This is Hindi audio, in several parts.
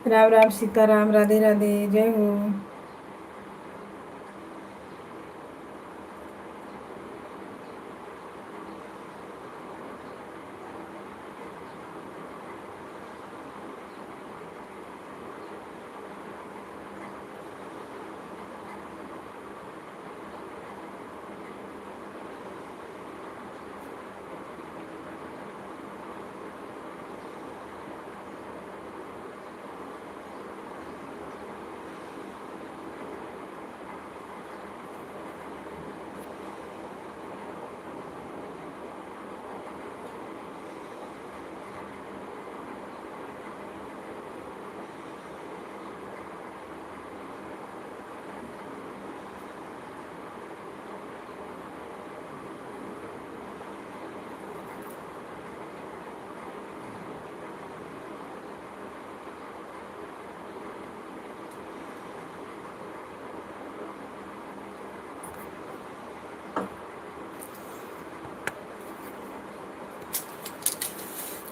राम राम सीताराम, राधे राधे, जय हो।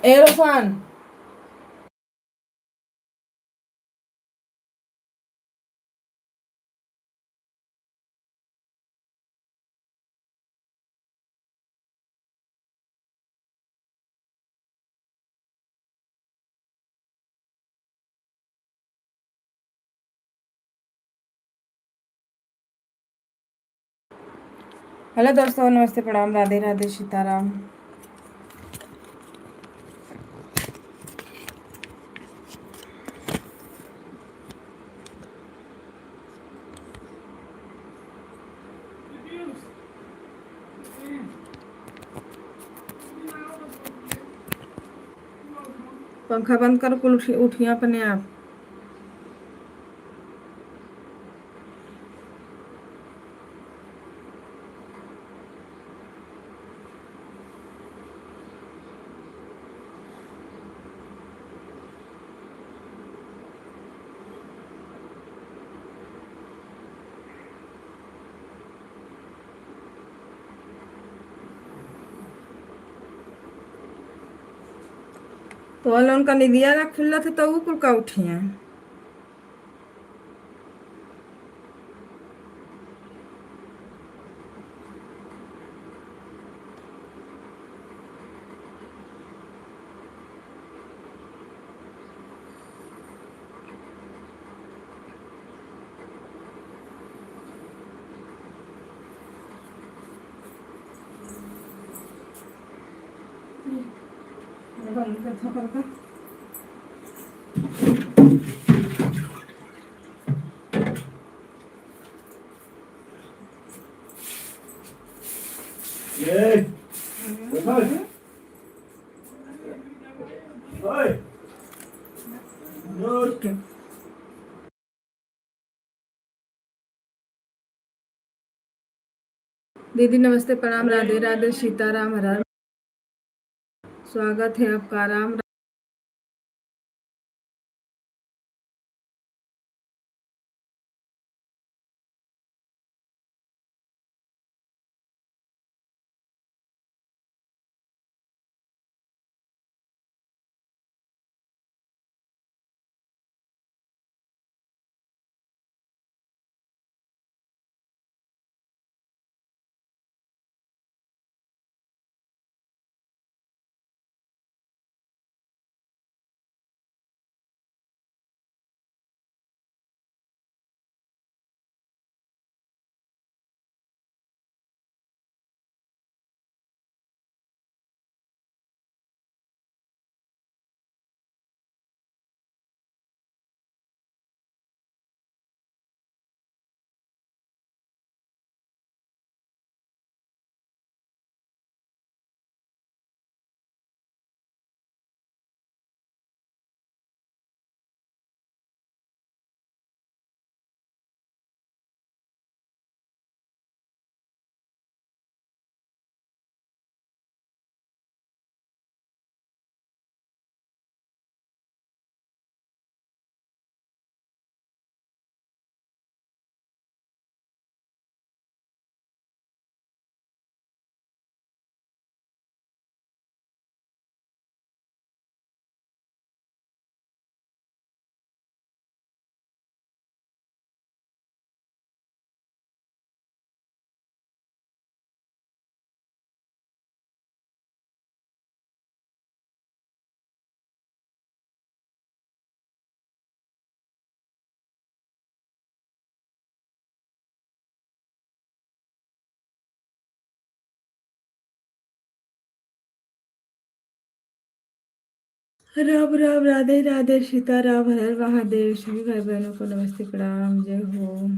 एरोफान। हेलो दोस्तों, नमस्ते, प्रणाम, राधे राधे, सीताराम। पंखा बंद करो, कुल उठिया अपने आप। तो लोन का निदिया ना खुल्ला थे तो वो कुल का उठिया। दीदी नमस्ते, प्रणाम, राधे राधे, सीताराम, हर हर। स्वागत है आपका। राम। राम राम, राधे राधे, सीताराम, हर हर महादेव। सभी भाई बहनों को नमस्ते, प्रणाम, जय हो।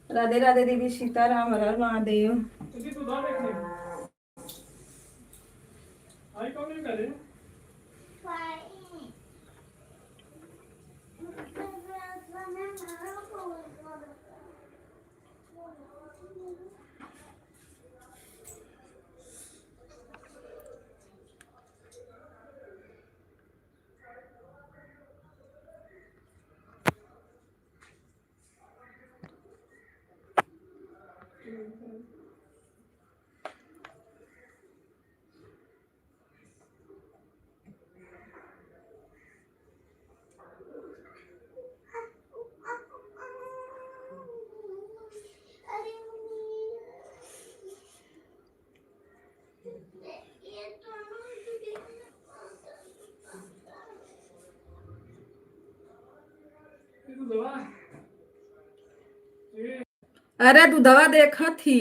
राधे राधे दीदी, सीताराम, हर हर महादेव। अरे तू दवा देखा थी।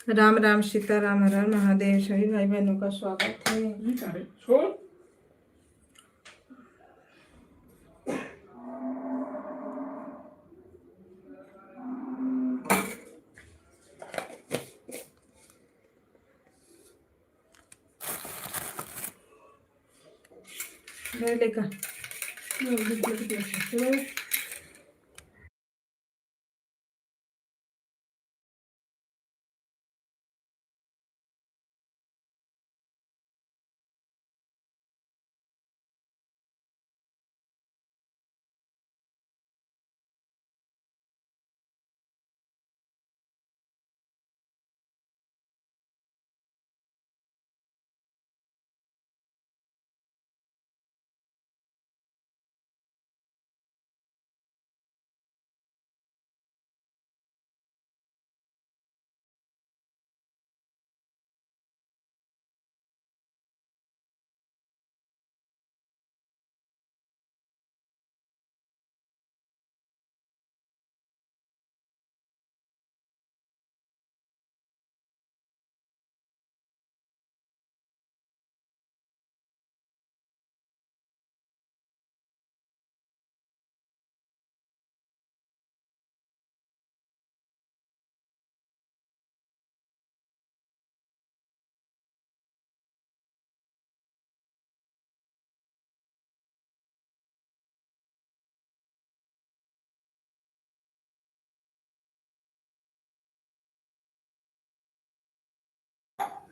राम राम सीता राम, हर हर महादेव। सभी भाई बहनों का स्वागत है। लेकर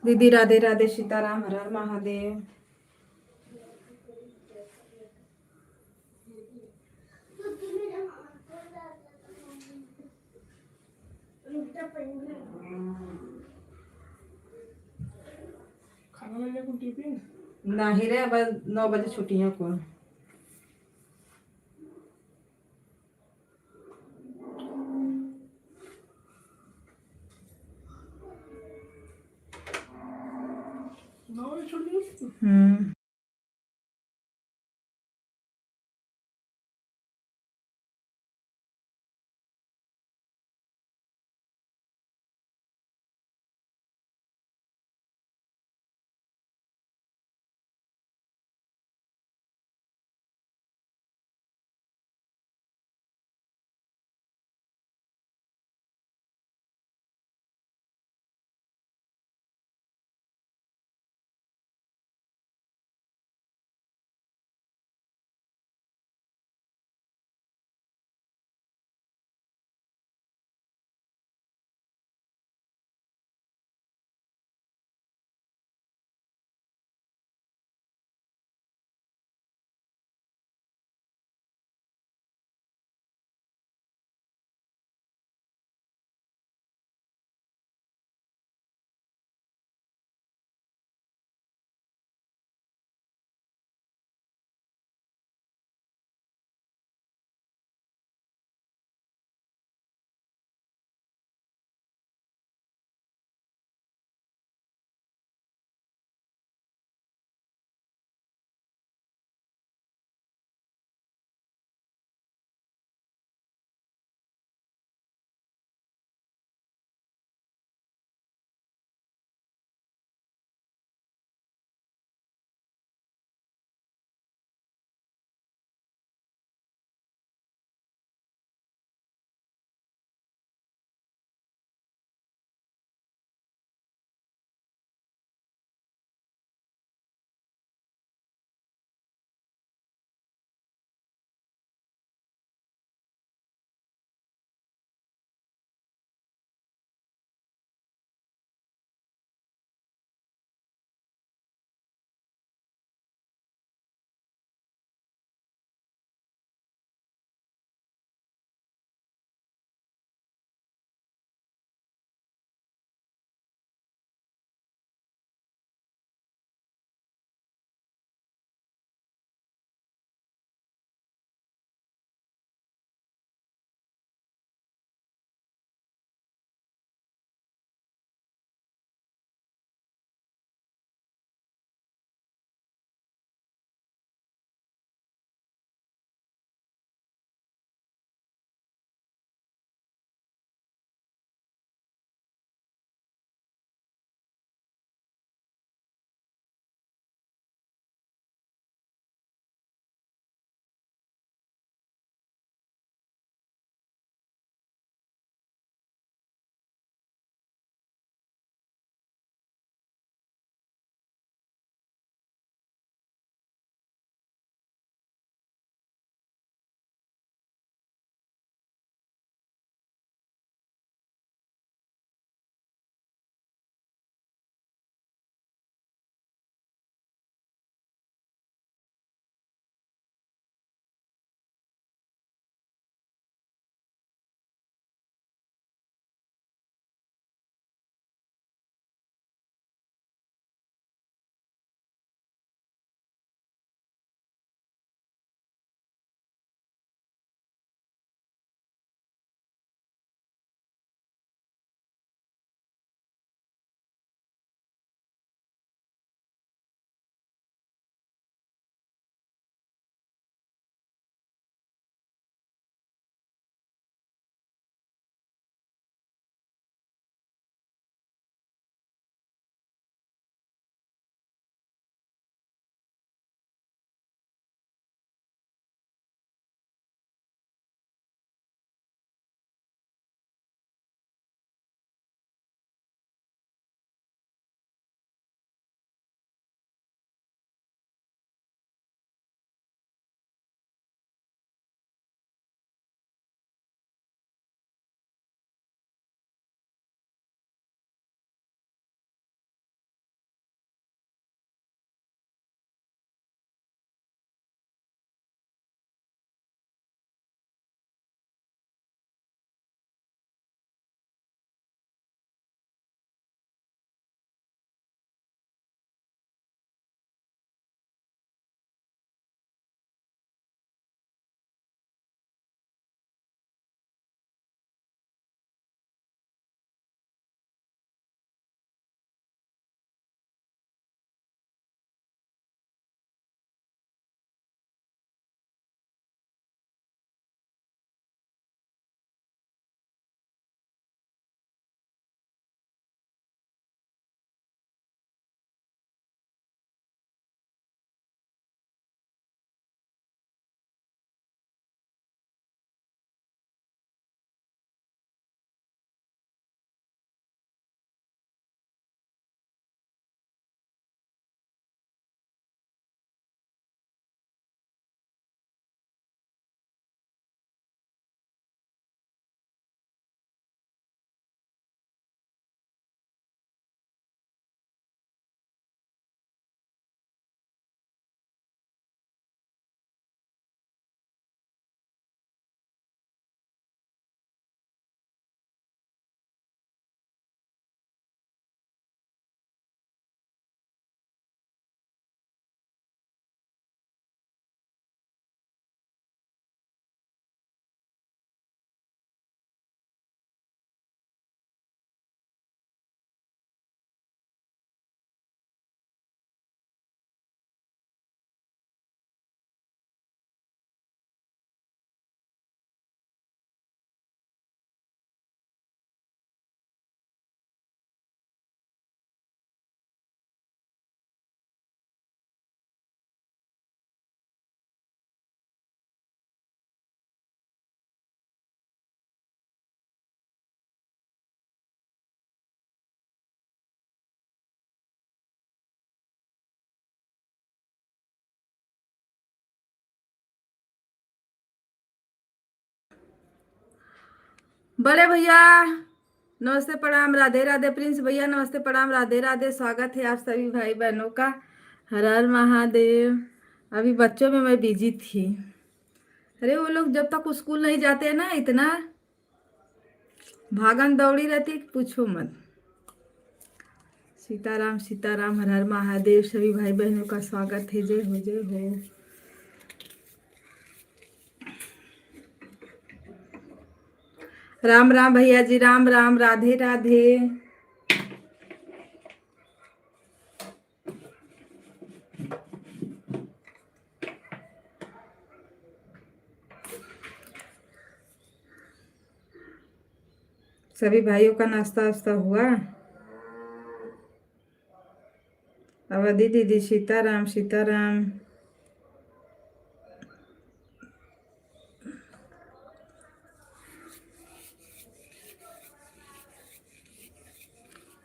दीदी राधे राधे, सीताराम, हर हर महादेव। नहीं रे, अब 9 बजे छुट्टियां को। हम्म। बड़े भैया नमस्ते प्रणाम, राधे राधे। प्रिंस भैया नमस्ते प्रणाम, राधे राधे। स्वागत है आप सभी भाई बहनों का। हर हर महादेव। अभी बच्चों में मैं बिजी थी। अरे वो लोग जब तक स्कूल नहीं जाते हैं ना, इतना भागम दौड़ी रहती है कि पूछो मत। सीताराम सीताराम, हर हर महादेव। सभी भाई बहनों का स्वागत है। जय हो जय हो। राम राम भैया जी, राम राम, राधे राधे। सभी भाइयों का नाश्ता वास्ता हुआ? अवधि दीदी सीताराम सीताराम।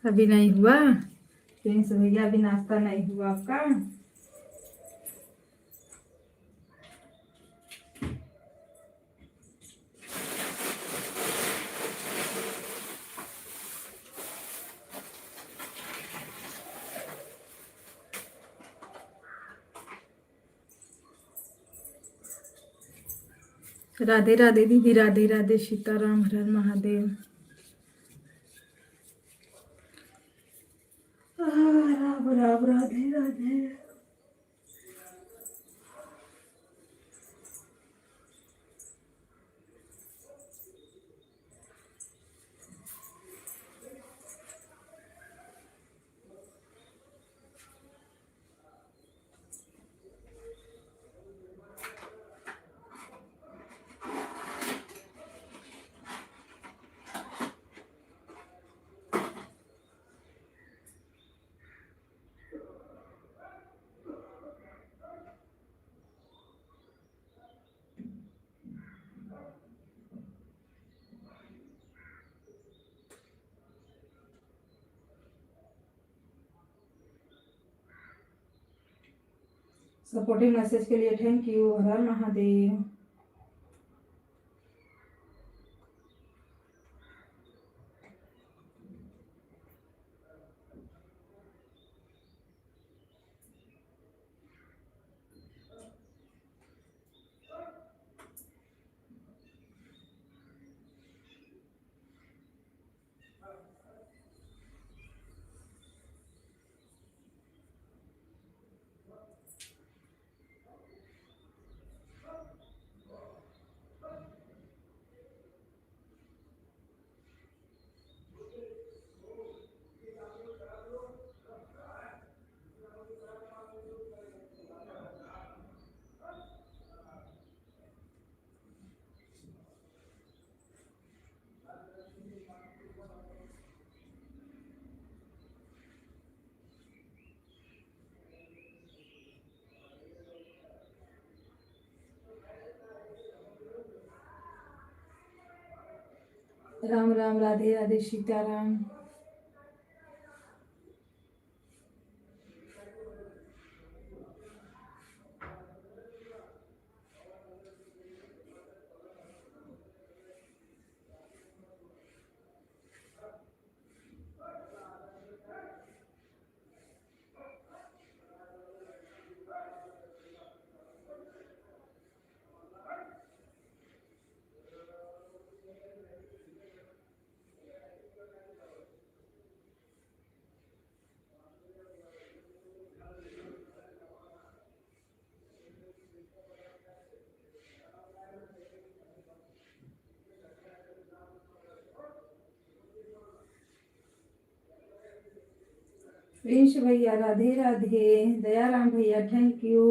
अभी नहीं हुआ? प्रिंस भैया अभी नाश्ता नहीं हुआ आपका? राधे राधे दीदी, राधे राधे। सीताराम, हर हर महादेव। राम राम, राधे राधे। सपोर्टिव मैसेज के लिए thank you. Her Har Mahadev. Ram Ram, Radhe Radhe. Sitaram. Prince भैया राधे राधे। दयाराम भैया थैंक यू।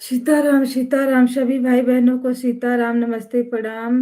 सीताराम सीताराम सभी भाई बहनों को सीताराम, नमस्ते प्रणाम।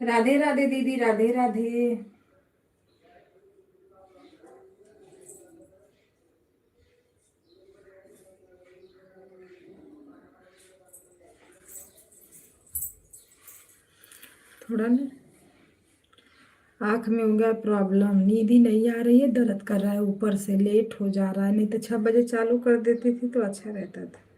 राधे राधे दीदी, राधे राधे। थोड़ा ना आँख में हो गया प्रॉब्लम, नींद ही नहीं आ रही है, दर्द कर रहा है ऊपर से, लेट हो जा रहा है। नहीं तो 6 बजे चालू कर देती थी तो अच्छा रहता था।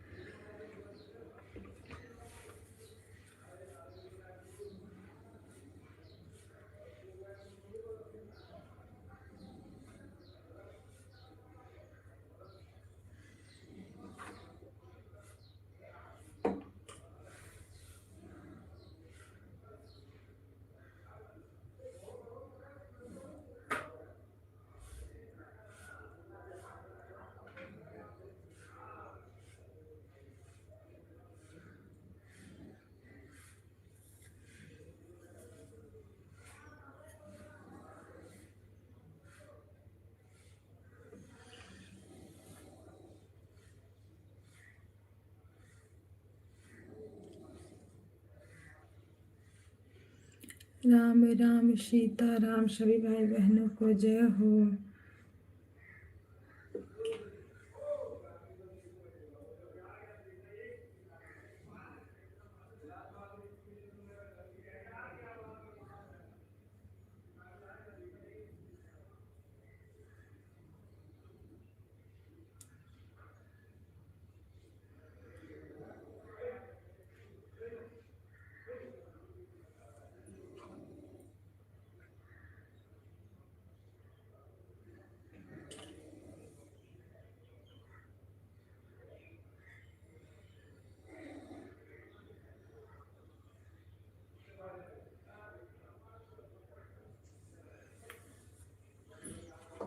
राम राम सीता राम सभी भाई बहनों को जय हो।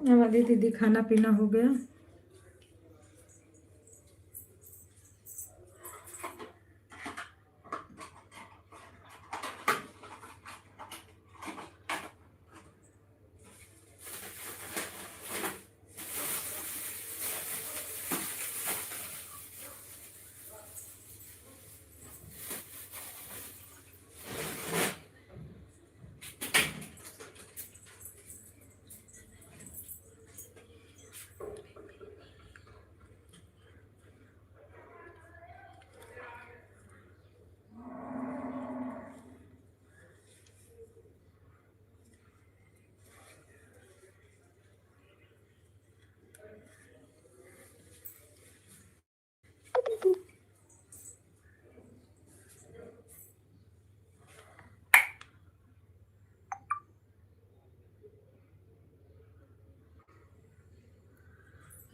हमारी दीदी खाना पीना हो गया।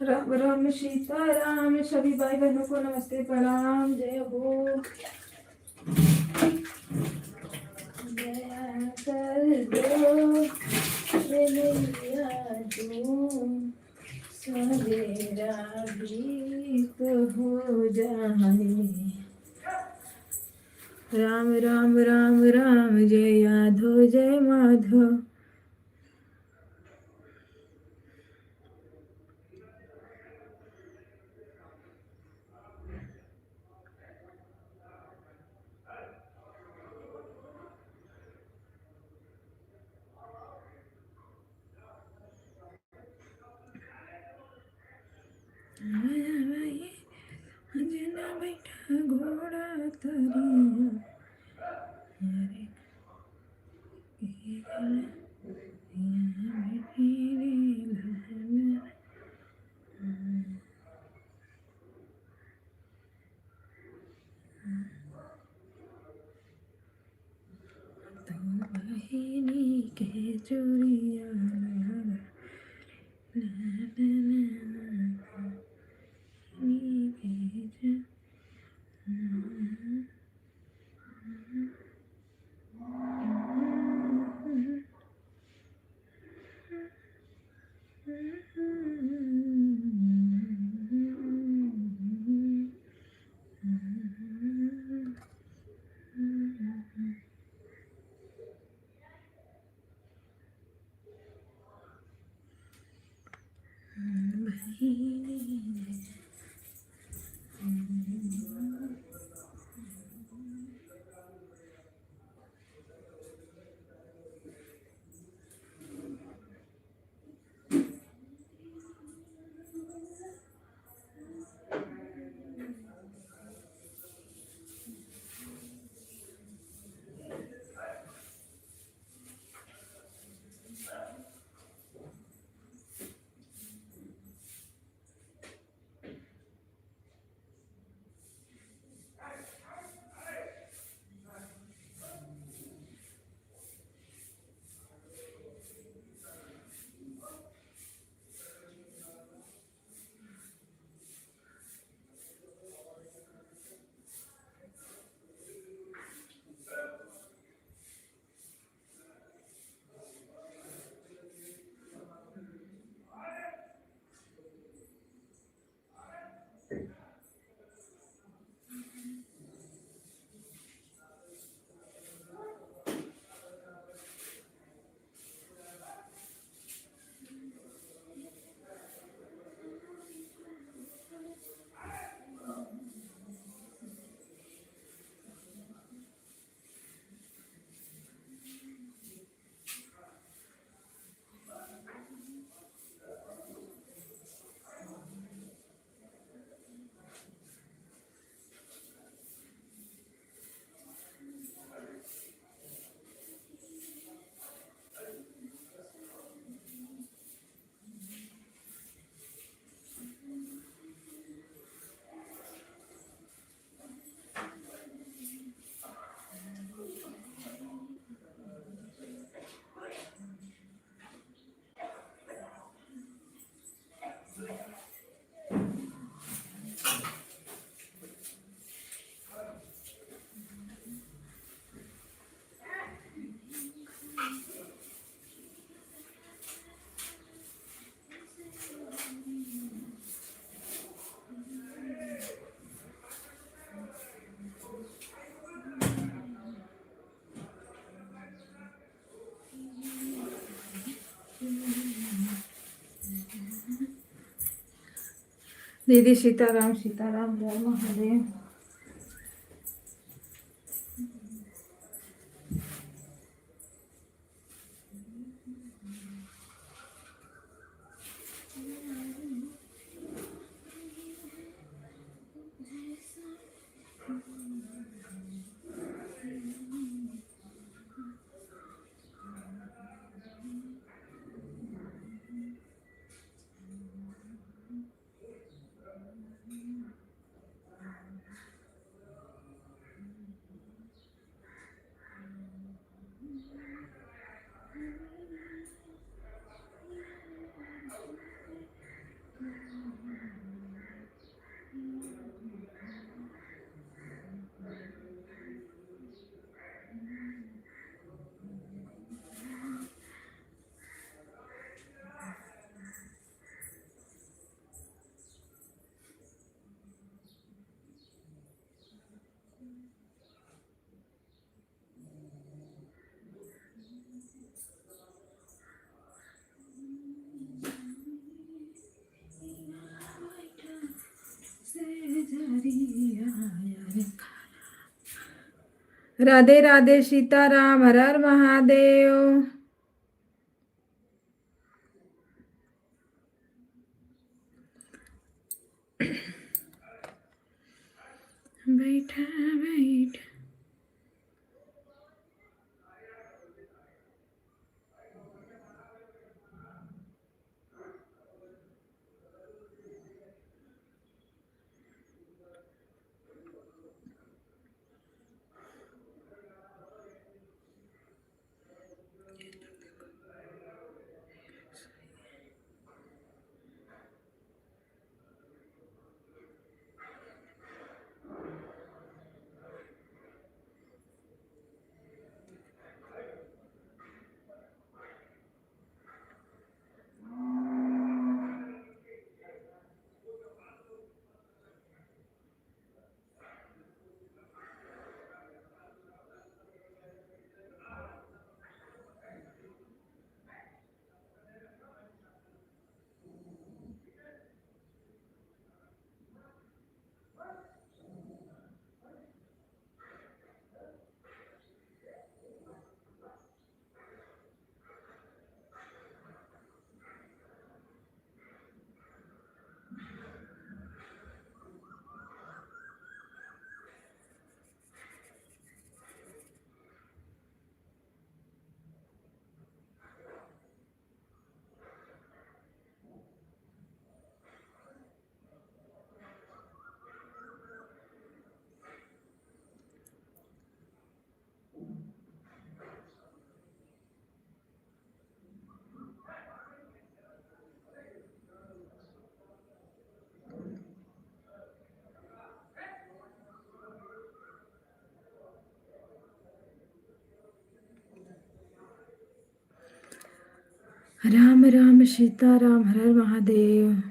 राम राम सीता राम, सभी भाई बहनों को नमस्ते प्रणाम, जय हो। दया कर दो मैया तुम, सवेरा भी तो हो जाए। राम राम राम राम, जय यादव जय माधव। अंजना बैठा घोड़ा तरिया, बहिनी के चोरिया दीदी सीताराम सीताराम, जय महादेव। राधे राधे सीताराम, हर हर महादेव। बैठा बैठ राम राम सीताराम, हर हर महादेव।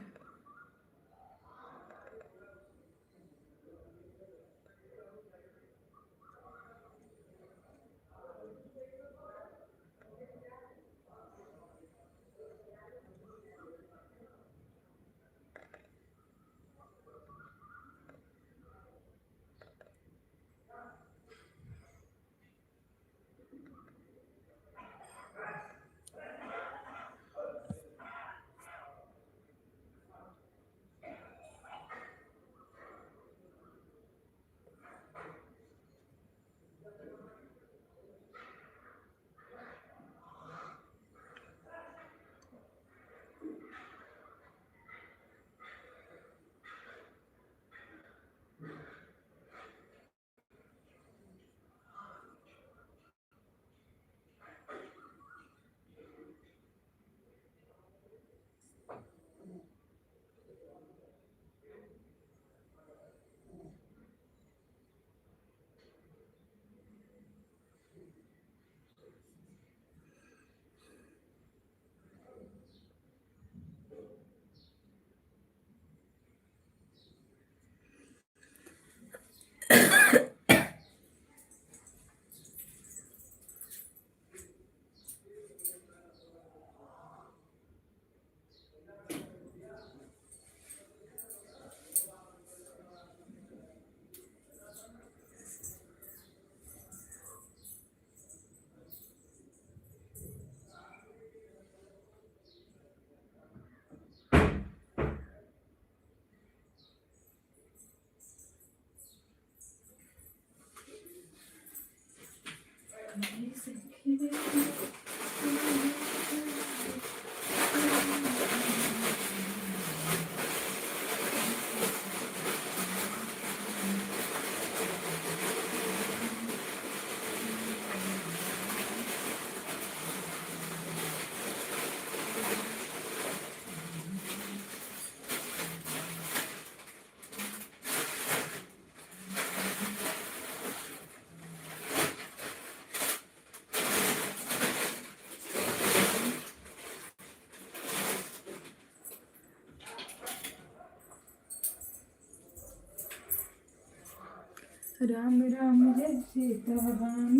राम राम जय सीताराम।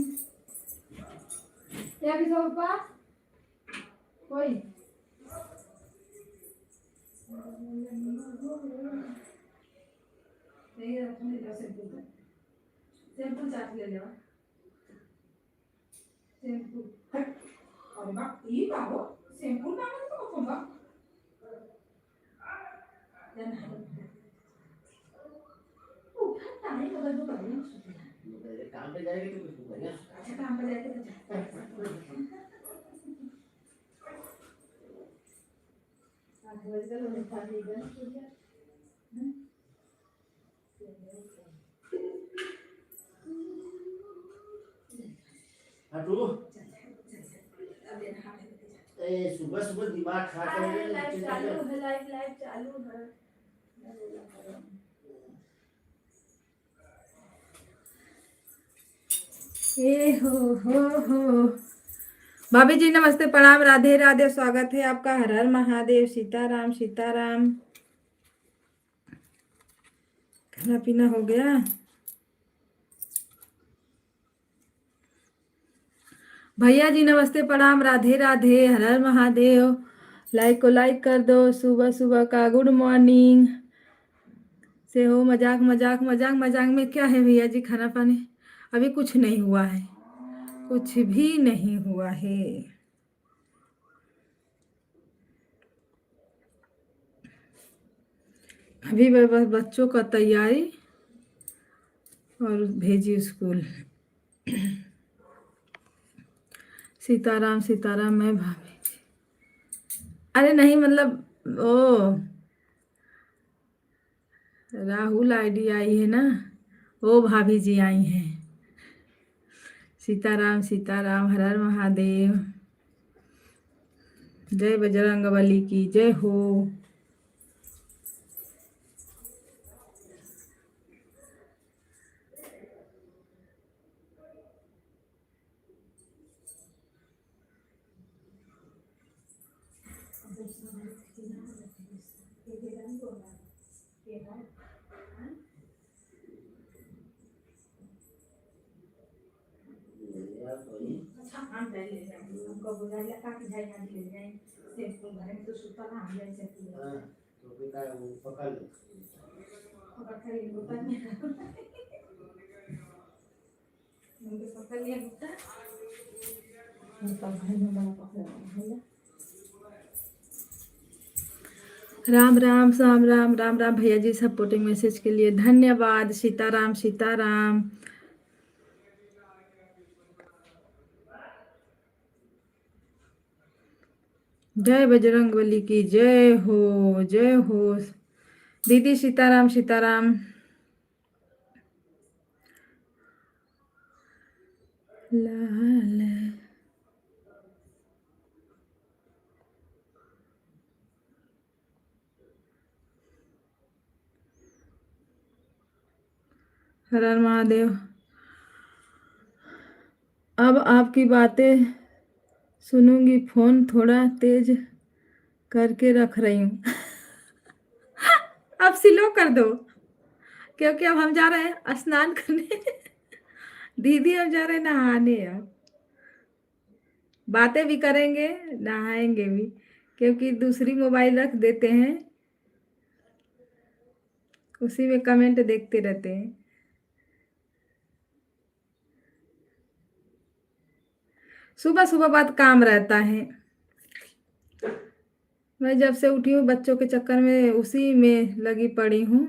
क्या किसा पापा कोई नहीं रखने का सिंपल चाट ले लेवा। शैम्पू अरे बा ई बाबो शैम्पू का मतलब तो कौन बा जन उठा नहीं बगल में बढ़िया काम पे जाएगी तो कुछ बढ़िया अच्छा काम पे जाएगी तो आज बजे लोग उठा देगा हटो सुबह सुबह दिमाग खा कर लाइट चालू है लाइट चालू है ए हो भाभी जी नमस्ते प्रणाम राधे राधे स्वागत है आपका हर हर महादेव सीताराम सीताराम खाना पीना हो गया भैया जी नमस्ते प्रणाम राधे राधे हर हर महादेव लाइक को लाइक कर दो सुबह सुबह का गुड मॉर्निंग से हो मजाक मजाक मजाक मजाक में क्या है भैया जी खाना पानी अभी कुछ नहीं हुआ है कुछ भी नहीं हुआ है अभी बस बच्चों का तैयारी और भेजी स्कूल सीताराम सीताराम मैं भाभी अरे नहीं मतलब ओ राहुल आईडी आई है ना वो भाभी जी आई हैं सीताराम सीताराम हर हर महादेव जय बजरंगबली की जय हो राम राम राम राम राम राम भैया जी सपोर्टिंग मैसेज के लिए धन्यवाद सीताराम सीताराम जय बजरंगबली की जय हो दीदी सीताराम सीताराम लाल हर हर महादेव अब आपकी बातें सुनूंगी फोन थोड़ा तेज करके रख रही हूँ अब स्लो कर दो क्योंकि अब हम जा रहे हैं स्नान करने दीदी हम जा रहे हैं नहाने अब बातें भी करेंगे नहाएंगे भी क्योंकि दूसरी मोबाइल रख देते हैं उसी में कमेंट देखते रहते हैं सुबह सुबह बाद काम रहता है मैं जब से उठी हूँ बच्चों के चक्कर में उसी में लगी पड़ी हूँ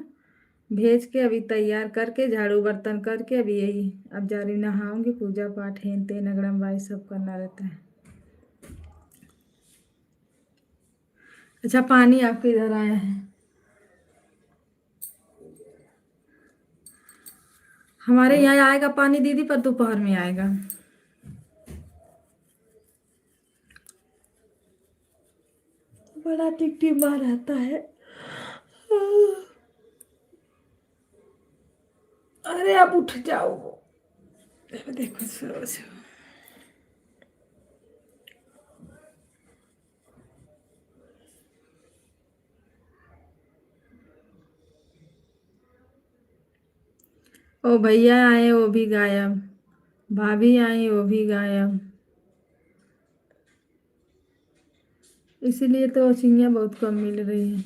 भेज के अभी तैयार करके झाड़ू बर्तन करके अभी यही अब जा रही नहाऊंगी पूजा पाठ हेन तेन अगड़म बाई सब करना रहता है अच्छा पानी आपके इधर आया है हमारे यहाँ आएगा पानी दीदी पर दोपहर में आएगा बड़ा टिकटिमा रहता है अरे आप उठ जाओ देखो सुनो से ओ भैया आए वो भी गायब भाभी आई वो भी गायब इसीलिए तो चिड़िया बहुत कम मिल रही है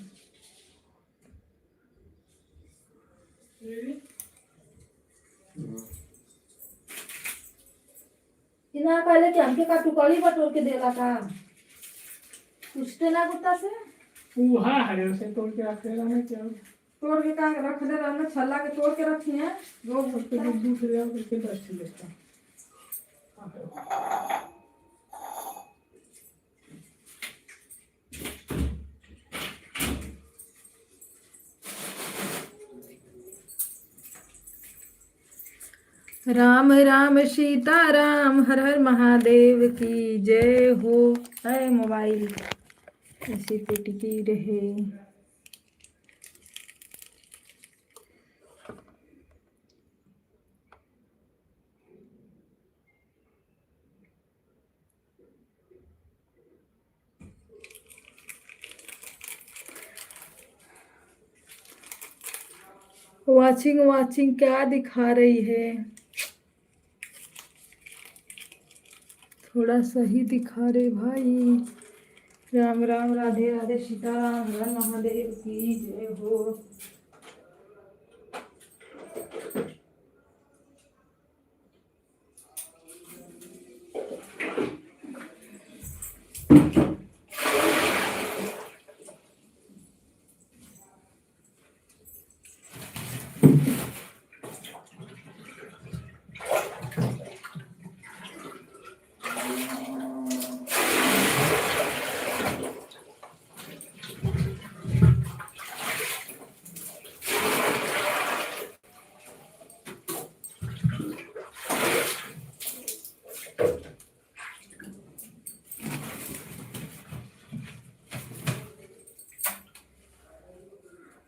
इना का पहले के हमके का टुकड़ी बटोर के देला का पूछते ना कुत्ता से वहा हरे उसे तोड़ के रख लेना है क्या तोड़ के का रख दे रहना छल्ला के तोड़ के रखी है वो उसके दूसरे उसके दस लेता राम राम सीता राम हर हर महादेव की जय हो। है मोबाइल ऐसे पे टिकी रहे। वाचिंग वाचिंग क्या दिखा रही है? थोड़ा सही दिखा रहे भाई। राम राम राधे राधे सीताराम हर महादेव की जय हो।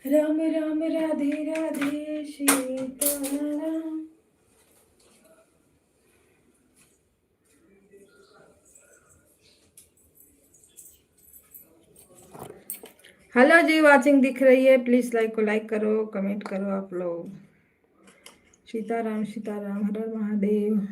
राम राम राधे राधे सीताराम। हेलो जी, वाचिंग दिख रही है? प्लीज लाइक को लाइक करो, कमेंट करो आप लोग। Sitaram Sitaram Har Har Mahadev.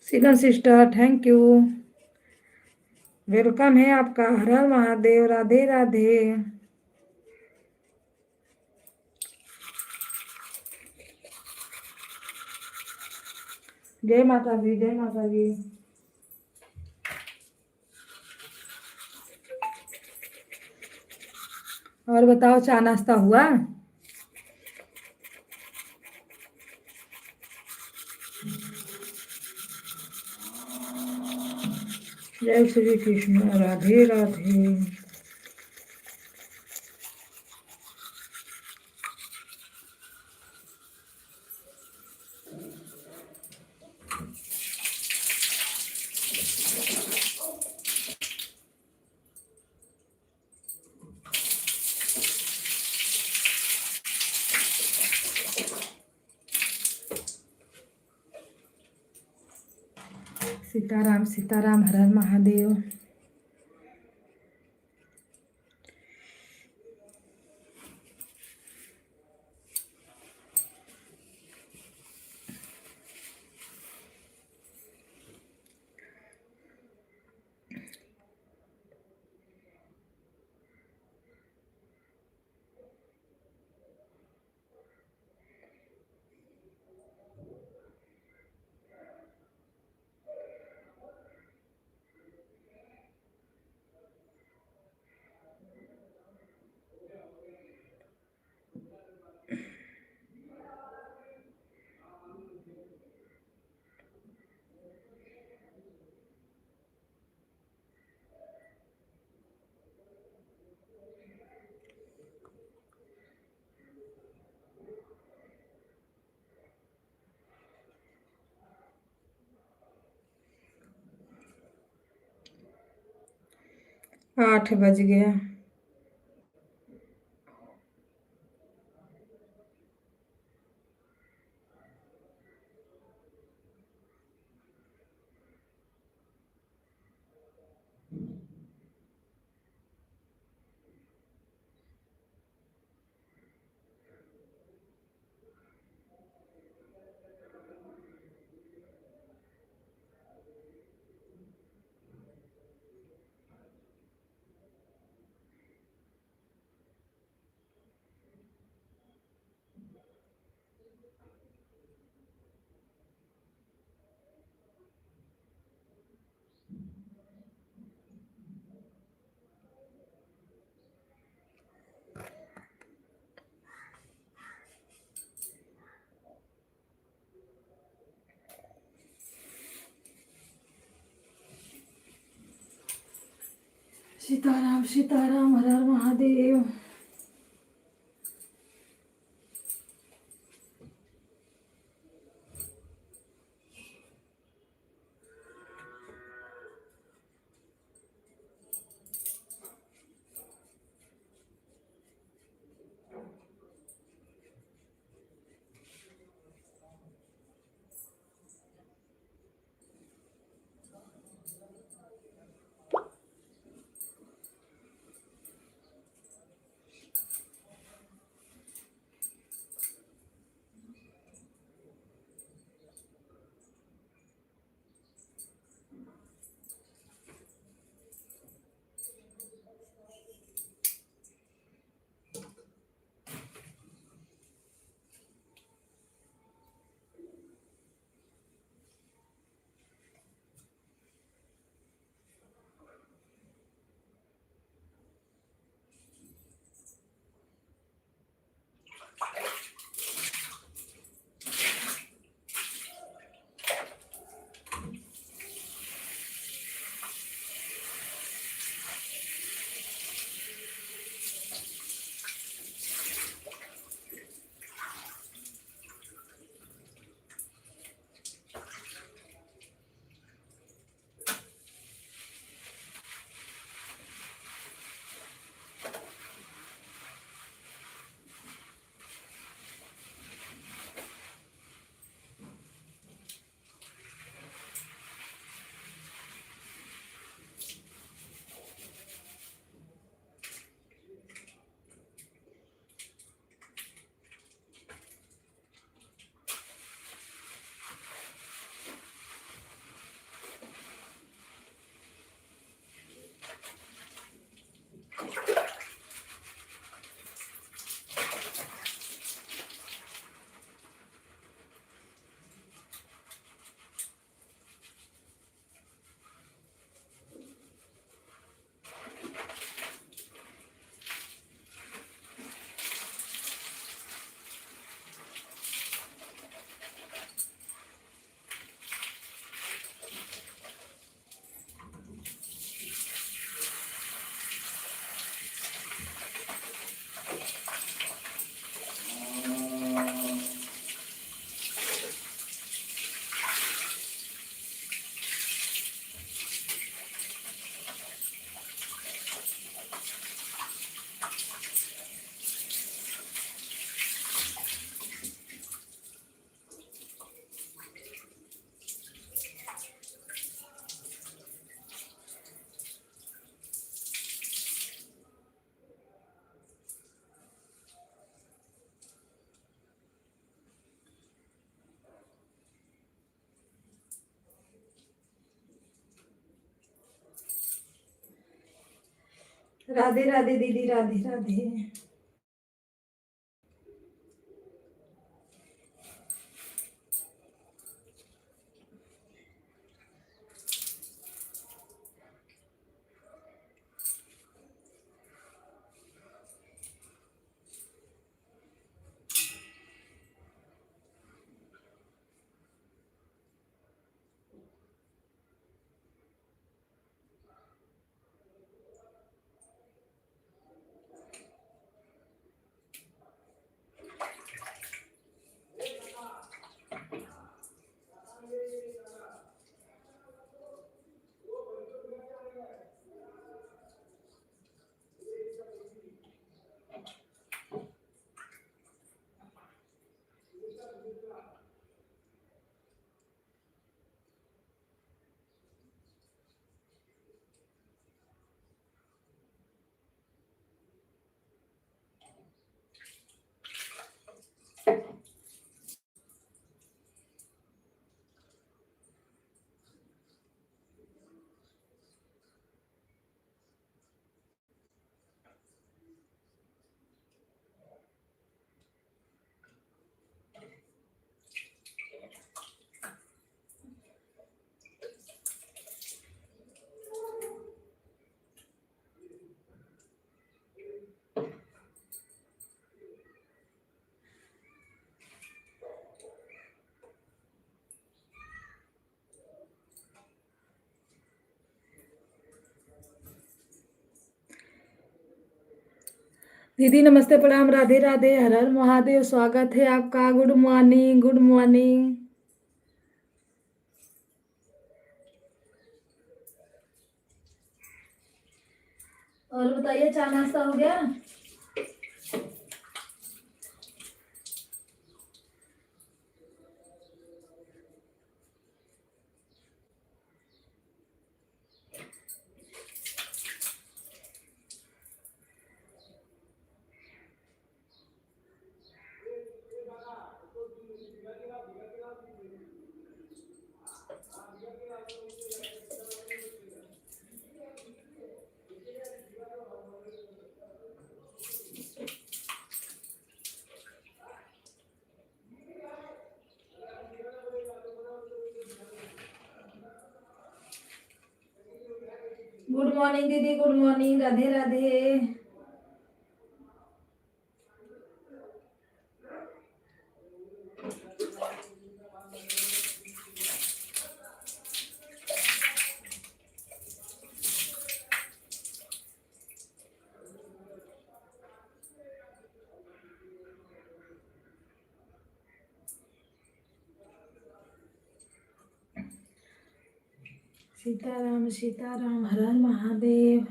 सिकन sister thank you, welcome है आपका। हर हर महादेव, राधे राधे। जय माता दी, जय माता दी। और बताओ, चाय नाश्ता हुआ? जय श्री कृष्ण, राधे राधे। सीताराम सीताराम हर हर महादेव। 8 बज गया। सीताराम सीताराम, हर हर महादेव। राधे राधे दीदी, राधे राधे। दीदी नमस्ते प्रणाम राधे राधे हर हर महादेव स्वागत है आपका। Good morning good morning. और बताइए चाय नाश्ता हो गया? गुड मॉर्निंग दीदी गुड मॉर्निंग राधे राधे। सीताराम हर हर महादेव।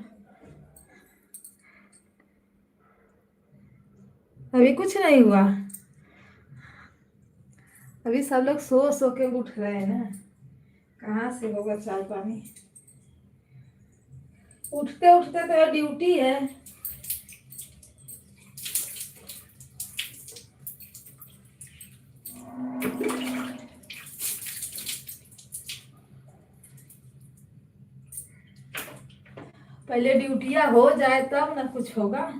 अभी कुछ नहीं हुआ, अभी सब लोग सो सो के उठ रहे हैं ना, कहाँ से होगा चाय पानी। उठते उठते तो ड्यूटी है। पहले ड्यूटियां हो जाए तब ना कुछ होगा।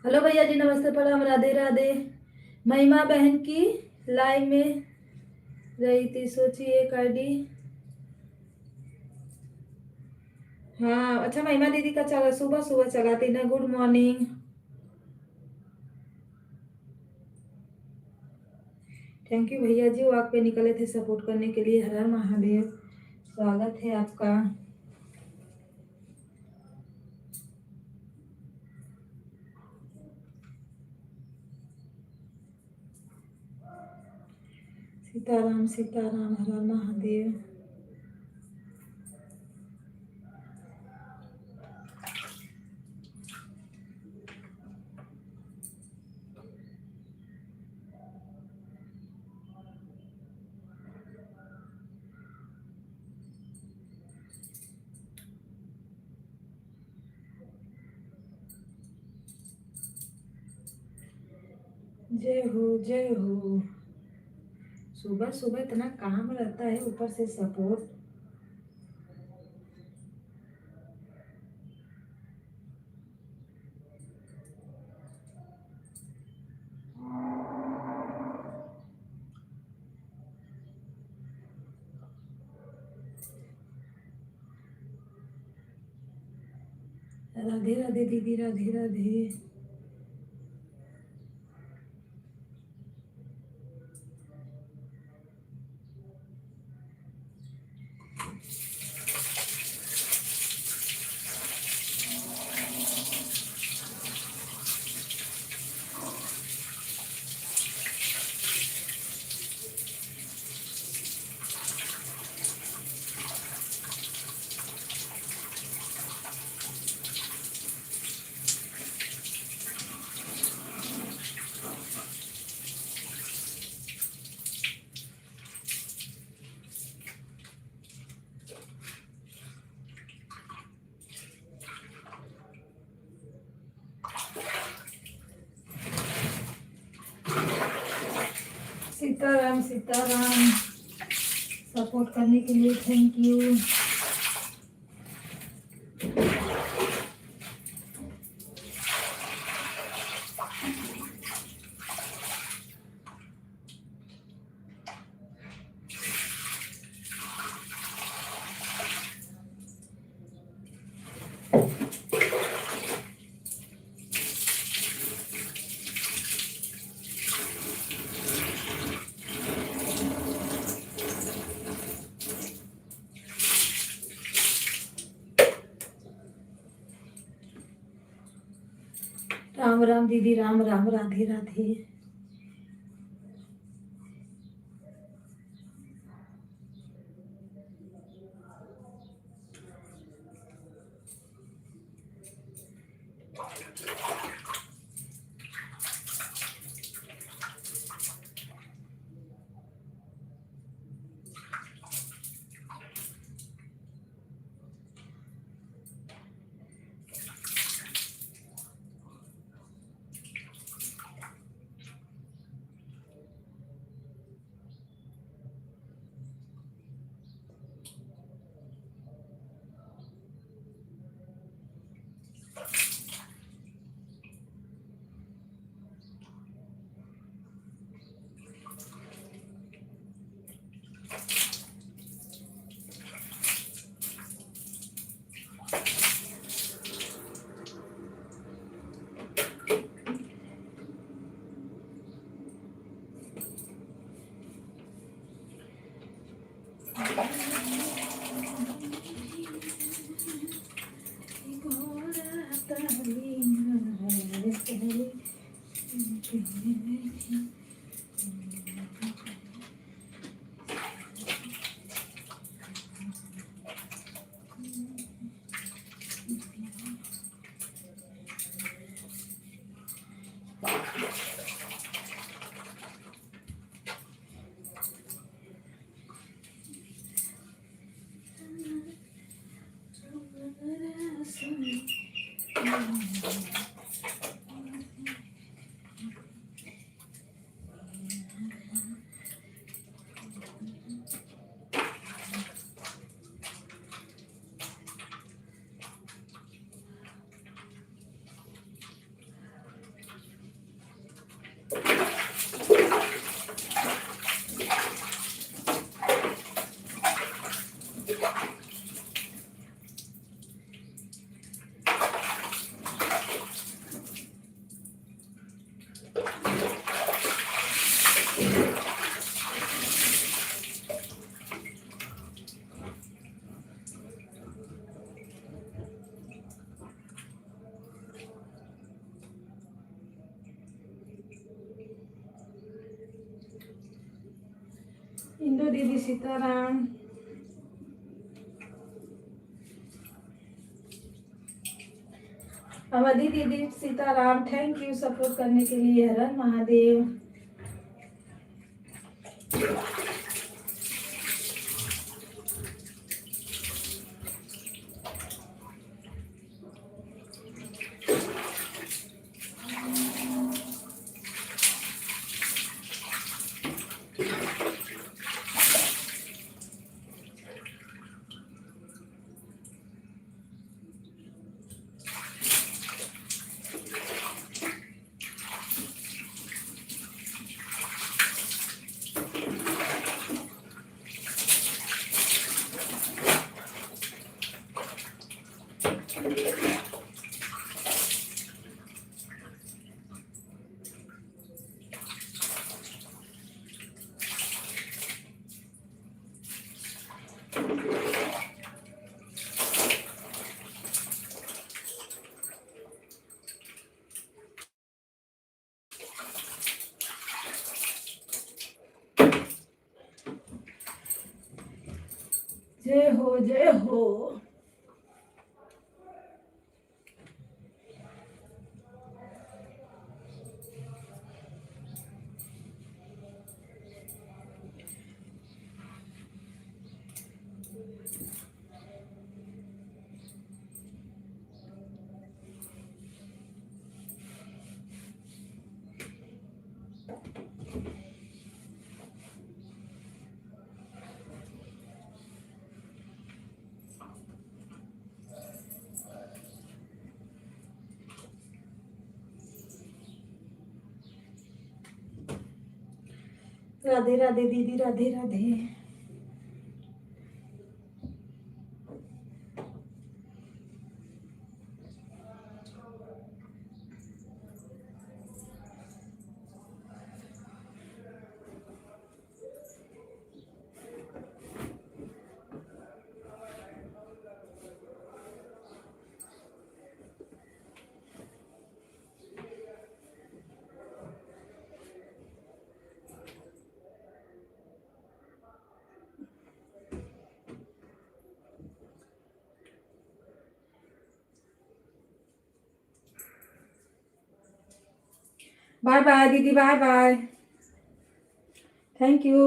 हेलो भैया जी नमस्ते प्रणाम राधे राधे। महिमा बहन की लाइव में रही थी, सोचिए एक आईडी। हाँ अच्छा, महिमा दीदी का चला सुबह सुबह चलाती ना। Good morning. थैंक यू भैया जी, वॉक पे निकले थे सपोर्ट करने के लिए। हर हर महादेव, स्वागत है आपका। सीताराम सीताराम हर हर महादेव। जय हो जय हो। सुबह सुबह इतना काम रहता है, ऊपर से सपोर्ट। राधे राधे दीदी राधे राधे। सीताराम सीताराम। सपोर्ट करने के लिए थैंक यू। राम राम दीदी, राम राम, राधे राधे। इंदु दीदी सीताराम। अवधि दीदी सीताराम, थैंक यू सपोर्ट करने के लिए। हर हर महादेव। जय हो जय हो। राधे राधे दीदी, राधे राधे। बाय बाय दीदी, bye bye, thank you.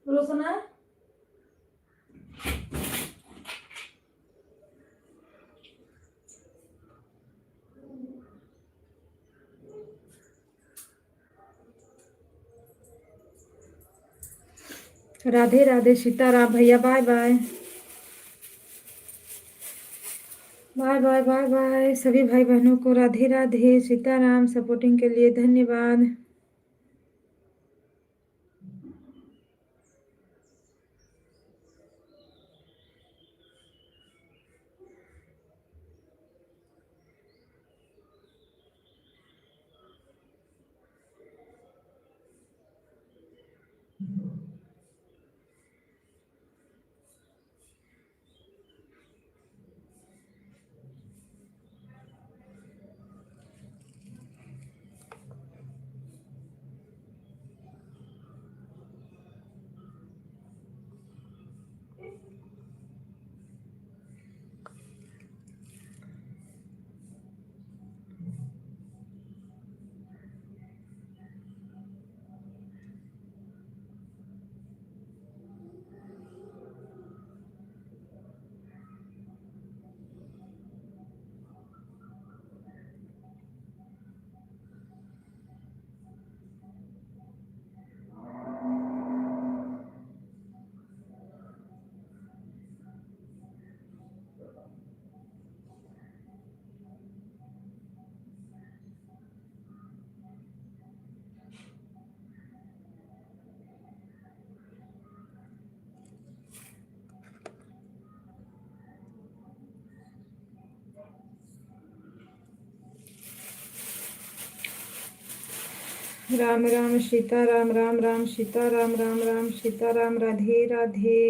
Roshna Radhe Radhe Sitaram भैया, bye bye bye bye bye bye. सभी भाई बहनों को राधे राधे सीताराम। सपोर्टिंग के लिए धन्यवाद। राम राम सीता राम, राम राम सीता राम, राम राम सीता राम। राधे राधे।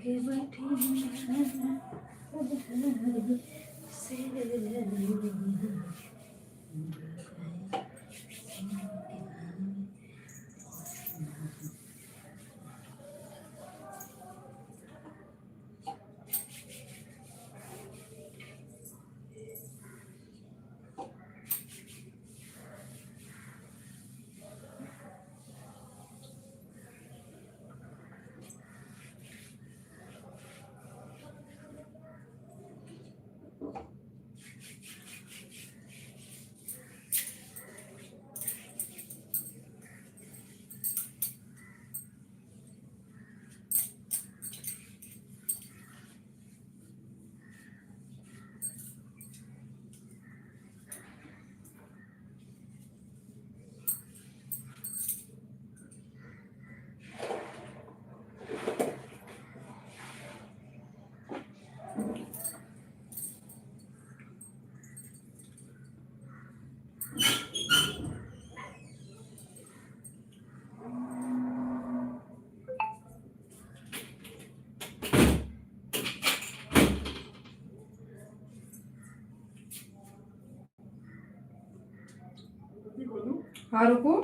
के बैठी हाँ रुको।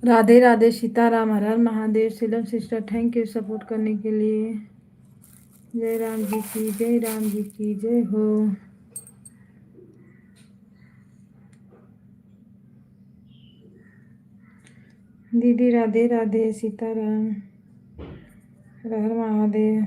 Radhe Radhe, Sitaram, Har Har Mahadev. Seelam sister, thank you support करने के लिए। जय राम जी की जय, राम जी की जय हो। दीदी राधे राधे, सीताराम, हर हर महादेव।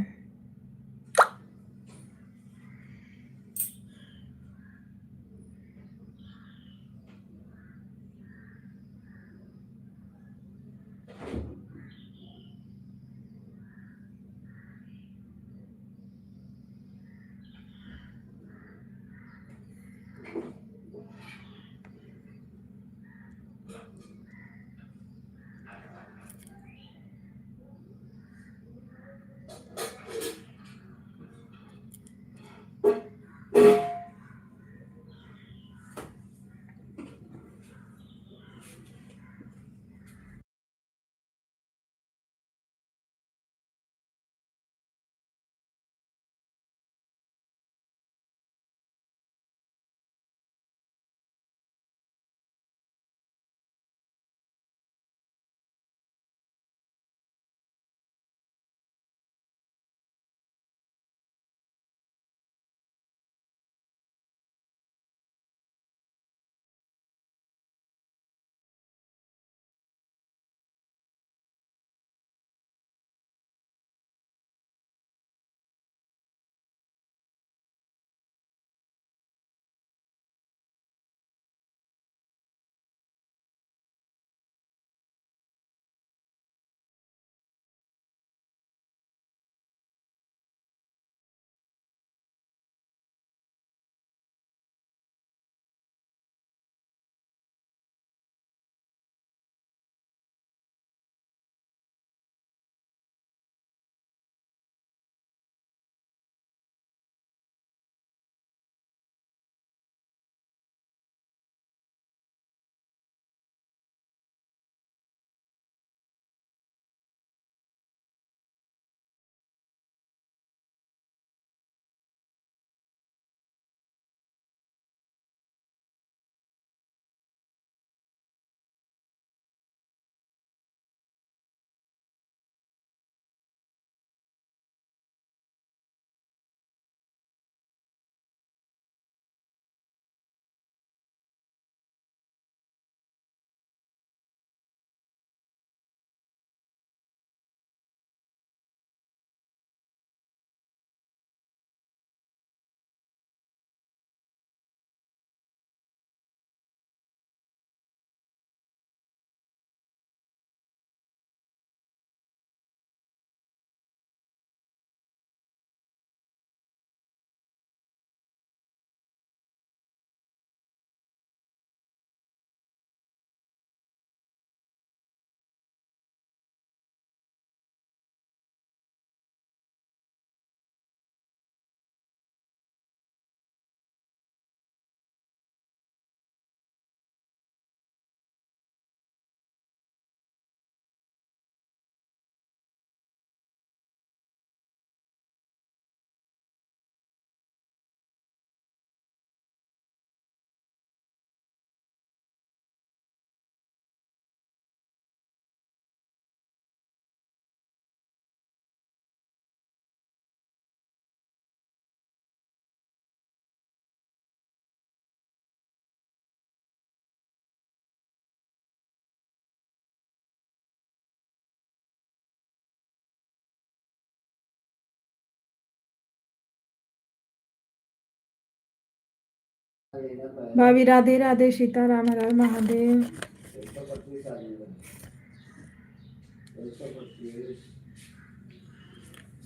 भाभी राधे राधे, सीताराम, हर हर महादेव।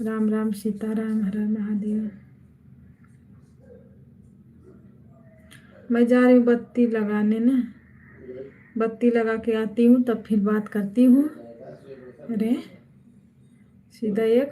राम राम, सीताराम, हर हर महादेव। मैं जा रही हूँ बत्ती लगाने ना, बत्ती लगा के आती हूँ, तब फिर बात करती हूँ। अरे सीधा एक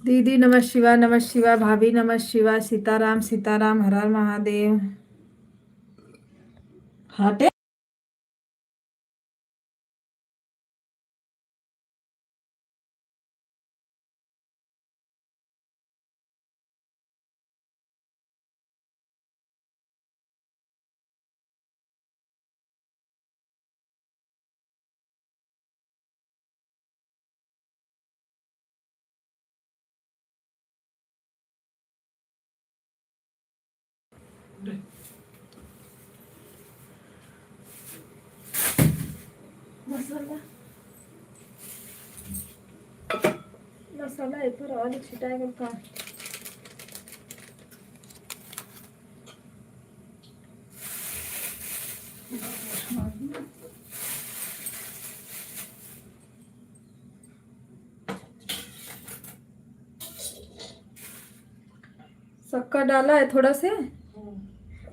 दीदी नमः शिवाय, भाभी नमः शिवाय, सीताराम सीताराम, हर हर महादेव। हटे। मसाला मसाला ऊपर और छिटाएगा का। शक्कर डाला है थोड़ा से।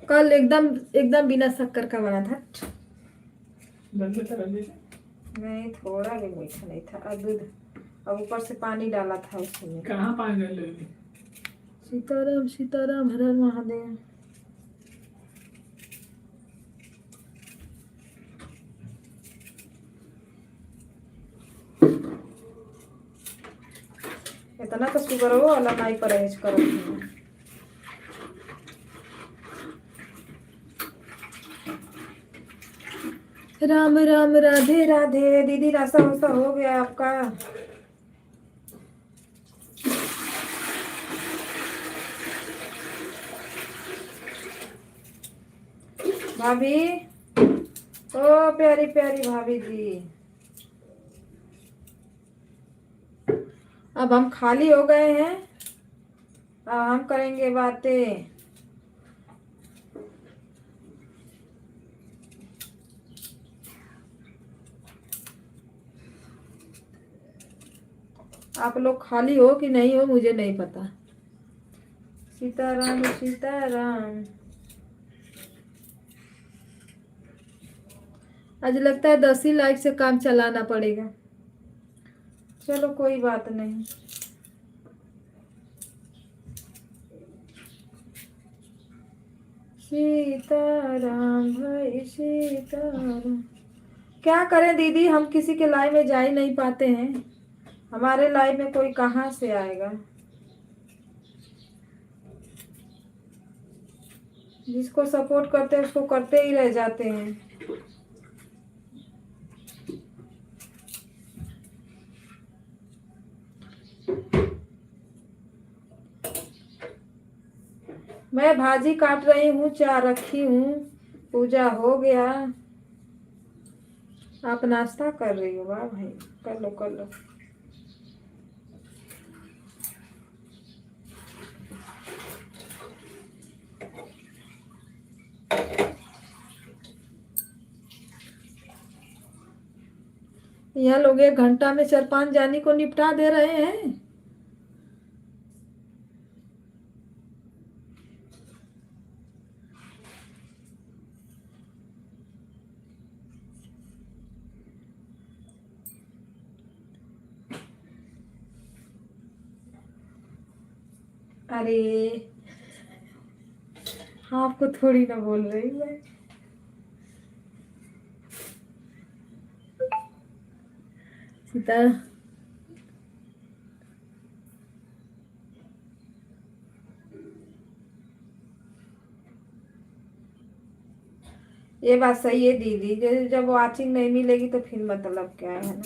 कल एकदम एकदम बिना शक्कर का बना था। नहीं, थोड़ा भी मीठा नहीं था। और दूध, अब ऊपर से पानी डाला था उसमें। कहाँ पानी डाल रही? सीताराम सीताराम, हर हर महादेव। इतना तो शुगर हो वाला नहीं परहेज करो। राम राम, राधे राधे। दीदी नाश्ता वास्ता हो गया आपका? भाभी, ओ प्यारी प्यारी भाभी जी, अब हम खाली हो गए हैं। अब हम करेंगे बातें। आप लोग खाली हो कि नहीं हो मुझे नहीं पता। सीताराम सीताराम। आज लगता है 10 ही लाइक से काम चलाना पड़ेगा। चलो कोई बात नहीं। सीताराम भाई सीताराम। क्या करें दीदी, हम किसी के लाइव में जा ही नहीं पाते हैं। हमारे लाइव में कोई कहाँ से आएगा। जिसको सपोर्ट करते हैं उसको करते ही रह जाते हैं। मैं भाजी काट रही हूँ, चाय रखी हूँ, पूजा हो गया। आप नाश्ता कर रही हो? वाह भाई, कर लो कर लो। यह लोग 1 घंटा में 4-5 जानी को निपटा दे रहे हैं। अरे आपको थोड़ी ना बोल रही मैं। सीता, ये बात सही है दीदी, जब वाचिंग नहीं मिलेगी तो फिर मतलब क्या है ना।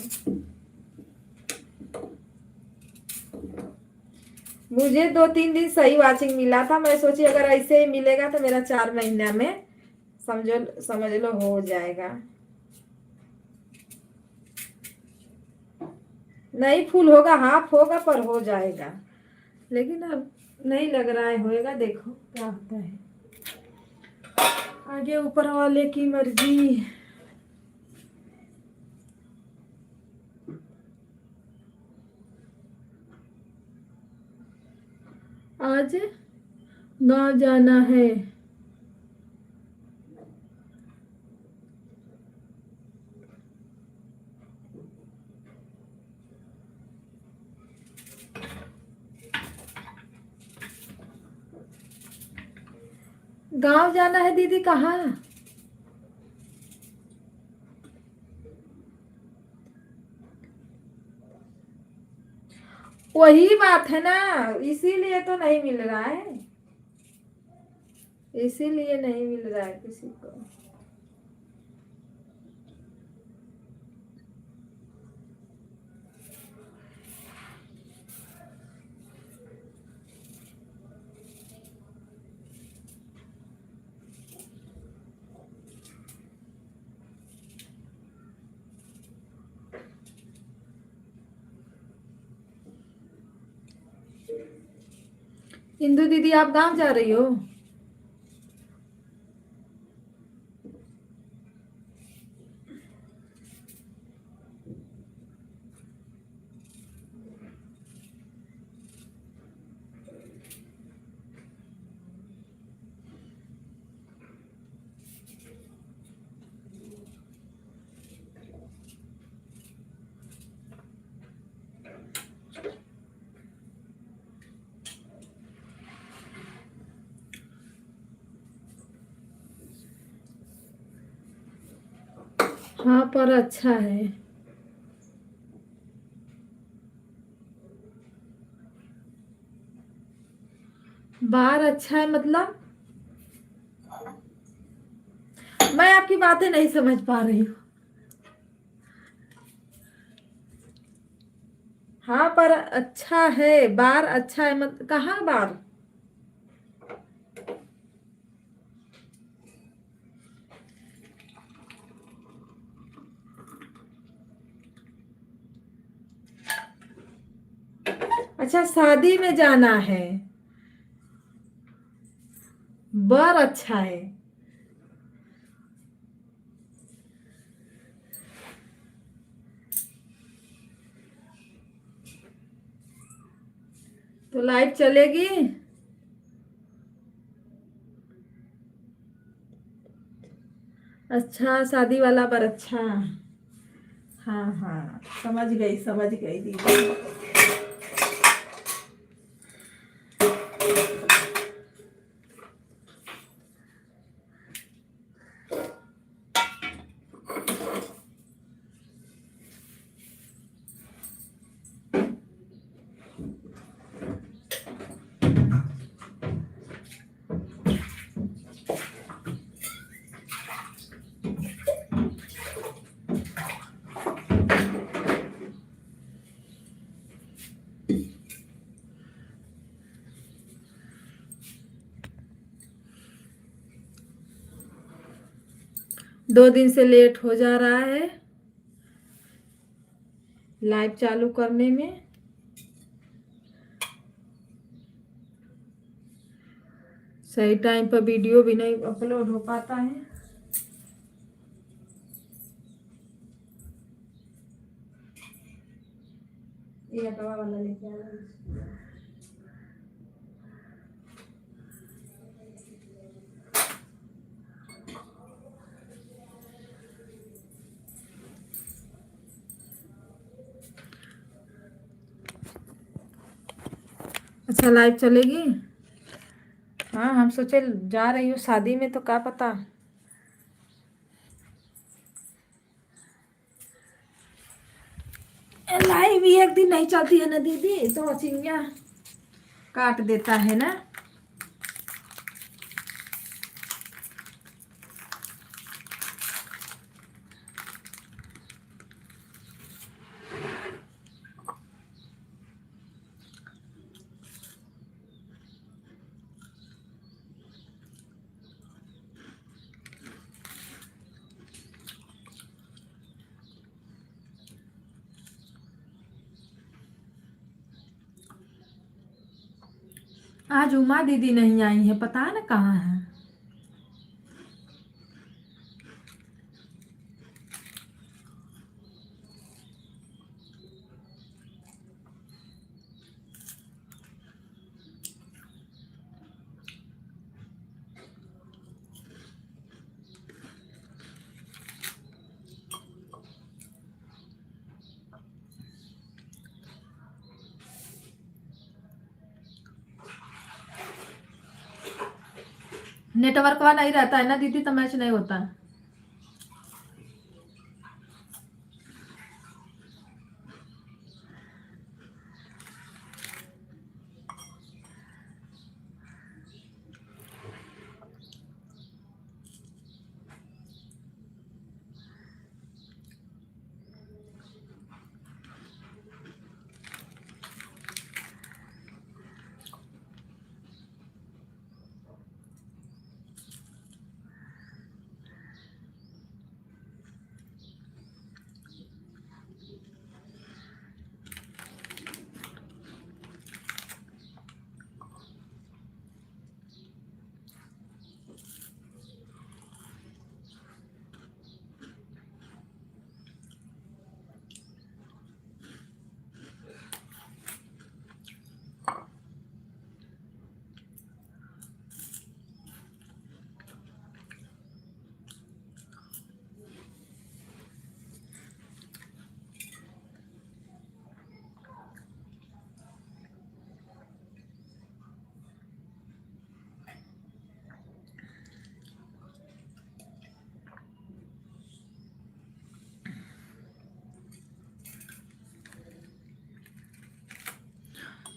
मुझे 2-3 दिन सही वाचिंग मिला था। मैं सोची अगर ऐसे ही मिलेगा तो मेरा 4 महीना में समझ लो हो जाएगा। नहीं फुल होगा, हाफ होगा, पर हो जाएगा। लेकिन अब नहीं लग रहा है होएगा। देखो क्या होता है, आगे ऊपर वाले की मर्जी। आज गांव जाना है। गांव जाना है दीदी, कहाँ? वही बात है ना, इसीलिए तो नहीं मिल रहा है, इसीलिए नहीं मिल रहा है किसी को। इंदु दीदी आप गांव जा रही हो? हाँ पर अच्छा है। बाहर अच्छा है मतलब? मैं आपकी बातें नहीं समझ पा रही हूँ। हाँ पर अच्छा है, बार अच्छा है मत, कहाँ बार? अच्छा शादी में जाना है, बर अच्छा है। तो लाइट चलेगी? अच्छा शादी वाला बर अच्छा। हाँ हाँ, समझ गई दीदी। दो दिन से लेट हो जा रहा है लाइव चालू करने में। सही टाइम पर वीडियो भी नहीं अपलोड हो पाता है। ये अटवा वाला लेके आ रहा है। अच्छा लाइव चलेगी? हाँ हम सोचे जा रही हूँ शादी में, तो क्या पता। लाइव भी एक दिन नहीं चलती है ना दीदी, तो चिंगिया काट देता है ना। आज उमा दीदी नहीं आई है, पता है ना कहाँ है। नेटवर्क वाला नहीं रहता है ना दीदी, तो मैच नहीं होता है।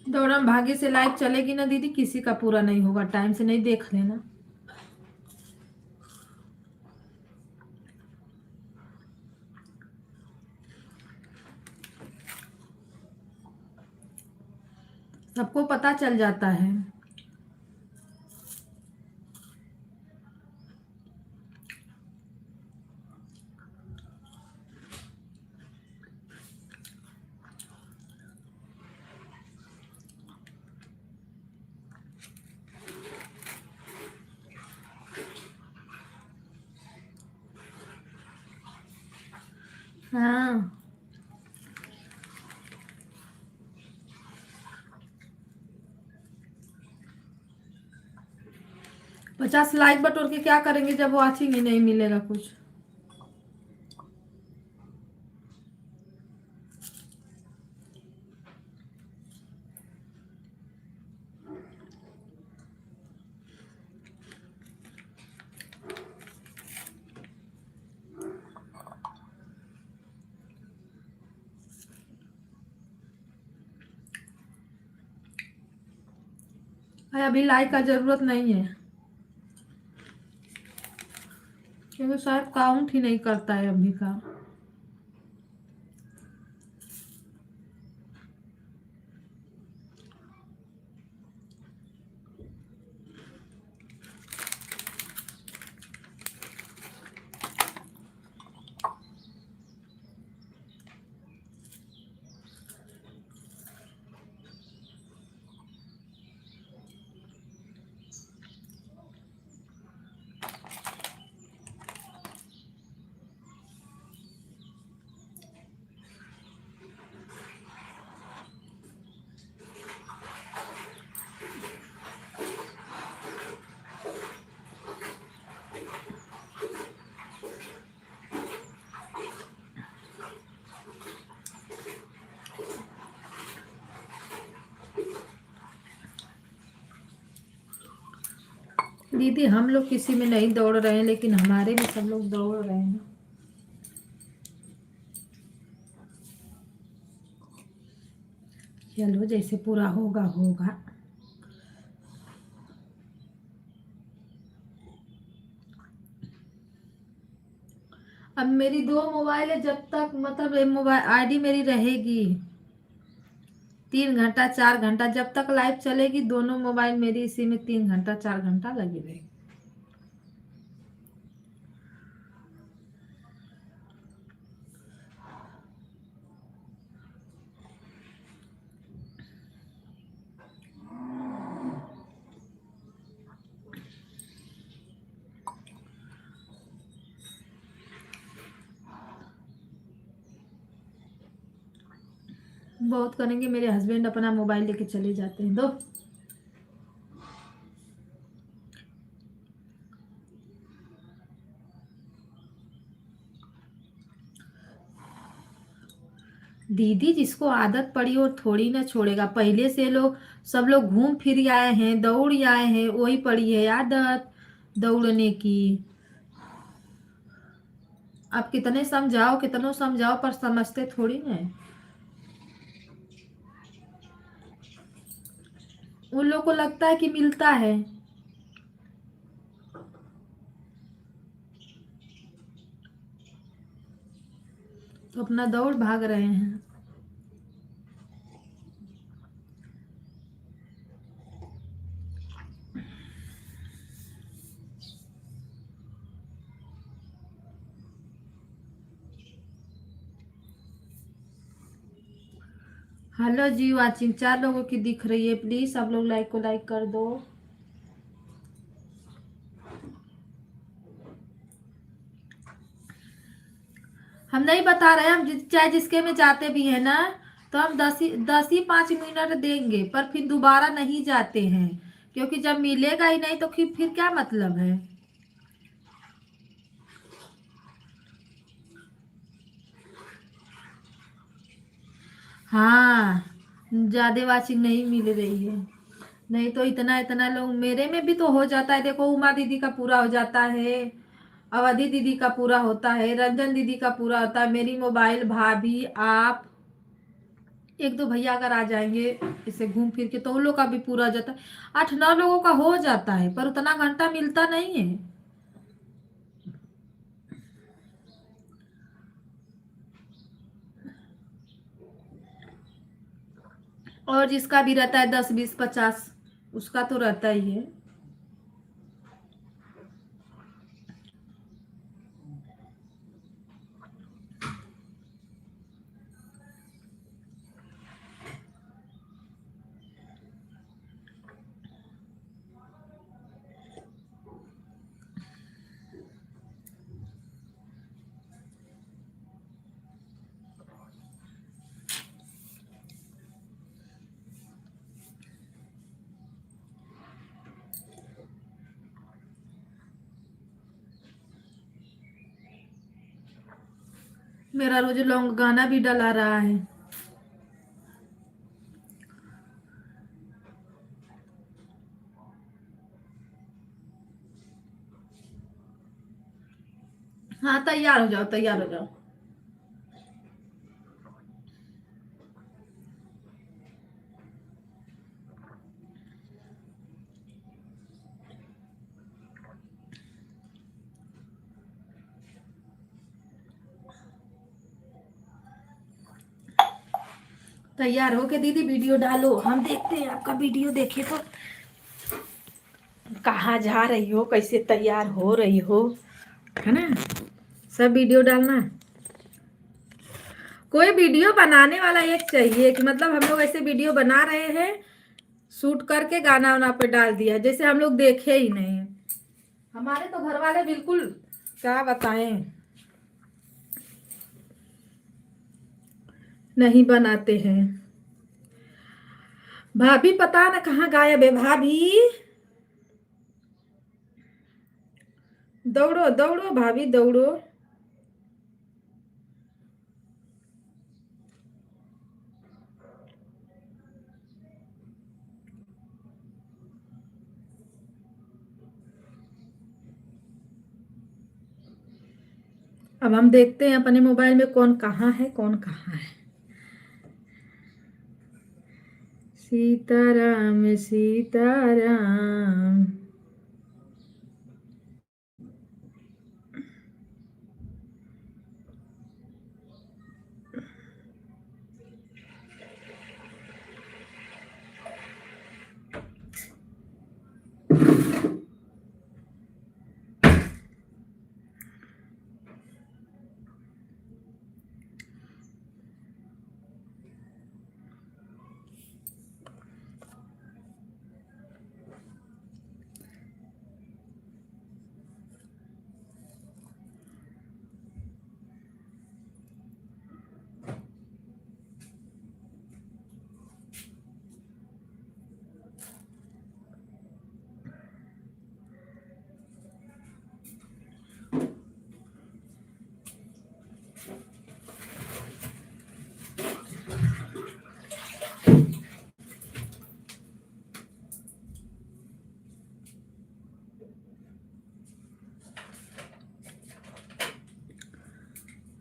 दौड़म भाग्य से लाइव चलेगी ना दीदी, किसी का पूरा नहीं होगा, टाइम से नहीं देख लेना। सबको पता चल जाता है। हाँ, 50 लाइक बटोर के क्या करेंगे जब वॉचिंग ही नहीं मिलेगा कुछ। अभी लाइक का जरूरत नहीं है, क्योंकि शायद काउंट ही नहीं करता है अभी का। दीदी हम लोग किसी में नहीं दौड़ रहे हैं, लेकिन हमारे में सब लोग दौड़ रहे हैं। चलो जैसे पूरा होगा होगा। अब मेरी 2 मोबाइल है, जब तक मतलब ये मोबाइल आईडी मेरी रहेगी 3 घंटा 4 घंटा, जब तक लाइव चलेगी दोनों मोबाइल मेरी इसी में 3 घंटा 4 घंटा लगी रहेगी। बहुत करेंगे, मेरे हस्बैंड अपना मोबाइल लेके चले जाते हैं। दो दीदी, जिसको आदत पड़ी वो थोड़ी ना छोड़ेगा। पहले से लोग सब लोग घूम फिर आए हैं, दौड़ आए हैं, वही पड़ी है आदत। दौड़ने की। आप कितने समझाओ कितनों समझाओ पर समझते थोड़ी ना है। उन लोग को लगता है कि मिलता है, तो अपना दौड़ भाग रहे हैं। हेलो जी, वाचिंग 4 लोगों की दिख रही है, प्लीज सब लोग लाइक को लाइक कर दो। हम नहीं बता रहे, हम चाहे जिसके में जाते भी है ना, तो हम 10 ही 5 मिनट देंगे, पर फिर दोबारा नहीं जाते हैं, क्योंकि जब मिलेगा ही नहीं तो फिर क्या मतलब है। हाँ, ज्यादा वाचिंग नहीं मिल रही है। नहीं तो इतना इतना लोग मेरे में भी तो हो जाता है। देखो, उमा दीदी का पूरा हो जाता है, अवधि दीदी का पूरा होता है, रंजन दीदी का पूरा होता है, मेरी मोबाइल, भाभी, आप, एक दो भैया अगर आ जाएंगे इसे घूम फिर के तो उन लोग का भी पूरा हो जाता है। 8 9 लोगों का हो जाता है, पर उतना घंटा मिलता नहीं है। और जिसका भी रहता है 10 20 50, उसका तो रहता ही है। मेरा रोज लॉन्ग गाना भी डला रहा है। हाँ, तैयार हो जाओ, तैयार हो जाओ। तैयार हो के दीदी वीडियो डालो, हम देखते हैं आपका वीडियो देखे तो कहाँ जा रही हो, कैसे तैयार हो रही हो, है ना। सब वीडियो डालना। कोई वीडियो बनाने वाला एक चाहिए कि मतलब हम लोग ऐसे वीडियो बना रहे हैं, शूट करके गाना वाना पे डाल दिया, जैसे हम लोग देखे ही नहीं। हमारे तो घर वाले बिल्कुल, क्या बताएं, नहीं बनाते हैं। भाभी पता ना कहाँ गायब है भाभी। दौड़ो दौड़ो भाभी दौड़ो। अब हम देखते हैं अपने मोबाइल में कौन कहाँ है, कौन कहाँ है। सीताराम सीताराम।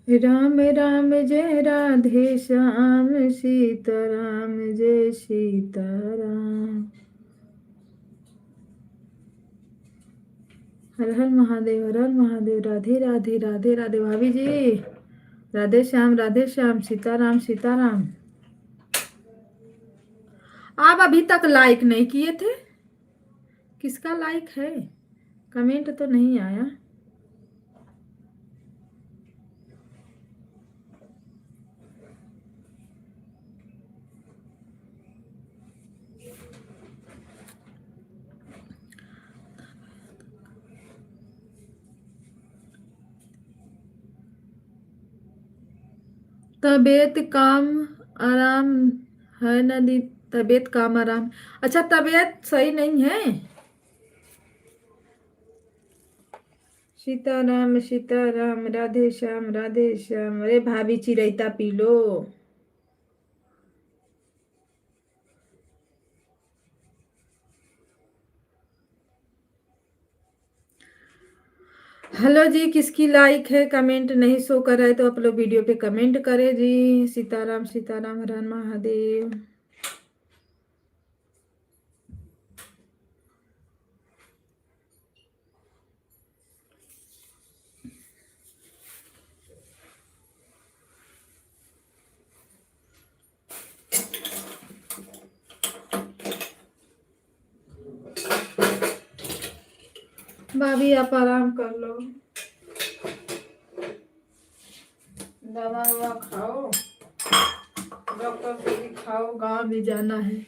राम राम जय राधे श्याम, सीताराम जय सीताराम। हर हर महादेव, हर हर महादेव, राधे राधे राधे राधे। भाभी जी, राधे श्याम, सीताराम सीताराम। आप अभी तक लाइक नहीं किए थे, किसका लाइक है? कमेंट तो नहीं आया। तबीयत काम आराम है ना दी? तबीयत काम आराम, अच्छा तबीयत सही नहीं है। सीताराम सीताराम, राधे श्याम राधे श्याम। अरे भाभी चिराइता पी लो। हेलो जी, किसकी लाइक है? कमेंट नहीं शो कर रहा है तो आप लोग वीडियो पे कमेंट करें जी। सीताराम सीताराम, हर हर महादेव। भाभी आप आराम कर लो, दवा ववा खाओ, डॉक्टर से दिखाओ, गाँव भी जाना है।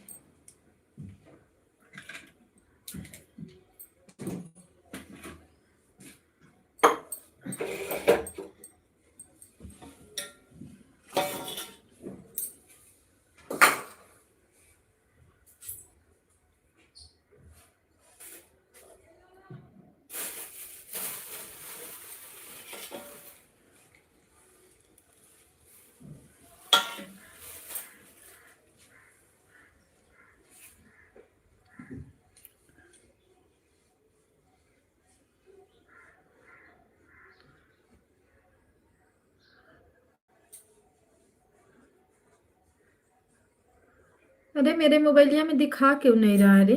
अरे मेरे मोबाइलिया में दिखा क्यों नहीं रहा? अरे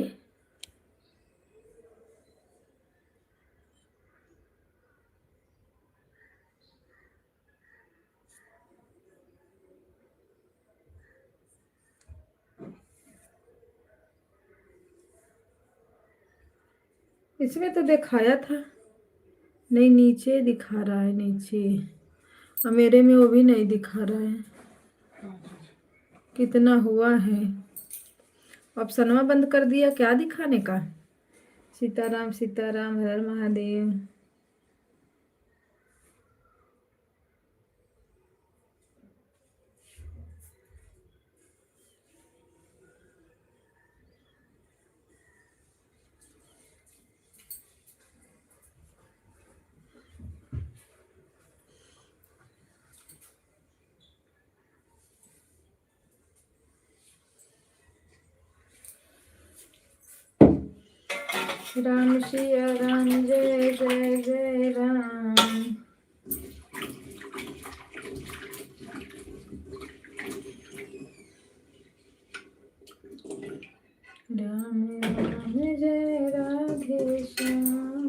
इसमें तो दिखाया था। नहीं, नीचे दिखा रहा है, नीचे। और मेरे में वो भी नहीं दिखा रहा है कितना हुआ है। ऑप्शनवा बंद कर दिया क्या दिखाने का? सीताराम सीताराम, हर हर महादेव। राम सिया राम, जय जय जय राम। राम राम जय राधे श्याम।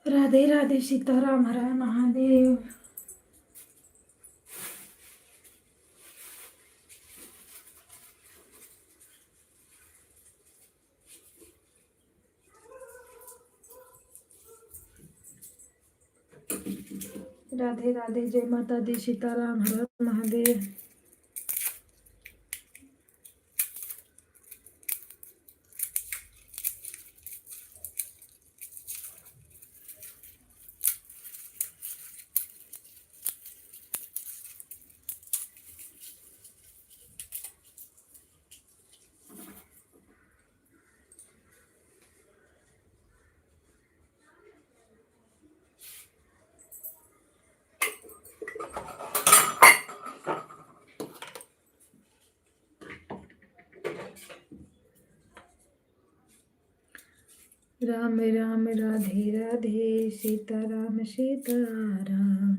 राधे राधे सीताराम हर हर महादेव। राधे राधे जय माता दी सीताराम हर हर महादेव। राम राम राधे राधे सीताराम सीताराम।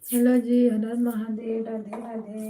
हेलो जी हर हर महादेव राधे राधे।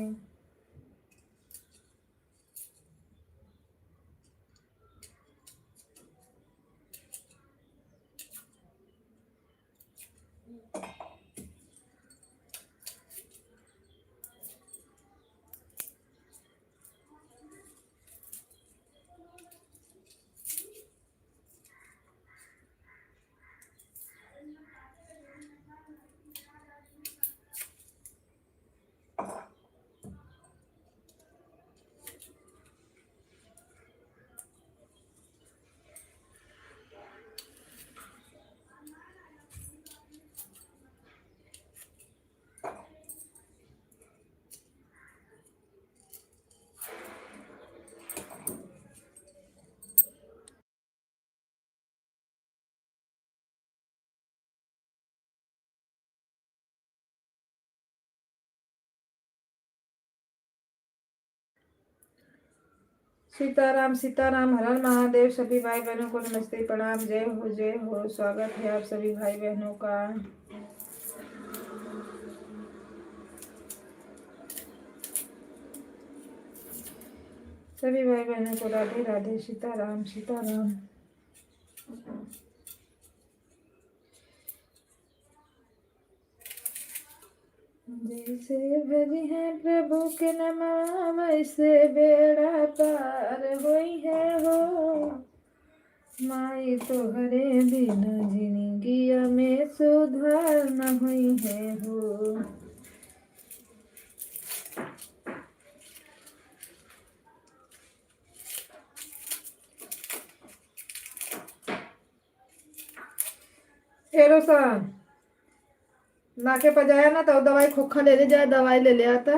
सीताराम सीताराम हर हर महादेव। सभी भाई बहनों को नमस्ते प्रणाम जय हो स्वागत है आप सभी भाई बहनों का। सभी भाई बहनों को राधे राधे सीताराम सीताराम। जैसे भजी है प्रभु के नाम वैसे बेड़ा पार होई है हो। माई तोहरे बिना जिंदगिया में सुधार न हुई है हो। रोशन नाके पर जाया ना तो दवाई खोखा ले जाए दवाई ले आता।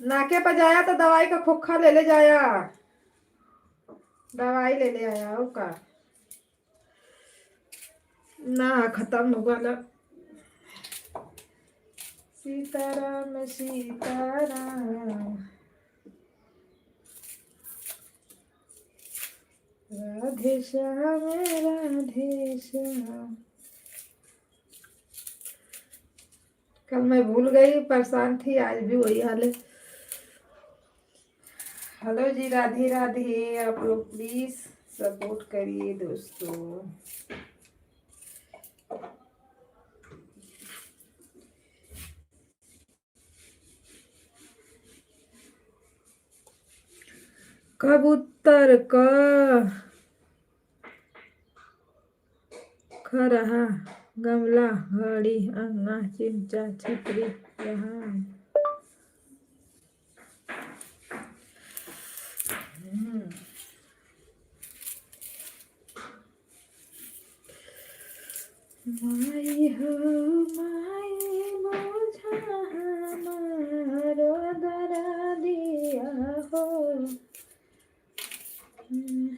नाके पर जाया तो दवाई का खोखा ले जाया दवाई ले आया हो का ना खत्म हो गया। सीताराम सीताराम राधे श्याम राधे श्याम। कल मैं भूल गई परेशान थी आज भी वही हाल है। हेलो जी राधे राधे। आप लोग प्लीज सपोर्ट करिए दोस्तों। कबूतर का खरहा, गमला, घड़ी, अंगा, चिमटा, छतरी, यहाँ। माई हो माई बोझा हमारो दरा दिया हो,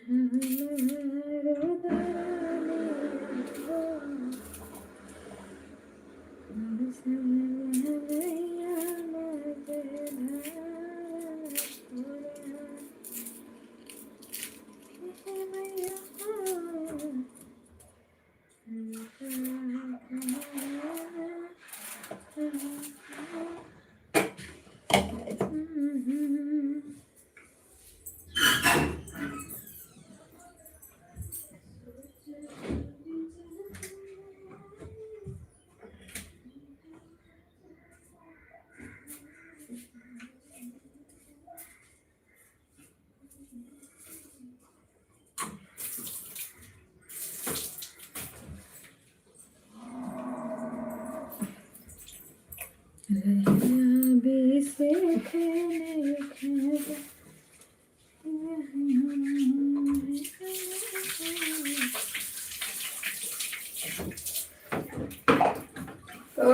हमारो दरा दिया हो, समझैया मजधार से खेने खेने तो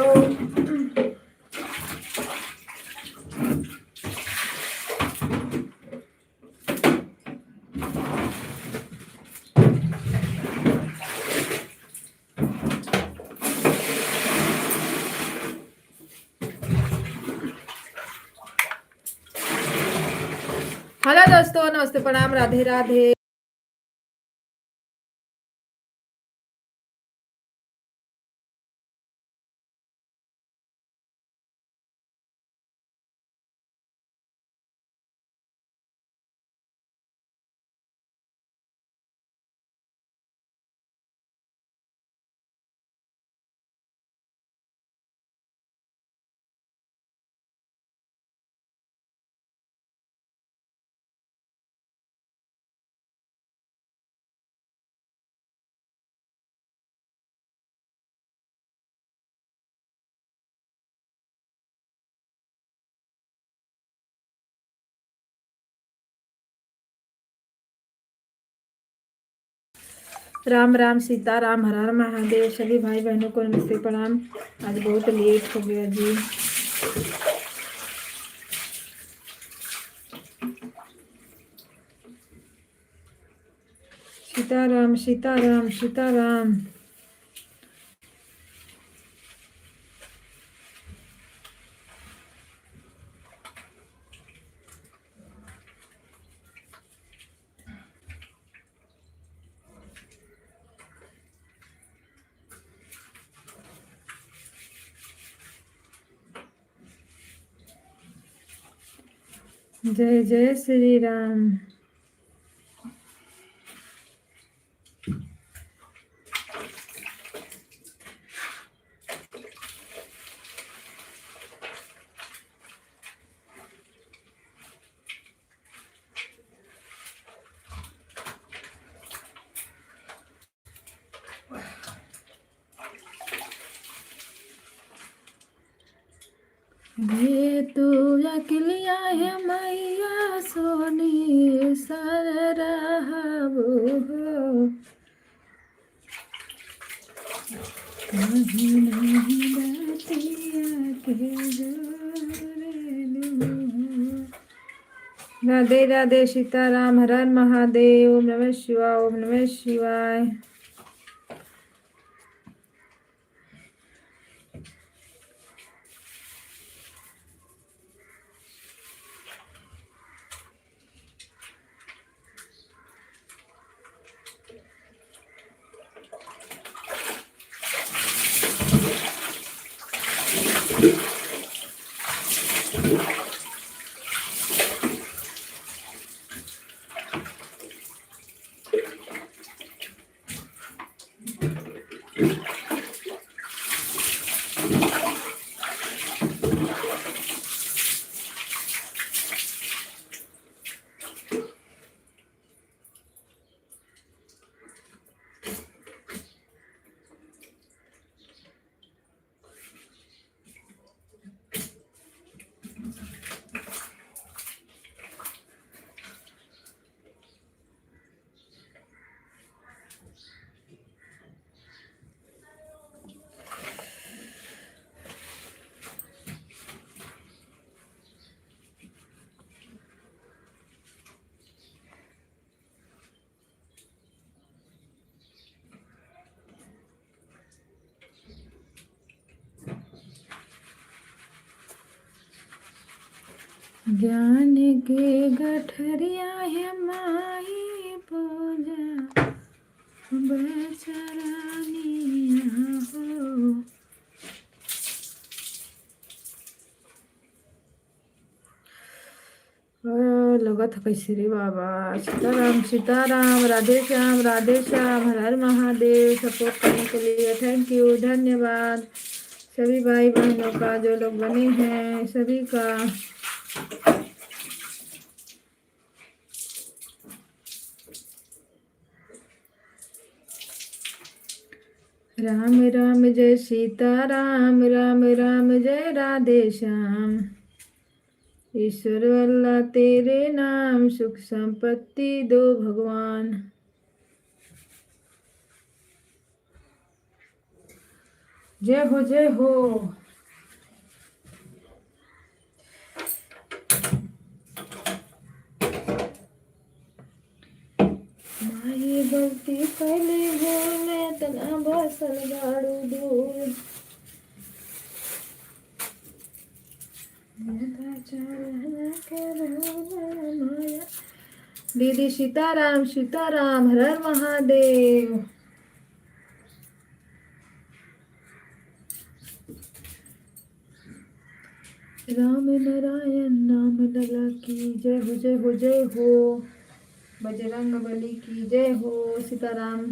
हेलो दोस्तों, नमस्ते, प्रणाम, राधे राधे। राम राम, सीता राम, हर हर महादेव। सभी भाई बहनों को नमस्ते, प्रणाम। आज बहुत लेट हो गया जी। सीताराम सीताराम सीताराम। जय जय श्री राम। ये तू अकेलिया है मैया सोनी सरहबो हो, कहीं नहीं बतिया के जोरेलू हो। राधे राधे, सीताराम, हर हर महादेव। ओम नमः शिवाय, ओम नमः शिवाय। ज्ञान के गठरिया है माही पूजा बेचरानिया हो। लगत है कैसे रे बाबा। सीताराम सीताराम, राधे श्याम, हर हर महादेव। सपोर्ट करने के लिए थैंक यू, धन्यवाद सभी भाई बहनों का, जो लोग बने हैं सभी का। राम राम जय सीताराम, राम राम जय राधे श्याम। ईश्वर अल्लाह तेरे नाम, सुख संपत्ति दो भगवान। जय हो जय हो। माही गलती पहले हो, मैं तना बसल गाड़ू दूर। दीदी सीताराम सीताराम, हर हर महादेव। राम नारायण नाम लला की जय हो जय हो जय हो। बजरंग बली की जय हो। सीताराम।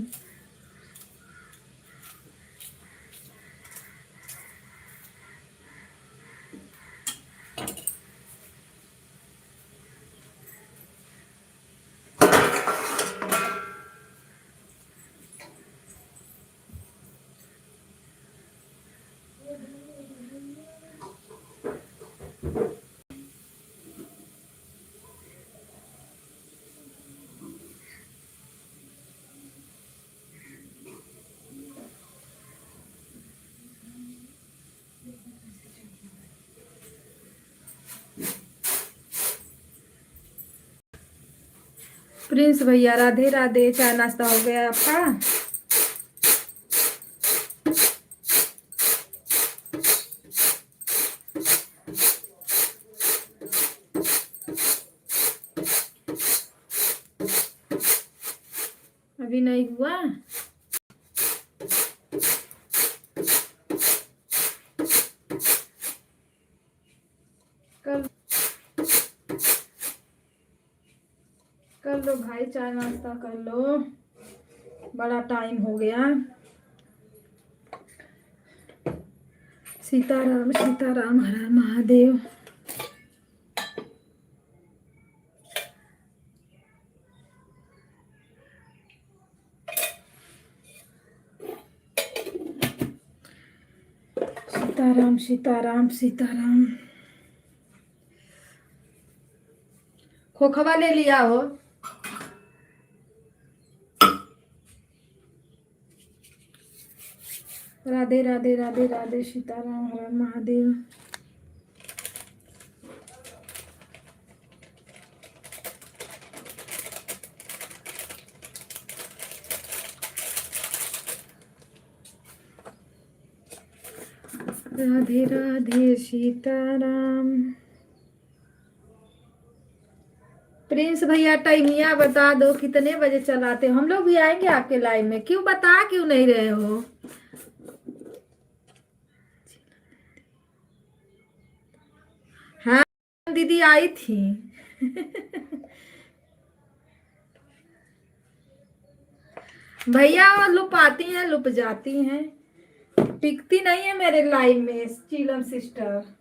प्रिंस भैया राधे राधे। चाय नाश्ता हो गया आपका? अभी नहीं हुआ? कल कर लो भाई, चाय नाश्ता कर लो, बड़ा टाइम हो गया। सीताराम सीताराम, हर हर महादेव। सीताराम सीताराम सीताराम। खोखवा ले लिया हो? राधे राधे राधे राधे। सीताराम, हर हर महादेव। राधे राधे सीताराम। प्रिंस भैया टाइमिया बता दो, कितने बजे चलाते हो? हम लोग भी आएंगे आपके लाइव में। क्यों बता क्यों नहीं रहे हो? हाँ दीदी आई थी। भैया वो लुप आती हैं लुप जाती हैं, टिकती नहीं है मेरे लाइव में चीलम सिस्टर।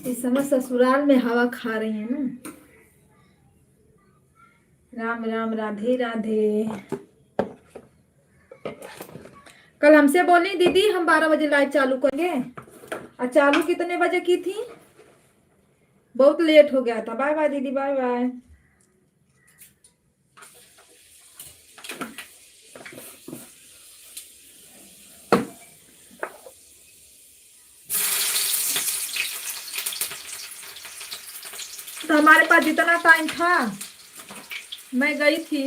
इस समय ससुराल में हवा खा रही है ना। राम राम, राधे राधे। कल हमसे बोली दीदी हम 12 बजे लाइव चालू करेंगे, और चालू कितने बजे की थी? बहुत लेट हो गया था। बाय बाय दीदी, बाय बाय। हमारे पास जितना टाइम था मैं गई थी।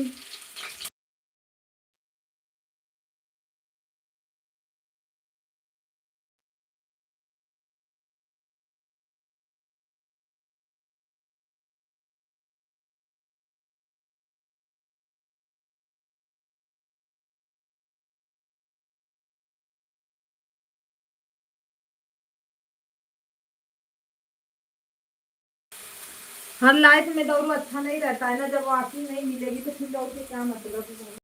हर लाइफ में दौड़ो अच्छा नहीं रहता है ना, जब वो आपकी नहीं मिलेगी तो फिर दौड़ के क्या मतलब है।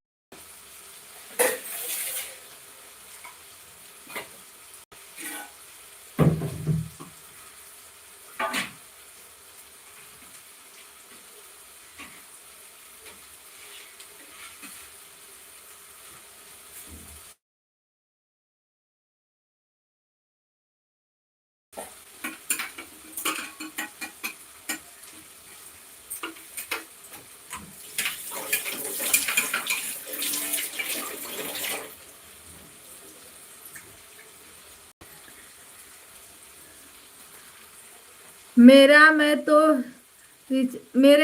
मेरे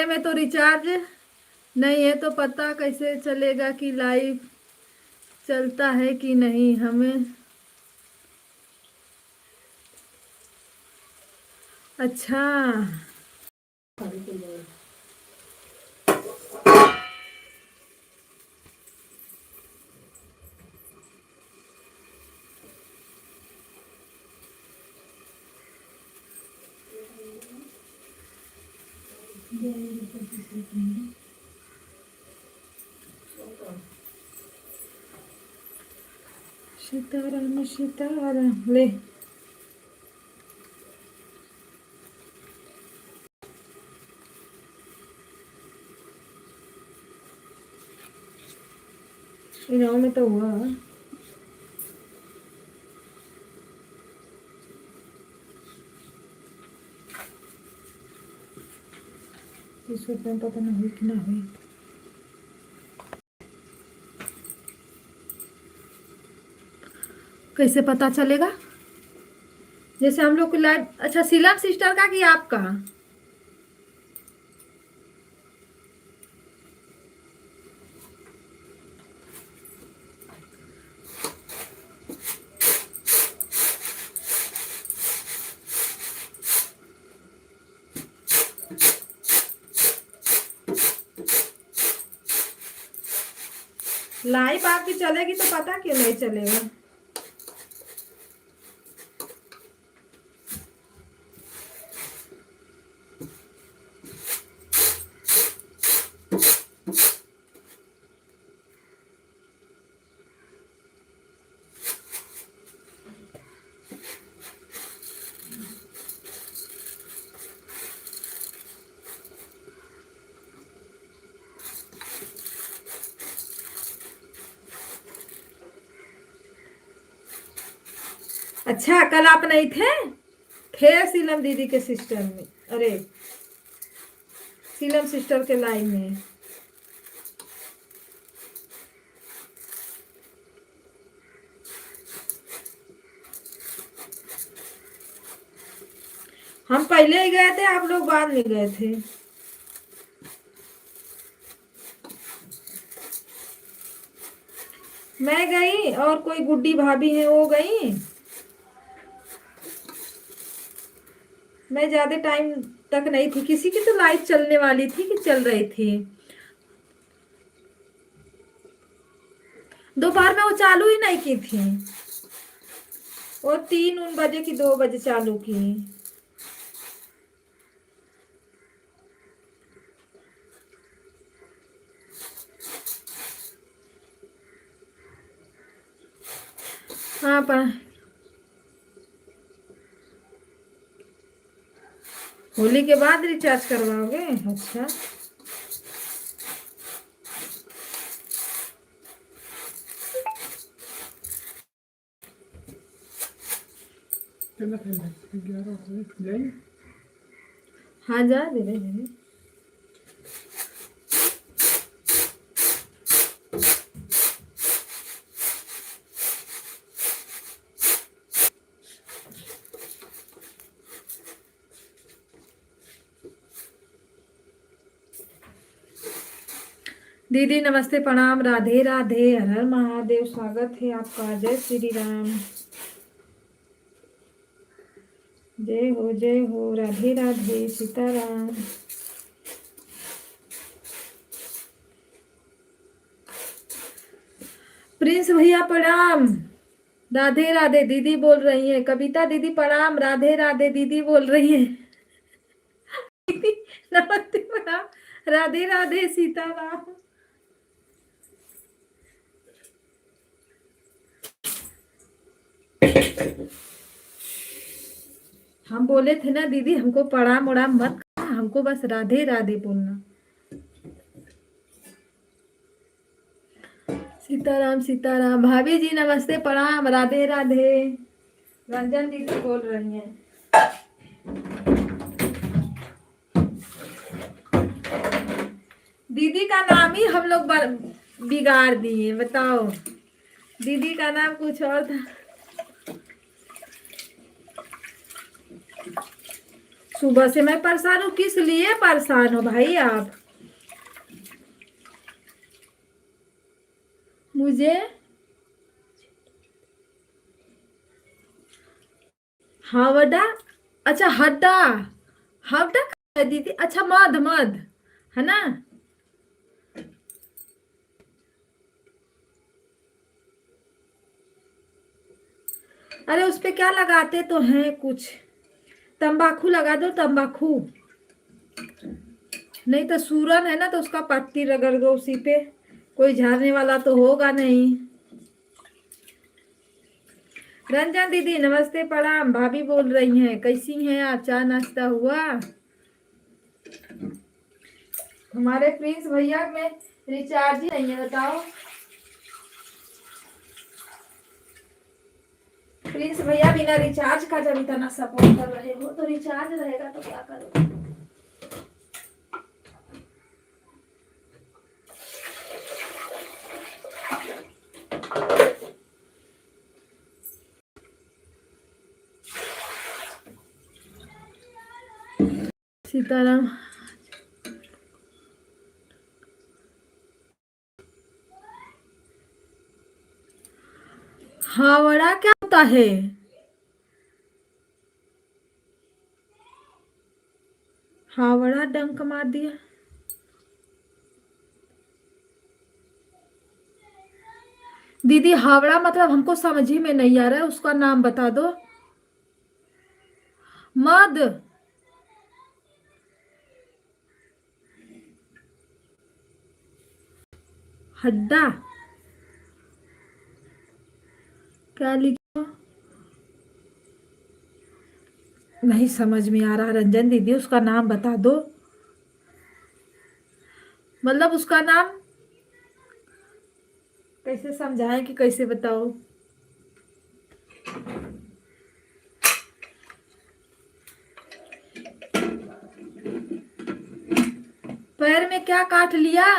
में तो रिचार्ज नहीं है, तो पता कैसे चलेगा कि लाइव चलता है कि नहीं हमें। अच्छा सारी को जाए। सीताराम सीताराम ले। इनाम में तो हुआ 30 रुपये, पता नहीं हुई कि ना हुई। कैसे पता चलेगा? जैसे हम लोग की लाइव, अच्छा सीलम सिस्टर का कि आपका? लाइव आपकी चलेगी तो पता क्यों नहीं चलेगा? अच्छा कल आप नहीं थे? थे सीलम दीदी के सिस्टर में, अरे सीलम सिस्टर के लाइव में। हम पहले ही गए थे, आप लोग बाद में गए थे। मैं गई और कोई गुड्डी भाभी है वो गई। मैं ज्यादा टाइम तक नहीं थी, किसी की तो लाइव चलने वाली थी कि चल रही थी। दोपहर में वो चालू ही नहीं की थी, वो 3 बजे की 2 बजे चालू की। हाँ पर होली के बाद रिचार्ज करवाओगे? अच्छा कितना टाइम है? 11 हो गए। जाइए। हाँ जा धीरे धीरे। दीदी नमस्ते प्रणाम, राधे राधे, हर हर महादेव, स्वागत है आपका। जय श्री राम, जय हो, राधे राधे, सीताराम। प्रिंस भैया प्रणाम, राधे राधे दीदी बोल रही है। कविता दीदी प्रणाम, राधे राधे दीदी बोल रही है। दीदी नमस्ते प्रणाम, राधे राधे, सीताराम। हम बोले थे ना दीदी, हमको प्रणाम उड़ाम मत करना, हमको बस राधे राधे बोलना। सीताराम सीताराम। भाभी जी नमस्ते प्रणाम, राधे राधे। रंजन दीदी बोल रही हैं। दीदी का नाम ही हम लोग बिगाड़ दिए, बताओ। दीदी का नाम कुछ और था। सुबह से मैं परेशान हूँ। किस लिए परेशान हो भाई आप? मुझे हावड़ा, अच्छा हड्डा, हावड़ा है दीदी। अच्छा मध मध है ना। अरे उस पे क्या लगाते तो हैं कुछ, तंबाकू लगा दो, तंबाकू। नहीं तो सूरन है ना, तो उसका पत्ती रगड़ दो उसी पे, कोई झाड़ने वाला तो होगा नहीं। रंजन दीदी नमस्ते प्रणाम, भाभी बोल रही हैं। कैसी हैं आप? चाय नाश्ता हुआ? हमारे प्रिंस भैया में रिचार्ज ही नहीं है, बताओ। प्रिंस भैया बिना रिचार्ज का जब इतना सपोर्ट कर रहे हो, तो रिचार्ज रहेगा तो क्या करोगे? सीताराम। हावड़ा क्या होता है? हावड़ा डंक मार दिया। दीदी हावड़ा मतलब हमको समझ ही में नहीं आ रहा है, उसका नाम बता दो। मद, हड्डा, क्या लिखा? नहीं समझ में आ रहा रंजन दीदी, उसका नाम बता दो। मतलब उसका नाम कैसे समझाएं कि कैसे बताओ। पैर में क्या काट लिया?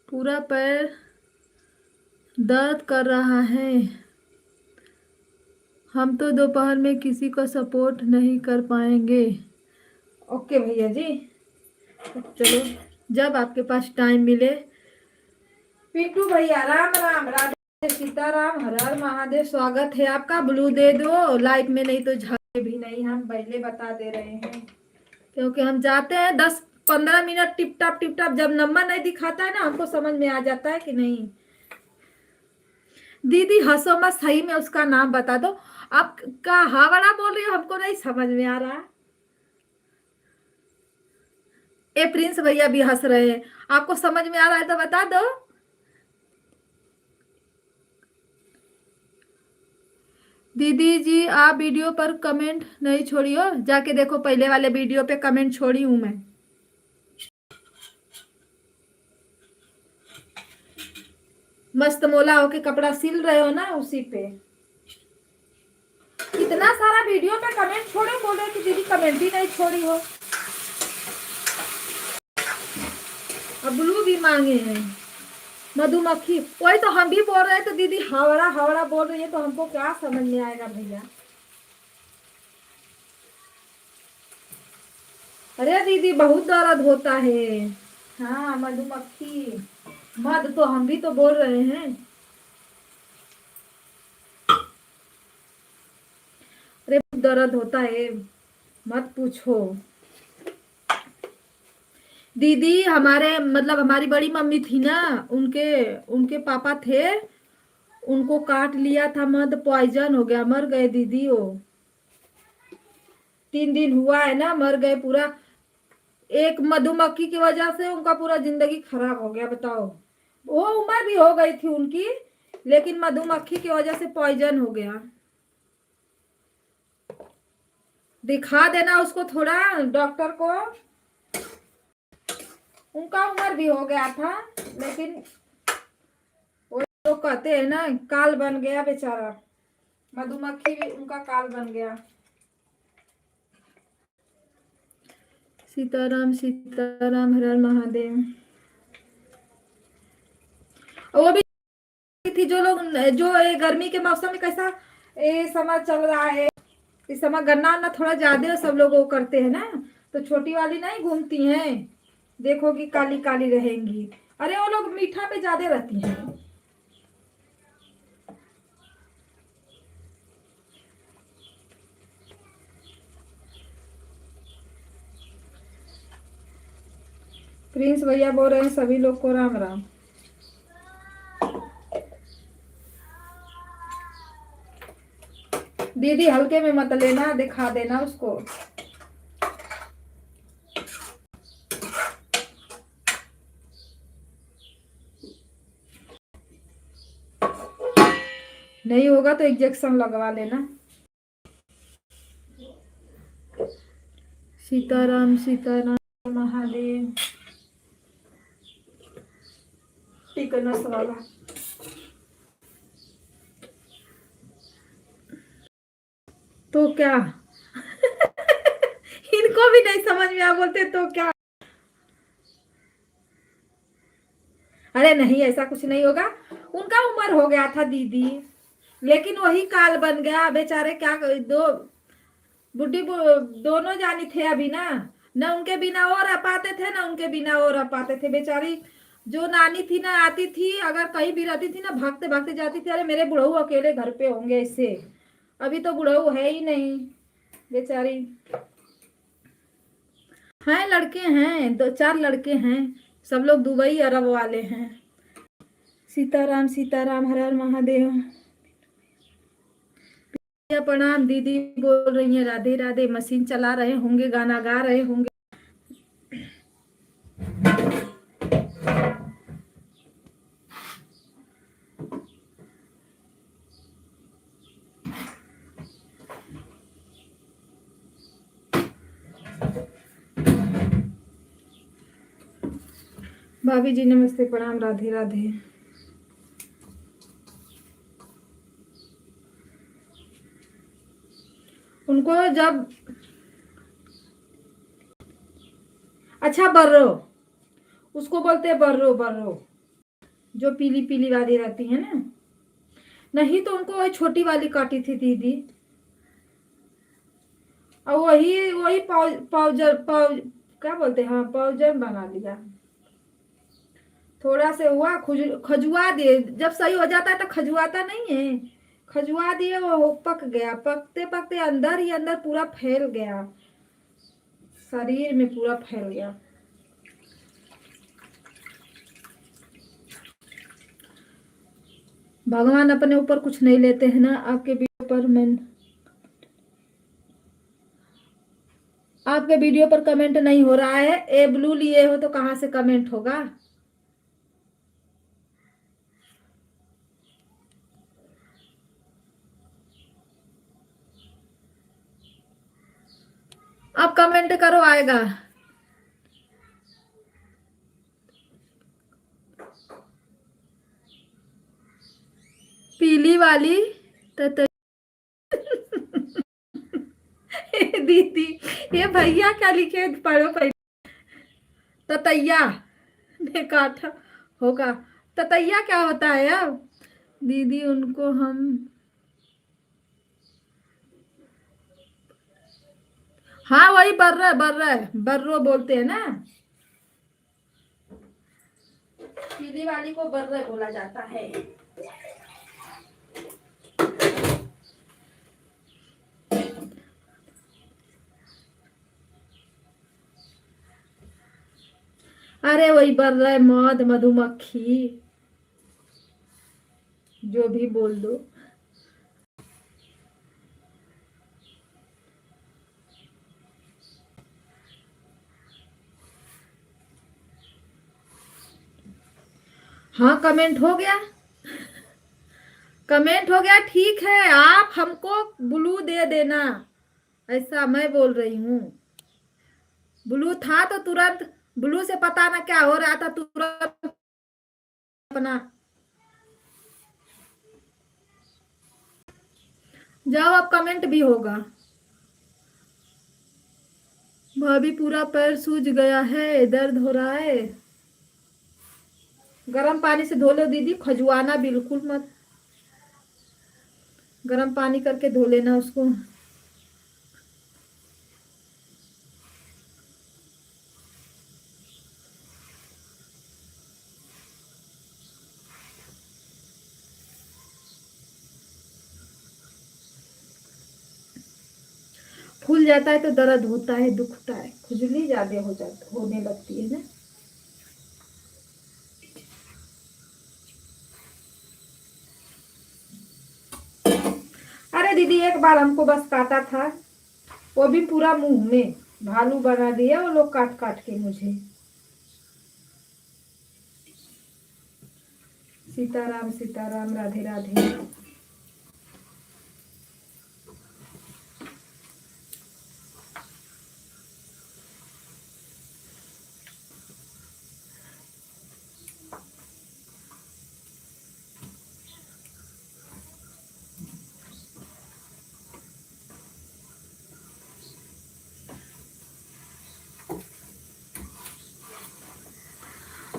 पूरा पैर दर्द कर रहा है। हम तो दोपहर में किसी को सपोर्ट नहीं कर पाएंगे। ओके भैया जी, चलो जब आपके पास टाइम मिले। पिंटू भैया राम राम, राधे सीताराम, हर हर महादेव, स्वागत है आपका। ब्लू दे दो लाइक में, नहीं तो झाले भी नहीं, हम पहले बता दे रहे हैं। क्योंकि हम जाते हैं 10-15 मिनट टिप टाप, जब नंबर नहीं दिखाता है ना, हमको समझ में आ जाता है कि नहीं। दीदी हंसो मत, सही में उसका नाम बता दो। आप का हावड़ा बोल रही हो, हमको नहीं समझ में आ रहा। ए प्रिंस भैया भी हंस रहे हैं। आपको समझ में आ रहा है तो बता दो। दीदी जी आप वीडियो पर कमेंट नहीं छोड़ी हो, जाके देखो पहले वाले वीडियो पे कमेंट छोड़ी हूं मैं। मस्त मोला होके कपड़ा सिल रहे हो ना, उसी पे इतना सारा वीडियो पे कमेंट छोड़े, बोले कि दीदी कमेंट ही नहीं छोड़ी हो। अब ब्लू भी मांगे हैं, मधुमक्खी। वही तो हम भी बोल रहे हैं, तो दीदी हावड़ा हावड़ा बोल रही है, तो हमको क्या समझ में आएगा भैया। अरे दीदी बहुत दर्द होता है। हाँ मधुमक्खी, मध तो हम भी तो बोल रहे हैं। अरे बहुत दर्द होता है, मत पूछो। दीदी हमारे मतलब हमारी बड़ी मम्मी थी ना, उनके उनके पापा थे, उनको काट लिया था मध, पॉइजन हो गया, मर गए दीदी वो। 3 दिन हुआ है ना, मर गए पूरा। एक मधुमक्खी की वजह से उनका पूरा जिंदगी खराब हो गया, बताओ। वो उम्र भी हो गई थी उनकी, लेकिन मधुमक्खी की वजह से पॉइजन हो गया। दिखा देना उसको थोड़ा, डॉक्टर को। उनका उम्र भी हो गया था, लेकिन वो लोग कहते हैं ना, काल बन गया बेचारा। मधुमक्खी भी उनका काल बन गया। सीताराम सीताराम, हर हर महादेव। वो भी थी जो लोग, जो ये गर्मी के मौसम में कैसा ये समय चल रहा है, इस समय गन्ना वन्ना थोड़ा ज्यादा सब लोग वो करते हैं ना, तो छोटी वाली नहीं घूमती हैं, देखोगी काली काली रहेंगी। अरे वो लोग मीठा पे ज्यादा रहती हैं। प्रिंस भैया बोल रहे हैं सभी लोग को राम राम। दीदी हल्के में मत लेना, दिखा देना उसको। नहीं होगा तो इंजेक्शन लगवा लेना। सीताराम सीताराम महादेव। टिकनस वाला। तो क्या इनको भी नहीं समझ में आ, बोलते तो क्या। अरे नहीं, ऐसा कुछ नहीं होगा, उनका उम्र हो गया था दीदी, लेकिन वही काल बन गया बेचारे, क्या दो बुढ़ी दोनों जानी थे अभी ना, न उनके बिना वो रह पाते थे, न उनके बिना वो रह पाते थे बेचारी। जो नानी थी ना, आती थी अगर कहीं भी रहती थी ना, भागते भागते जाती थी, अरे मेरे बुढ़ऊ अकेले घर पे होंगे इससे। अभी तो बुढ़ऊ है ही नहीं बेचारी। हैं लड़के हैं, 2 4 लड़के हैं, सब लोग दुबई अरब वाले हैं। सीताराम सीताराम, हर हर महादेव। प्रणाम दीदी बोल रही हैं, राधे राधे। मशीन चला रहे होंगे, गाना गा रहे होंगे। भाभी जी नमस्ते, प्रणाम, राधे राधे। उनको जब, अच्छा बर्रो, उसको बोलते हैं बर्रो, बर्रो जो पीली पीली वाली रहती है ना। नहीं तो उनको वही छोटी वाली काटी थी दीदी, और वही वही पाउजर क्या बोलते हैं, हाँ पाउजर बना लिया। थोड़ा से हुआ, खजुआ दिए, जब सही हो जाता है तो खजुआता नहीं है, खजुआ दिए, वो पक गया, पकते पकते अंदर ही अंदर पूरा फैल गया, शरीर में पूरा फैल गया। भगवान अपने ऊपर कुछ नहीं लेते हैं ना। आपके वीडियो पर कमेंट नहीं हो रहा है, ए ब्लू लिए हो तो कहाँ से कमेंट होगा। आप कमेंट करो, आएगा। पीली वाली तो दीदी ये भैया क्या लिखे, पढ़ो पहले। ततैया ने काटा होगा। ततैया क्या होता है अब दीदी, उनको हम, हाँ वही बर्र बर्र बर्रो बोलते हैं ना, पीली वाली को बर्र बोला जाता है। अरे वही बर्र, मध, मधुमक्खी, जो भी बोल दो। हाँ कमेंट हो गया, कमेंट हो गया, ठीक है। आप हमको ब्लू दे देना, ऐसा मैं बोल रही हूँ। ब्लू था तो तुरंत, ब्लू से पता ना क्या हो रहा था, तुरंत अपना जाओ, अब कमेंट भी होगा। भाभी पूरा पैर सूज गया है, दर्द हो रहा है। गर्म पानी से धो लो दीदी, खजुआना बिल्कुल मत, गर्म पानी करके धो लेना उसको। फूल जाता है तो दर्द होता है, दुखता है, खुजली ज्यादा होने लगती है ना। अरे दीदी एक बार हमको बस काटा था, वो भी पूरा मुंह में भालू बना दिया वो लोग, काट काट के मुझे। सीताराम सीताराम, राधे राधे।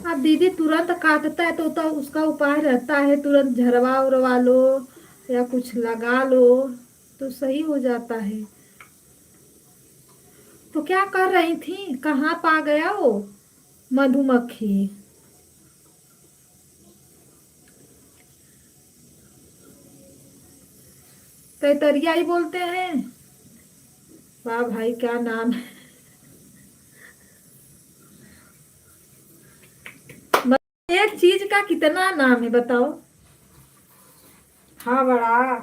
अब दीदी तुरंत काटता है तो उसका उपाय रहता है, तुरंत झरवा उरवा लो या कुछ लगा लो तो सही हो जाता है। तो क्या कर रही थी, कहाँ पा गया वो मधुमक्खी? तैतरिया ही बोलते हैं। वाह भाई क्या नाम है। एक चीज का कितना नाम है बताओ। हाँ बड़ा,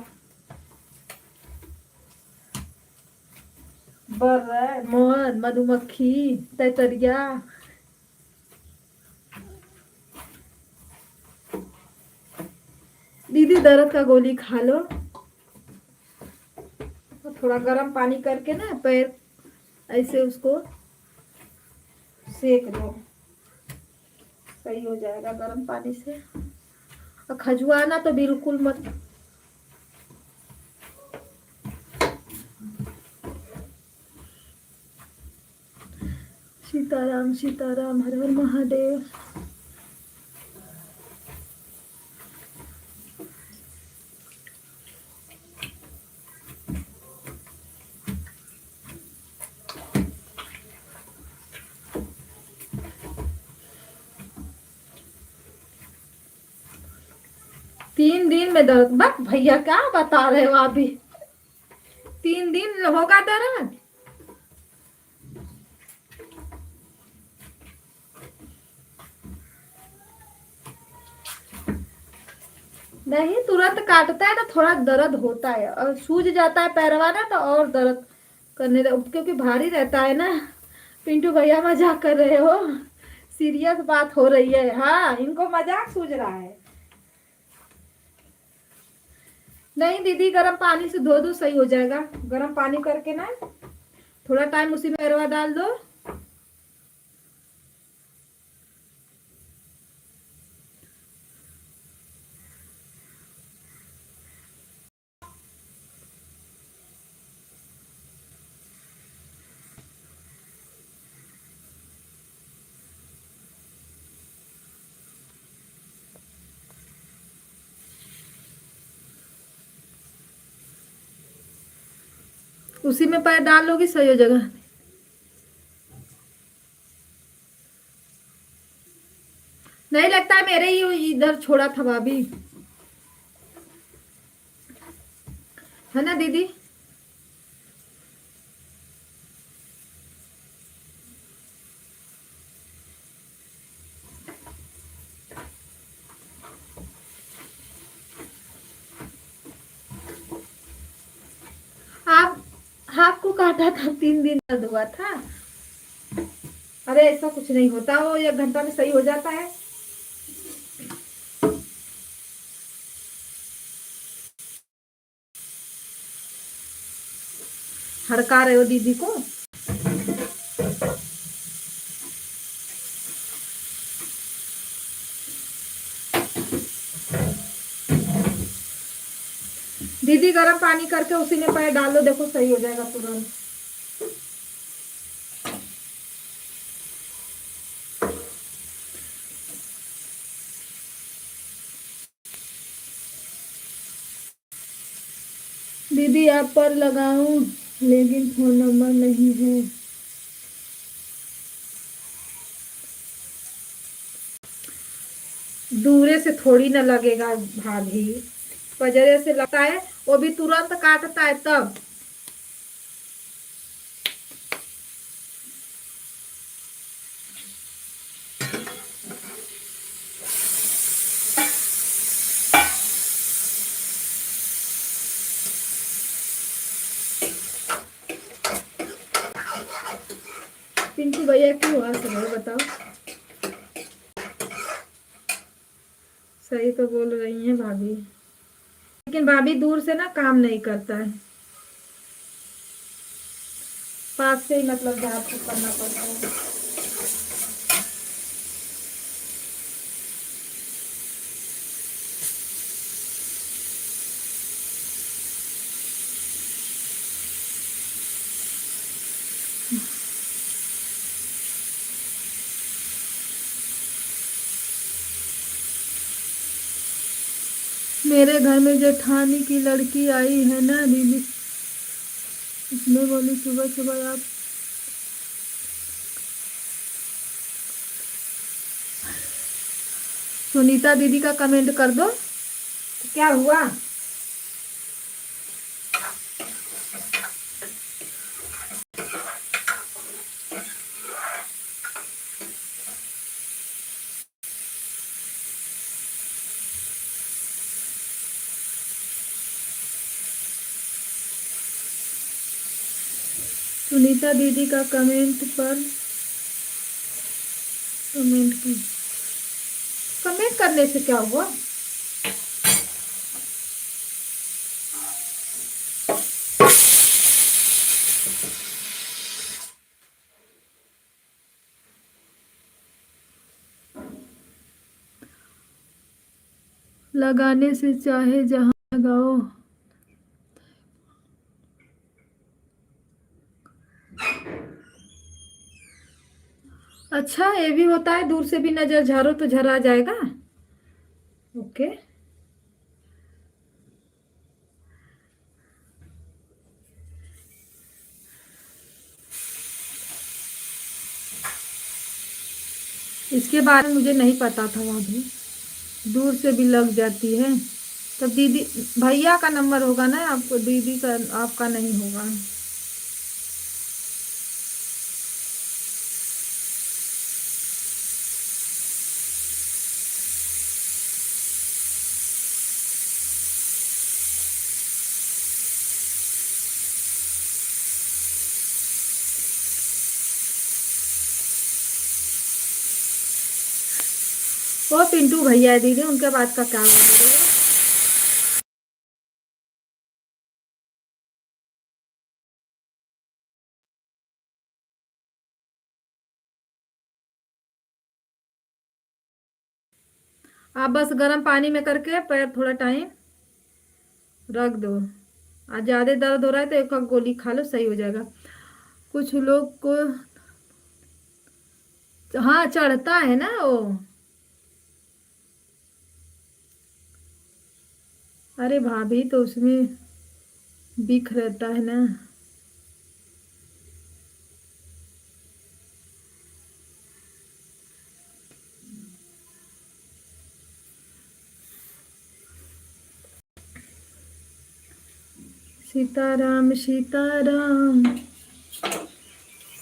बर्र, मोर, मधुमक्खी, तैतरिया। दीदी दर्द का गोली खा लो, थोड़ा गर्म पानी करके ना पैर ऐसे उसको सेक लो, सही हो जाएगा गर्म पानी से। और खजुआना तो बिल्कुल मत। सीताराम सीताराम, हर हर महादेव। तीन दिन में दर्द, बस भैया क्या बता रहे हो आप भी, 3 दिन होगा दर्द? नहीं, तुरंत काटता है तो थोड़ा दर्द होता है, और सूज जाता है पैरवा ना तो और दर्द करने क्योंकि भारी रहता है ना। पिंटू भैया मजाक कर रहे हो, सीरियस बात हो रही है। हाँ इनको मजाक सूझ रहा है। नहीं दीदी गर्म पानी से धो दो, सही हो जाएगा। गर्म पानी करके ना थोड़ा टाइम उसी में पैरवा डाल दो। उसी में पैर डाल लोगी, सही हो जाएगा। मेरे ही इधर छोड़ा था भाभी, है ना दीदी। आप आपको काटा था, 3 दिन दर्द हुआ था। अरे ऐसा कुछ नहीं होता, वो 1 घंटा में सही हो जाता है। हड़का रहे हो दीदी को। दीदी गर्म पानी करके उसी में पैर डालो, देखो सही हो जाएगा तुरंत। दीदी आप पर लगाऊं लेकिन फोन नंबर नहीं है। दूरे से थोड़ी ना लगेगा भाभी, पजरे से लगता है, वो भी तुरंत काटता है तब। पिंटू भैया क्यों हुआ सब बताओ। सही तो बोल रही हैं भाभी, लेकिन भाभी दूर से ना काम नहीं करता है, पास से ही मतलब झाड़ फूक करना पड़ता है। मेरे घर में जेठानी की लड़की आई है ना दीदी, उसने बोली सुबह सुबह आप सुनीता दीदी का कमेंट कर दो। तो क्या हुआ। सुनीता दीदी का कमेंट पर कमेंट कर, कमेंट करने से क्या हुआ। लगाने से चाहे जहां लगाओ। अच्छा ये भी होता है, दूर से भी नजर झाड़ो तो झरा जाएगा। ओके। इसके बारे में मुझे नहीं पता था भाभी, दूर से भी लग जाती है। तब दीदी भैया का नंबर होगा ना आपको, दीदी का आपका नहीं होगा। वो पिंटू भैया है दीदी, उनके बात का क्या बोलोगे। आप बस गर्म पानी में करके पैर थोड़ा टाइम रख दो। आज ज्यादा दर्द हो रहा है तो एक गोली खा लो, सही हो जाएगा। कुछ लोग को हाँ चढ़ता है ना वो। अरे भाभी तो उसमें बिख रहता है ना। सीताराम सीताराम।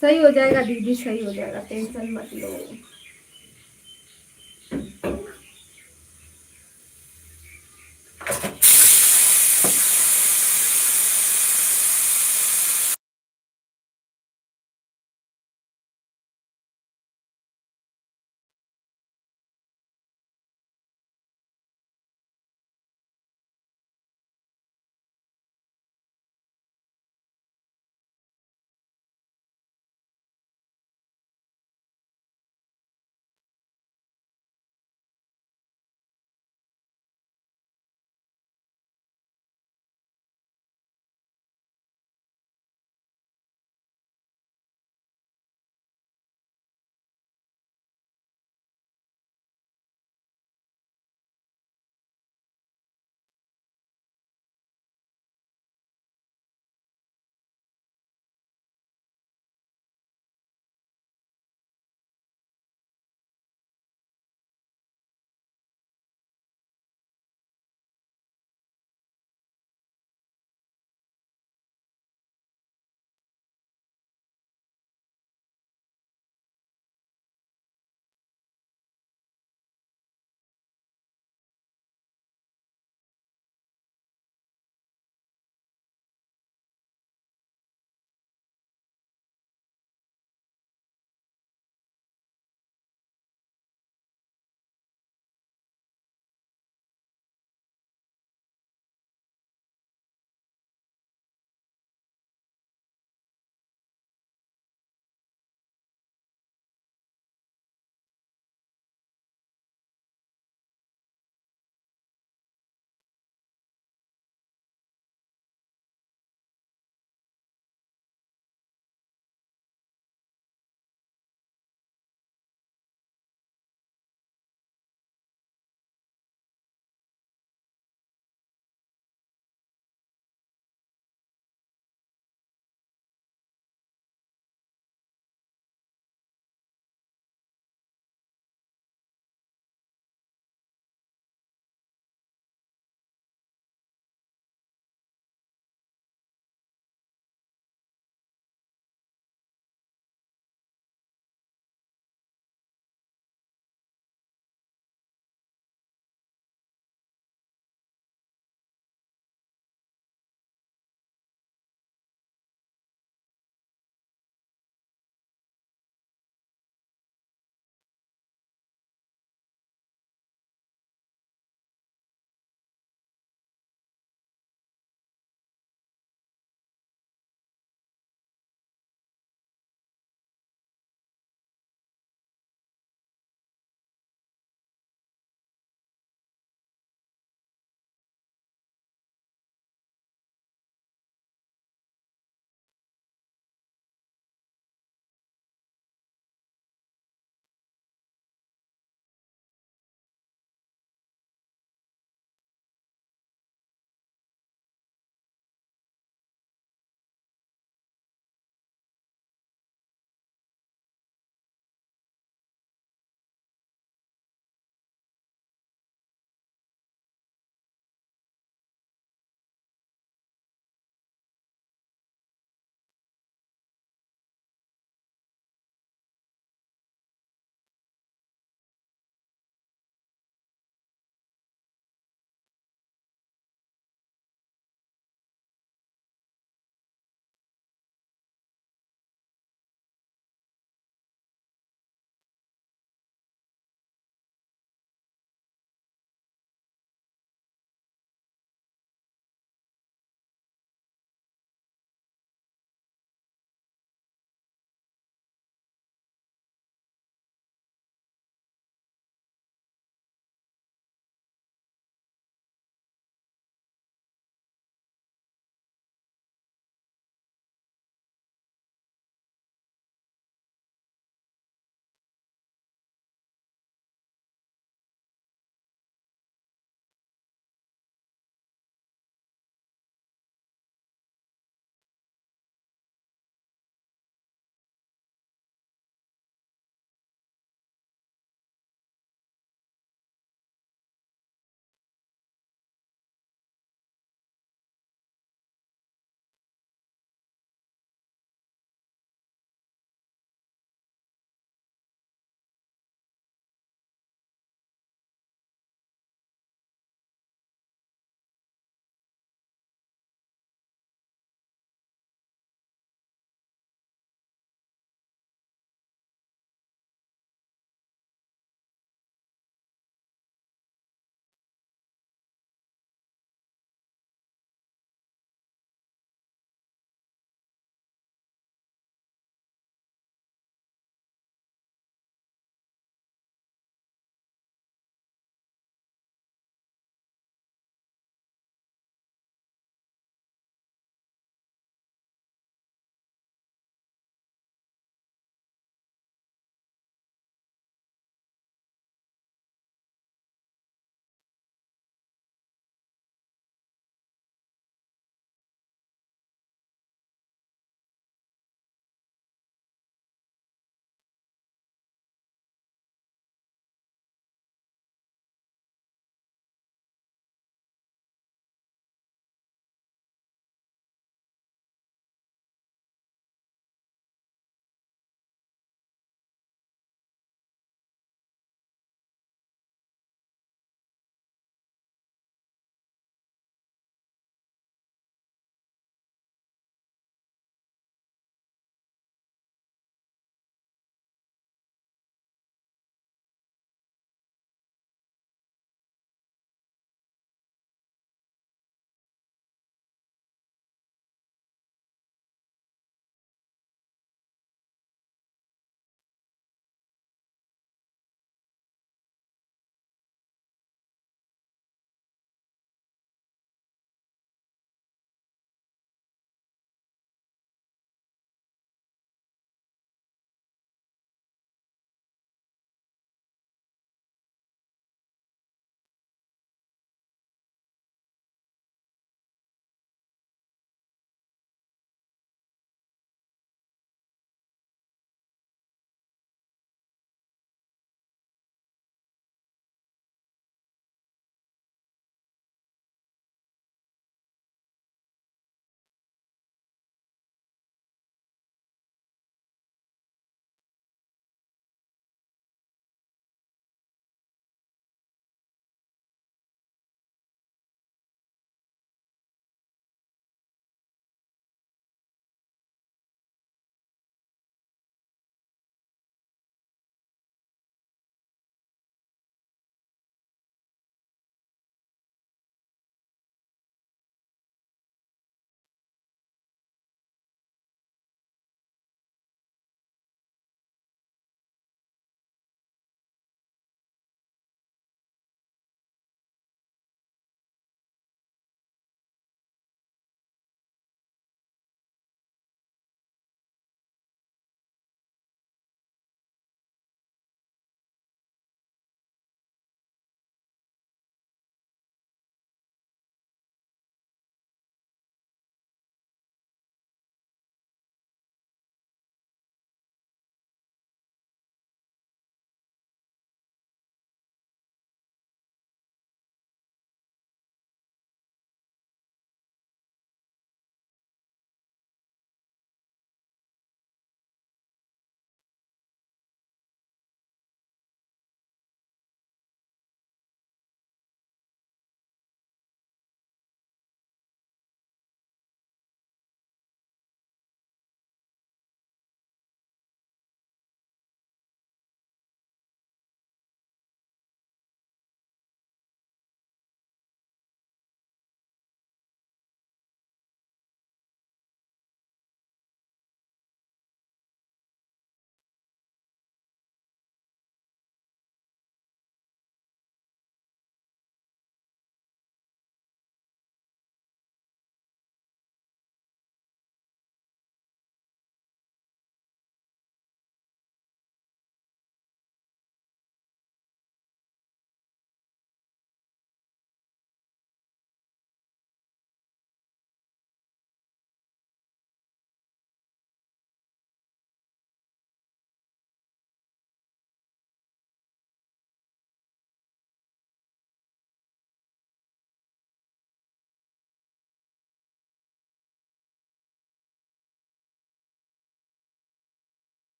सही हो जाएगा दीदी, सही हो जाएगा, टेंशन मत लो।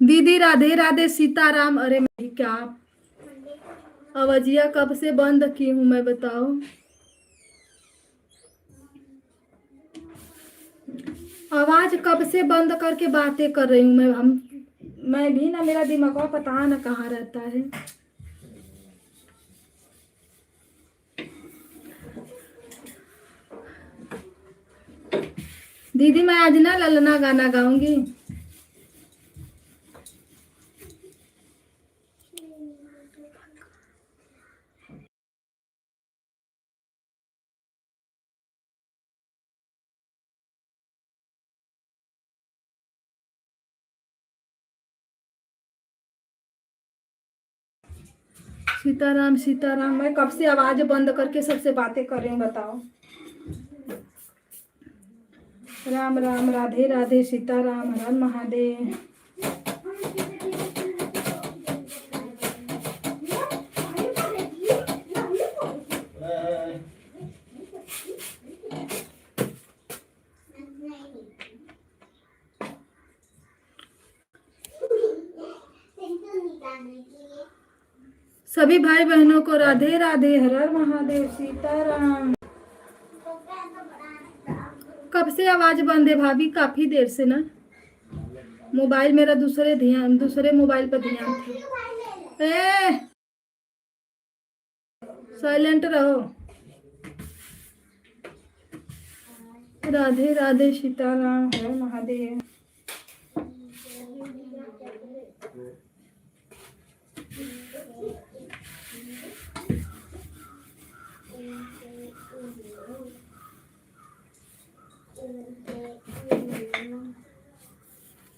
दीदी राधे राधे सीताराम। अरे मेरी क्या आवाजिया कब से बंद की हूँ मैं, बताओ। आवाज कब से बंद करके बातें कर रही हूँ मैं भी ना, मेरा दिमाग पता ना कहाँ रहता है। दीदी मैं आज ना ललना गाना गाऊंगी। सीताराम सीताराम, मैं कब से आवाज बंद करके सबसे बातें कर रही हूँ, बताओ। राम राम राधे राधे सीताराम, हर हर महादेव। सभी भाई बहनों को राधे राधे, हर हर महादेव, सीताराम। कब से आवाज बंद है भाभी? काफी देर से ना। मोबाइल मेरा दूसरे मोबाइल पर ध्यान था। ए साइलेंट रहो। राधे राधे सीताराम, हर महादेव।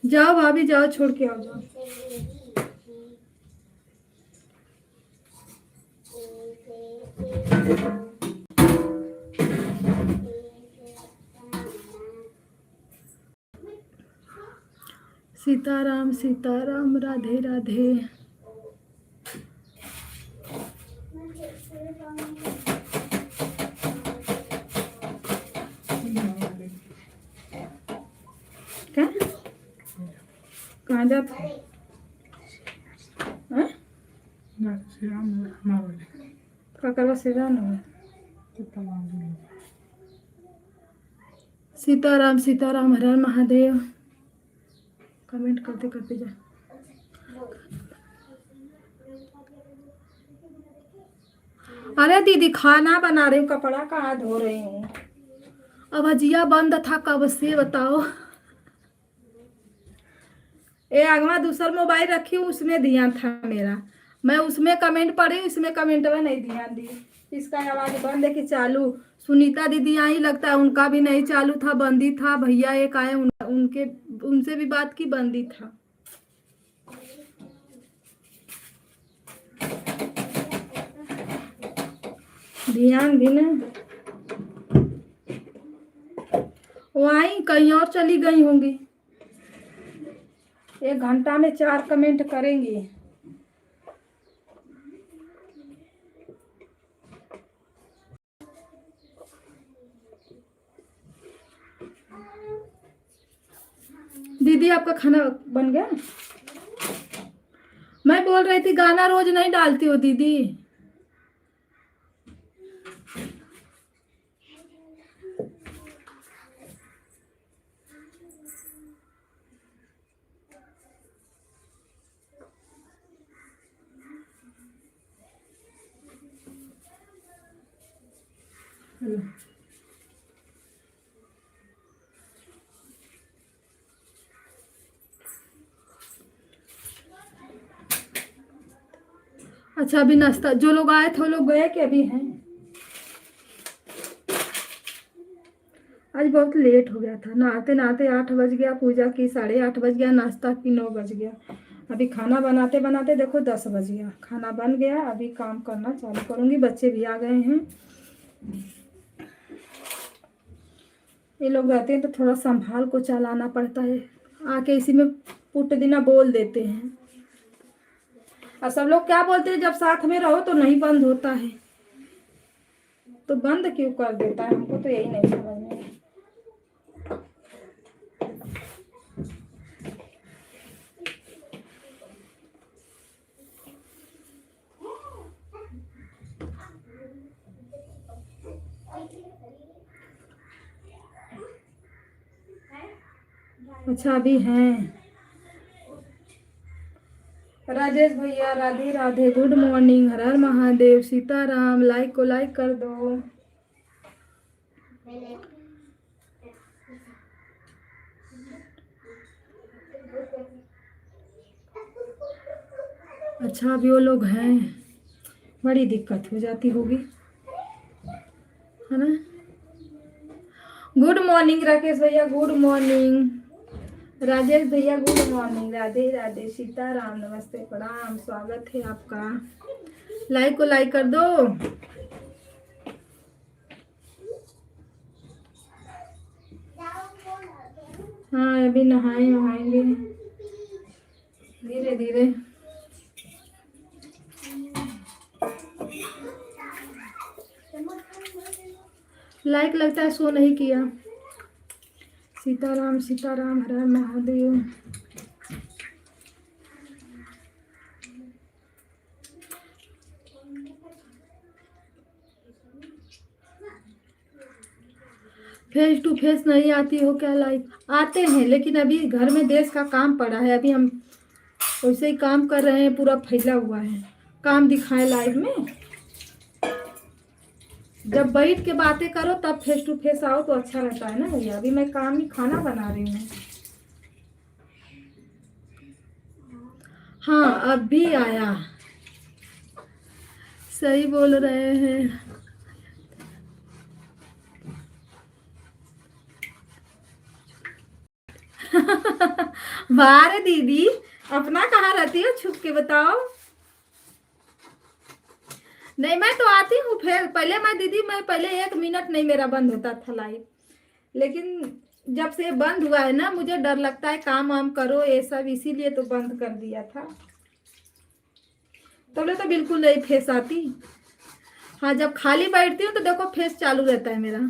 जाओ भाभी जाओ, छोड़ के आओ जाओ। सीताराम सीताराम, राधे राधे। क्या कहाँ जाते हैं? हाँ? ना श्री राम हमारा का करवा सीधा ना है। कितना मांग सीताराम सीताराम, हर हर महादेव। कमेंट करते करते जा। अरे दीदी खाना बना रही हूँ, कपड़ा कहाँ धो रही हूँ। अब अजिया बंद था कब से, बताओ। ए आगवा दूसरा मोबाइल रखी हूँ, उसमें ध्यान था मेरा। मैं उसमें कमेंट पढ़ी, उसमें कमेंट में नहीं ध्यान दी। इसका आवाज बंद है कि चालू? सुनीता दीदी आई, लगता है उनका भी नहीं चालू था, बंदी था। भैया एक आए, उनके उनसे भी बात की, बंदी था। ध्यान भी ना। वो आई कहीं और चली गई होंगी। 1 घंटा में 4 कमेंट करेंगी। दीदी आपका खाना बन गया? मैं बोल रही थी गाना रोज नहीं डालती हो दीदी। अच्छा अभी नाश्ता, जो लोग आए थे वो लोग गए कि अभी हैं? आज बहुत लेट हो गया था, नहाते नहाते 8 बज गया, पूजा की 8:30 बज गया, नाश्ता की 9 बज गया। अभी खाना बनाते बनाते देखो 10 बज गया। खाना बन गया, अभी काम करना चालू करूंगी। बच्चे भी आ गए हैं। ये लोग रहते हैं तो थोड़ा संभाल को चलाना पड़ता है। आके इसी में पुट दिना बोल देते हैं। और सब लोग क्या बोलते हैं, जब साथ में रहो तो नहीं बंद होता है, तो बंद क्यों कर देता है? हमको तो यही नहीं समझ में। अच्छा अभी हैं। राजेश भैया राधे राधे, गुड मॉर्निंग, हर हर महादेव, सीताराम। लाइक को लाइक कर दो। अच्छा अभी वो लोग हैं, बड़ी दिक्कत हो जाती होगी, है ना। गुड मॉर्निंग राकेश भैया, गुड मॉर्निंग राजेश भैया, गुड मॉर्निंग, राधे राधे, सीताराम, नमस्ते प्रणाम, स्वागत है आपका। लाइक को लाइक कर दो। हाँ अभी नहाएंगे धीरे धीरे। लाइक लगता है शो नहीं किया। Sitaram Sitaram, Har Har Mahadev. Face to face नहीं आती हो क्या? लाइक आते हैं लेकिन अभी घर में देश का काम पड़ा है, अभी हम वैसे ही काम कर रहे हैं, पूरा फैला हुआ है। काम दिखाए लाइव में, जब बैठ के बातें करो तब फेस टू फेस आओ तो अच्छा रहता है ना भैया। अभी मैं काम ही खाना बना रही हूँ। हाँ अब भी आया, सही बोल रहे हैं। वाह रे दीदी, अपना कहाँ रहती हो छुप के बताओ। नहीं मैं तो आती हूँ, फिर पहले मैं दीदी, मैं पहले 1 मिनट नहीं मेरा बंद होता था लाइव, लेकिन जब से बंद हुआ है ना मुझे डर लगता है, काम वाम करो ये सब, इसीलिए तो बंद कर दिया था। तो बिल्कुल नहीं फेस आती। हाँ जब खाली बैठती हूँ तो देखो फेस चालू रहता है मेरा।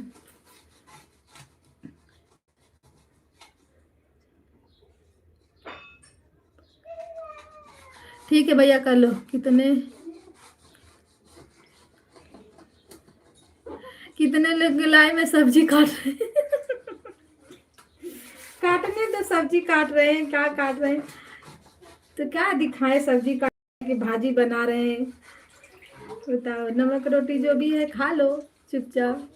ठीक है भैया कर लो। कितने लोग लाई में सब्जी काट रहे हैं। काटने तो सब्जी काट रहे हैं, क्या काट रहे हैं तो क्या दिखाएं, सब्जी काट के भाजी बना रहे हैं। बताओ, नमक रोटी जो भी है खा लो चुपचाप।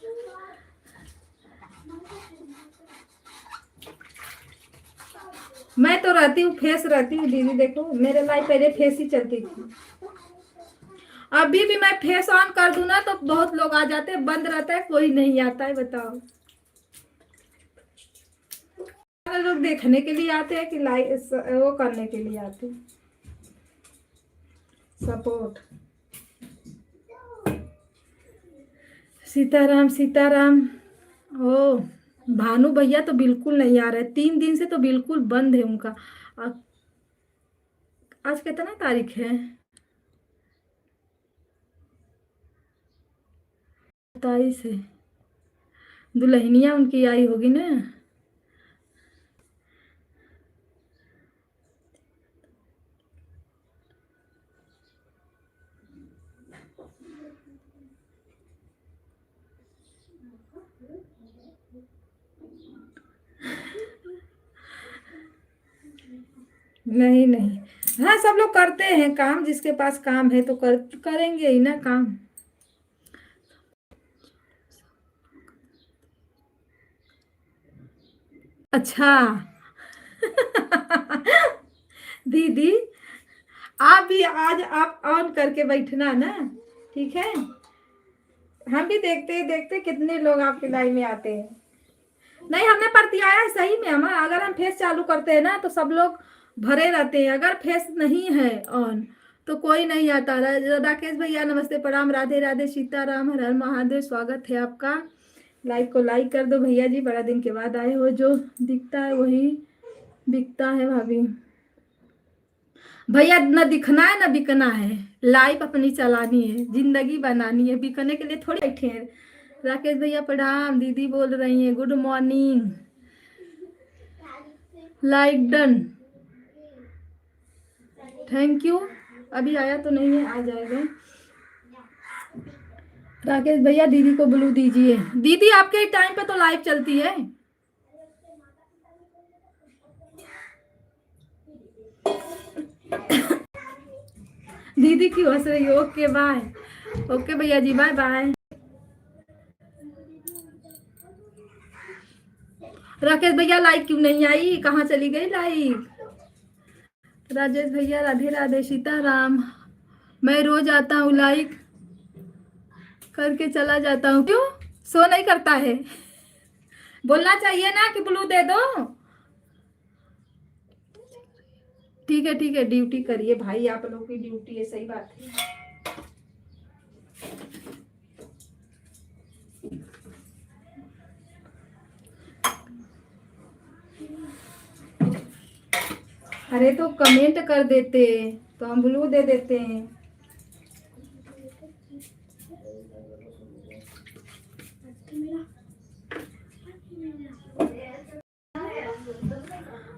मैं तो रहती हूँ, फेस रहती हूँ दीदी, देखो मेरे लाइफ पहले फेस ही चलती थी। अभी भी मैं फेस ऑन कर दूं ना तो बहुत लोग आ जाते हैं, बंद रहता है कोई नहीं आता है। बताओ लोग देखने के लिए आते हैं कि लाइक वो करने के लिए आते हैं, सपोर्ट। सीताराम सीताराम। ओ भानु भैया तो बिल्कुल नहीं आ रहे, 3 दिन से तो बिल्कुल बंद है उनका। आज कितना तारीख है? 27 है। दुल्हनिया उनकी आई होगी ना। नहीं नहीं, हाँ सब लोग करते हैं काम, जिसके पास काम है तो करेंगे ही ना काम। अच्छा। दीदी आप भी आज आप ऑन करके बैठना ना, ठीक है। हम भी देखते देखते कितने लोग आपके लाइन में आते हैं। नहीं हमने प्रतियाया है सही में, हम अगर हम फेस चालू करते हैं ना तो सब लोग भरे रहते हैं, अगर फेस नहीं है ऑन तो कोई नहीं आता। राकेश भैया नमस्ते प्रणाम, राधे राधे, सीताराम, हर हर महादेव, स्वागत है आपका। लाइक को लाइक कर दो भैया जी, बड़ा दिन के बाद आए हो, जो दिखता है वही बिकता है भाभी। भैया न दिखना है न बिकना है, लाइफ अपनी चलानी है, जिंदगी बनानी है, बिकने के लिए थोड़ी बैठे हैं। राकेश भैया प्रणाम, दीदी बोल रही हैं good morning. Like done, thank you. अभी आया तो नहीं है, आ जाएगा। राकेश भैया दीदी को ब्लू दीजिए। दीदी आपके टाइम पे तो लाइव चलती है। दीदी क्यों हंस रही हो? Okay bye. ओके भैया जी, बाय बाय। राकेश भैया लाइक क्यों नहीं आई? कहाँ चली गई लाइक? राजेश भैया राधे राधे, सीताराम। मैं रोज आता हूँ, लाइक करके चला जाता हूँ। क्यों शो नहीं करता है? बोलना चाहिए ना कि ब्लू दे दो। ठीक है, ड्यूटी करिए भाई, आप लोगों की ड्यूटी है, सही बात है। अरे तो कमेंट कर देते तो हम ब्लू दे देते हैं।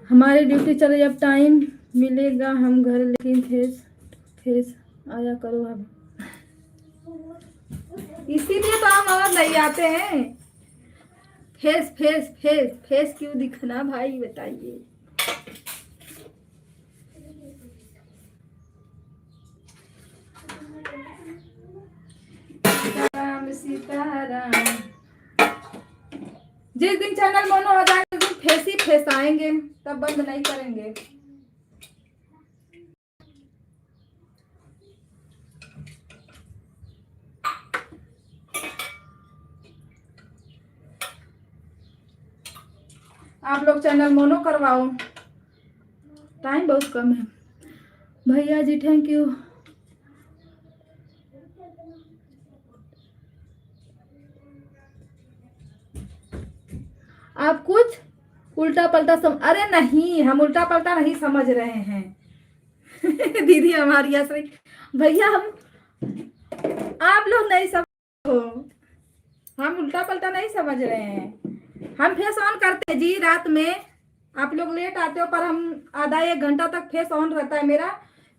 हमारी ड्यूटी चले, जब टाइम मिलेगा हम घर, लेकिन फेस फेस आया करो अब। इसीलिए तो हम और नहीं आते हैं। फेस फेस फेस फेस क्यों दिखना भाई, बताइए। राम सीताराम। जिस दिन चैनल मोनो हो जाएगा उस दिन फेस ही फेस आएंगे, तब बंद नहीं करेंगे। आप लोग चैनल मोनो करवाओ, टाइम बहुत कम है। भैया जी थैंक यू। आप कुछ उल्टा पलटा अरे नहीं, हम उल्टा पलटा नहीं समझ रहे हैं। दीदी हमारी हंस रही। भैया हम, आप लोग नहीं समझ हो, हम उल्टा पलटा नहीं समझ रहे हैं। हम फेस ऑन करते हैं जी रात में। आप लोग लेट आते हो, पर हम आधा एक घंटा तक फेस ऑन रहता है मेरा।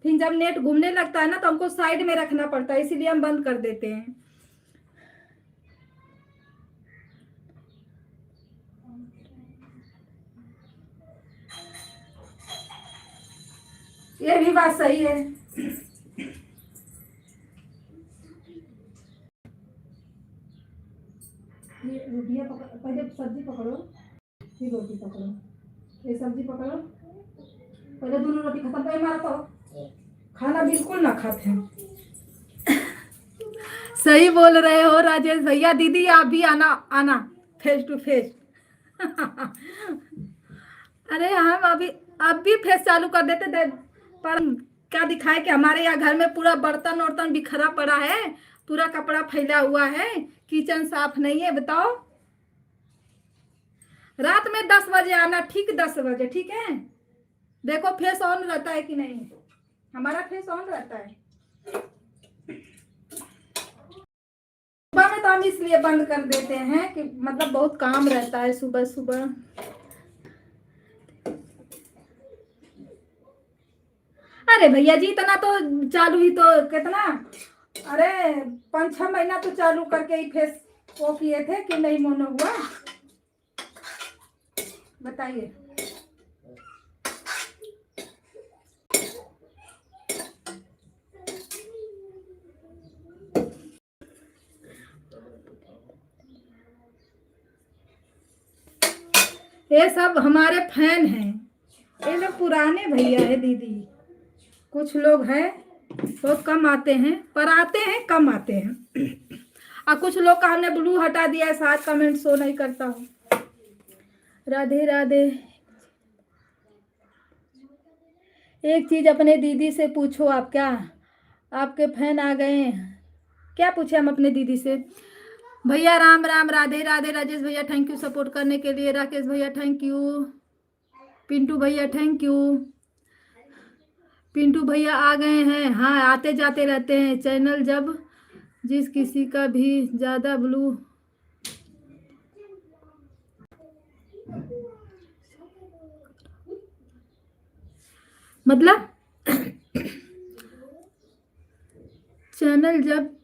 फिर जब नेट घूमने लगता है ना, तो हमको साइड में रखना पड़ता है, इसीलिए हम बंद कर देते हैं। ये भी बात सही है। ये रोटियां पकड़, पहले सब्जी पकड़ो, फिर रोटी पकड़ो। ये सब्जी पकड़ो, पहले दोनों रोटी खत्म कर मारा तो खाना बिल्कुल ना खाते हैं। सही बोल रहे हो राजेश भैया। दीदी आप भी आना आना फेस टू फेस। अरे हम अभी अब भी फेस चालू कर देते थे, पर क्या दिखाए कि हमारे यहाँ घर में पूरा बर्तन वर्तन बिखरा पड़ा है, पूरा कपड़ा फैला हुआ है, किचन साफ नहीं है। बताओ, रात में 10 बजे आना, ठीक 10 बजे, ठीक है। देखो फेस ऑन रहता है कि नहीं, हमारा फेस ऑन रहता है। सुबह में तो हम इसलिए बंद कर देते हैं कि मतलब बहुत काम रहता है सुबह सुबह। अरे भैया जी इतना तो चालू ही तो कितना, अरे 5-6 महीना तो चालू करके ही फेस वो किए थे कि नहीं मोनो हुआ, बताइए। ये सब हमारे फैन हैं, ये लोग पुराने भैया है दीदी। कुछ लोग हैं बहुत कम आते हैं, पर आते हैं कम आते हैं। और कुछ लोग का हमने ब्लू हटा दिया है, साथ कमेंट शो नहीं करता हूँ। राधे राधे। एक चीज अपने दीदी से पूछो, आप क्या आपके फैन आ गए हैं? क्या पूछे हम अपने दीदी से? भैया राम राम, राधे राधे। राजेश भैया थैंक यू सपोर्ट करने के लिए। राकेश भैया थैंक यू। पिंटू भैया थैंक यू। पिंटू भैया आ गए हैं। हाँ आते जाते रहते हैं चैनल, जब जिस किसी का भी ज्यादा ब्लू मतलब चैनल जब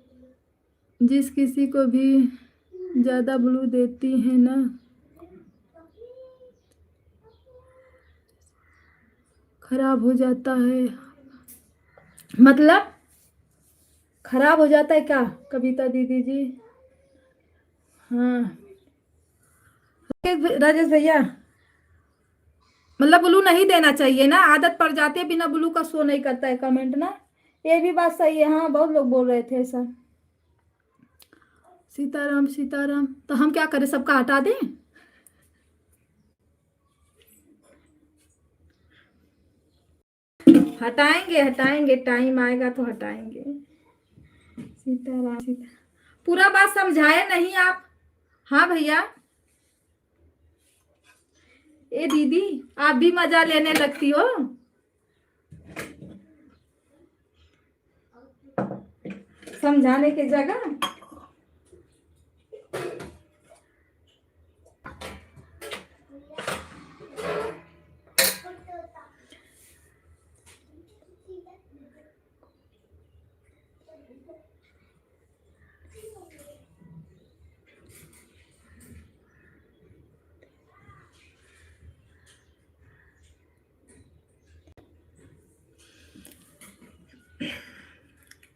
जिस किसी को भी ज्यादा ब्लू देती है ना, खराब हो जाता है। मतलब खराब हो जाता है क्या कविता दीदी जी? हाँ राजेश भैया, मतलब ब्लू नहीं देना चाहिए ना, आदत पड़ जाती है, बिना ब्लू का शो नहीं करता है कमेंट ना। ये भी बात सही है, हाँ बहुत लोग बोल रहे थे ऐसा। सीताराम सीताराम, तो हम क्या करें, सबका हटा दें? हटाएंगे हटाएंगे, टाइम आएगा तो हटाएंगे। सीताराम सीता, पूरा बात समझाए नहीं आप। हाँ भैया। ए दीदी, आप भी मजा लेने लगती हो। समझाने की जगह।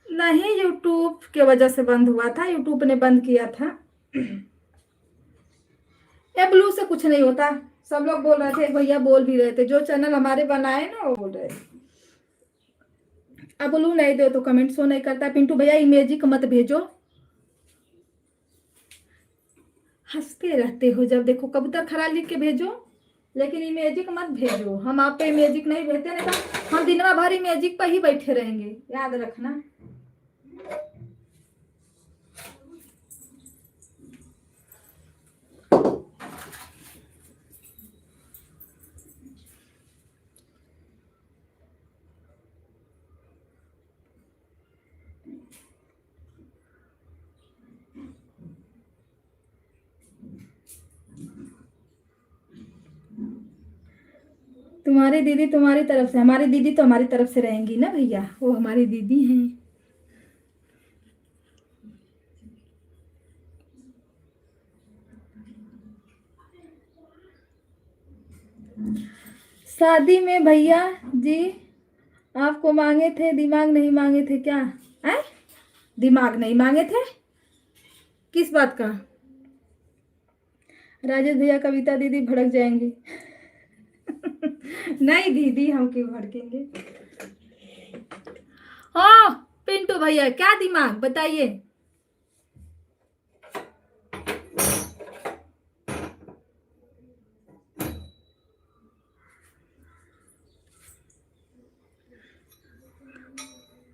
नहीं, यूट्यूब के वजह से बंद हुआ था, यूट्यूब ने बंद किया था। ये ब्लू से कुछ नहीं होता, सब लोग बोल रहे थे, भैया बोल भी रहे थे, जो चैनल हमारे बनाए ना वो बोल रहे थे। अब ब्लू नहीं दो तो कमेंट शो नहीं करता। पिंटू भैया इमेजिक मत भेजो, हंसते रहते हो जब देखो, कबूतर खरा लिख के भेजो, लेकिन इमेजिक मत भेजो। हम आप पे इमेजिक नहीं भेजते, नहीं तो हम दिन भर इमेजिक पर ही बैठे रहेंगे, याद रखना। तुम्हारी दीदी तुम्हारी तरफ से, हमारी दीदी तो हमारी तरफ से रहेंगी ना भैया, वो हमारी दीदी हैं। शादी में भैया जी आपको मांगे थे, दिमाग नहीं मांगे थे क्या? है, दिमाग नहीं मांगे थे? किस बात का? राजेश भैया कविता दीदी भड़क जाएंगी। नहीं दीदी, हम क्यों भड़केंगे? हाँ पिंटू भैया, क्या दिमाग बताइए।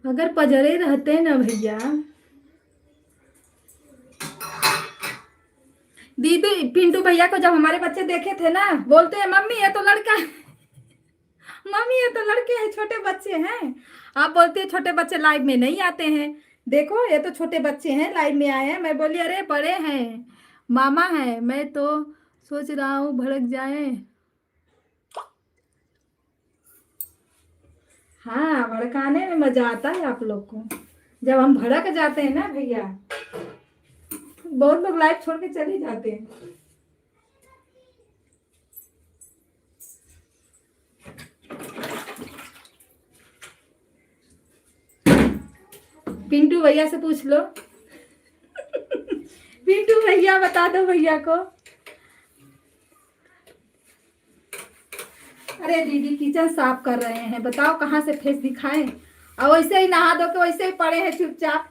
अगर पजरे रहते ना भैया, दीदी पिंटू भैया को जब हमारे बच्चे देखे थे ना, बोलते हैं मम्मी ये तो लड़का है, मम्मी ये तो लड़के हैं, छोटे बच्चे हैं। आप बोलते हैं छोटे बच्चे लाइव में नहीं आते हैं, देखो ये तो छोटे बच्चे हैं लाइव में आए हैं। मैं बोली अरे बड़े हैं, मामा है, मैं तो सोच रहा हूँ भड़क जाए। हाँ भड़काने में मजा आता है आप लोग को, जब हम भड़क जाते हैं ना भैया, बहुत लोग लाइव छोड़ के चले जाते हैं। पिंटू भैया से पूछ लो। पिंटू भैया बता दो भैया को। अरे दीदी किचन साफ कर रहे हैं, बताओ कहाँ से फेस दिखाएं, और वैसे ही नहा धो के वैसे ही पड़े हैं चुपचाप।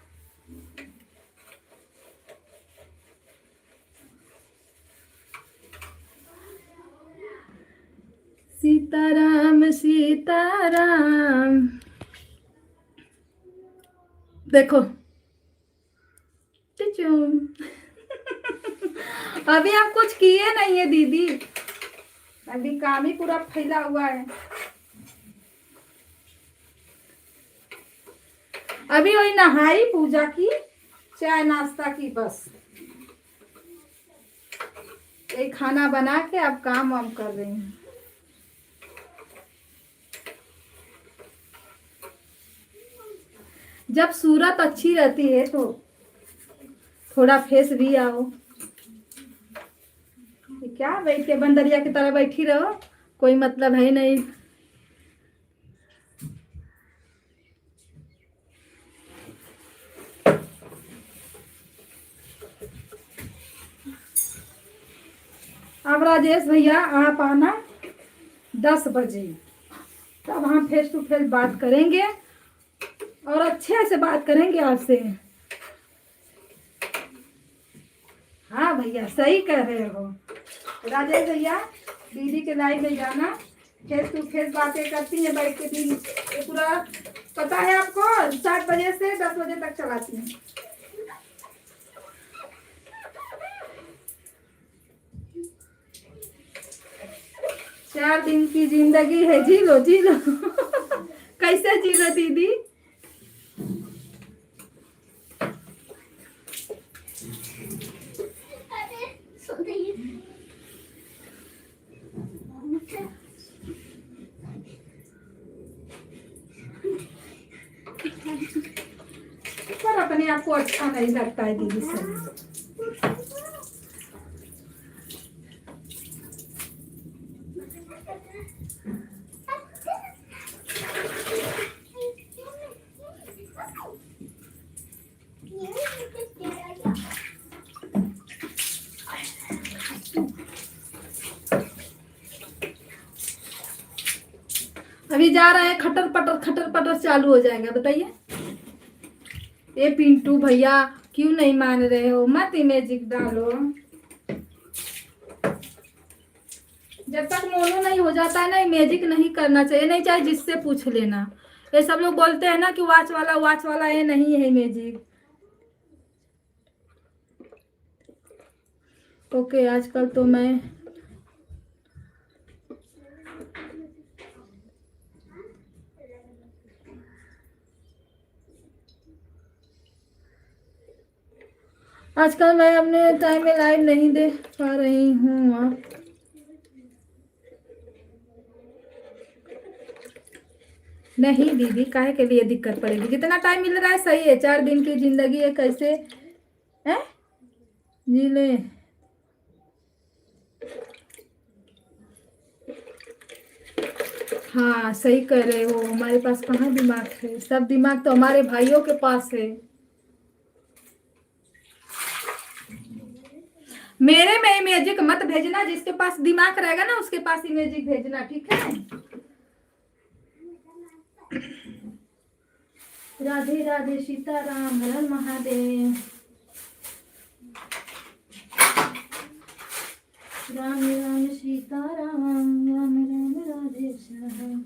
सीताराम सीताराम, देखो टिचुम। अभी आप कुछ किए नहीं है दीदी, अभी काम ही पूरा फैला हुआ है। अभी वही नहाई, पूजा की, चाय नाश्ता की, बस यही खाना बना के अब काम वाम कर रही हूँ। जब सूरत अच्छी रहती है तो थोड़ा फेस भी आओ। क्या बैठ के बंदरिया की तरह बैठी रहो, कोई मतलब है नहीं। अब राजेश भैया आप आना 10 बजे, तब हम फेस टू फेस बात करेंगे और अच्छे से बात करेंगे आपसे। हाँ भैया सही कह रहे हो राजेश भैया, दीदी के लाइव में जाना, फेस टू फेस बातें करती हैं बैठ के दिन, ये पूरा पता है आपको, 7 बजे से 10 बजे तक चलाती हैं। चार दिन की जिंदगी है, जी लो जी लो। कैसे जी लो दीदी? पर अपने आप को अच्छा नहीं लगता है दीदी से। अभी जा रहे हैं, खटर पटर चालू हो जाएगा, बताइए। ये पिंटू भैया क्यों नहीं मान रहे हो? मत इमेजिक डालो, जब तक मोनो नहीं हो जाता है ना, इमेजिक नहीं करना चाहिए, नहीं चाहे जिससे पूछ लेना। ये सब लोग बोलते हैं ना कि वाच वाला, ये नहीं है इमेजिक। ओके आजकल तो मैं अपने टाइम में लाइव नहीं देख पा रही हूँ। नहीं दीदी, काहे के लिए दिक्कत पड़ेगी, जितना टाइम मिल रहा है सही है। 4 दिन की जिंदगी है, कैसे है जी ले। हाँ सही कह रहे हो, हमारे पास कहाँ दिमाग है, सब दिमाग तो हमारे भाइयों के पास है। मेरे में इमेजिक मत भेजना, जिसके पास दिमाग रहेगा ना उसके पास इमेजिक भेजना, ठीक है। राधे राधे सीताराम, हर महादेव, राम राम सीताराम, राम राम राधे श्याम।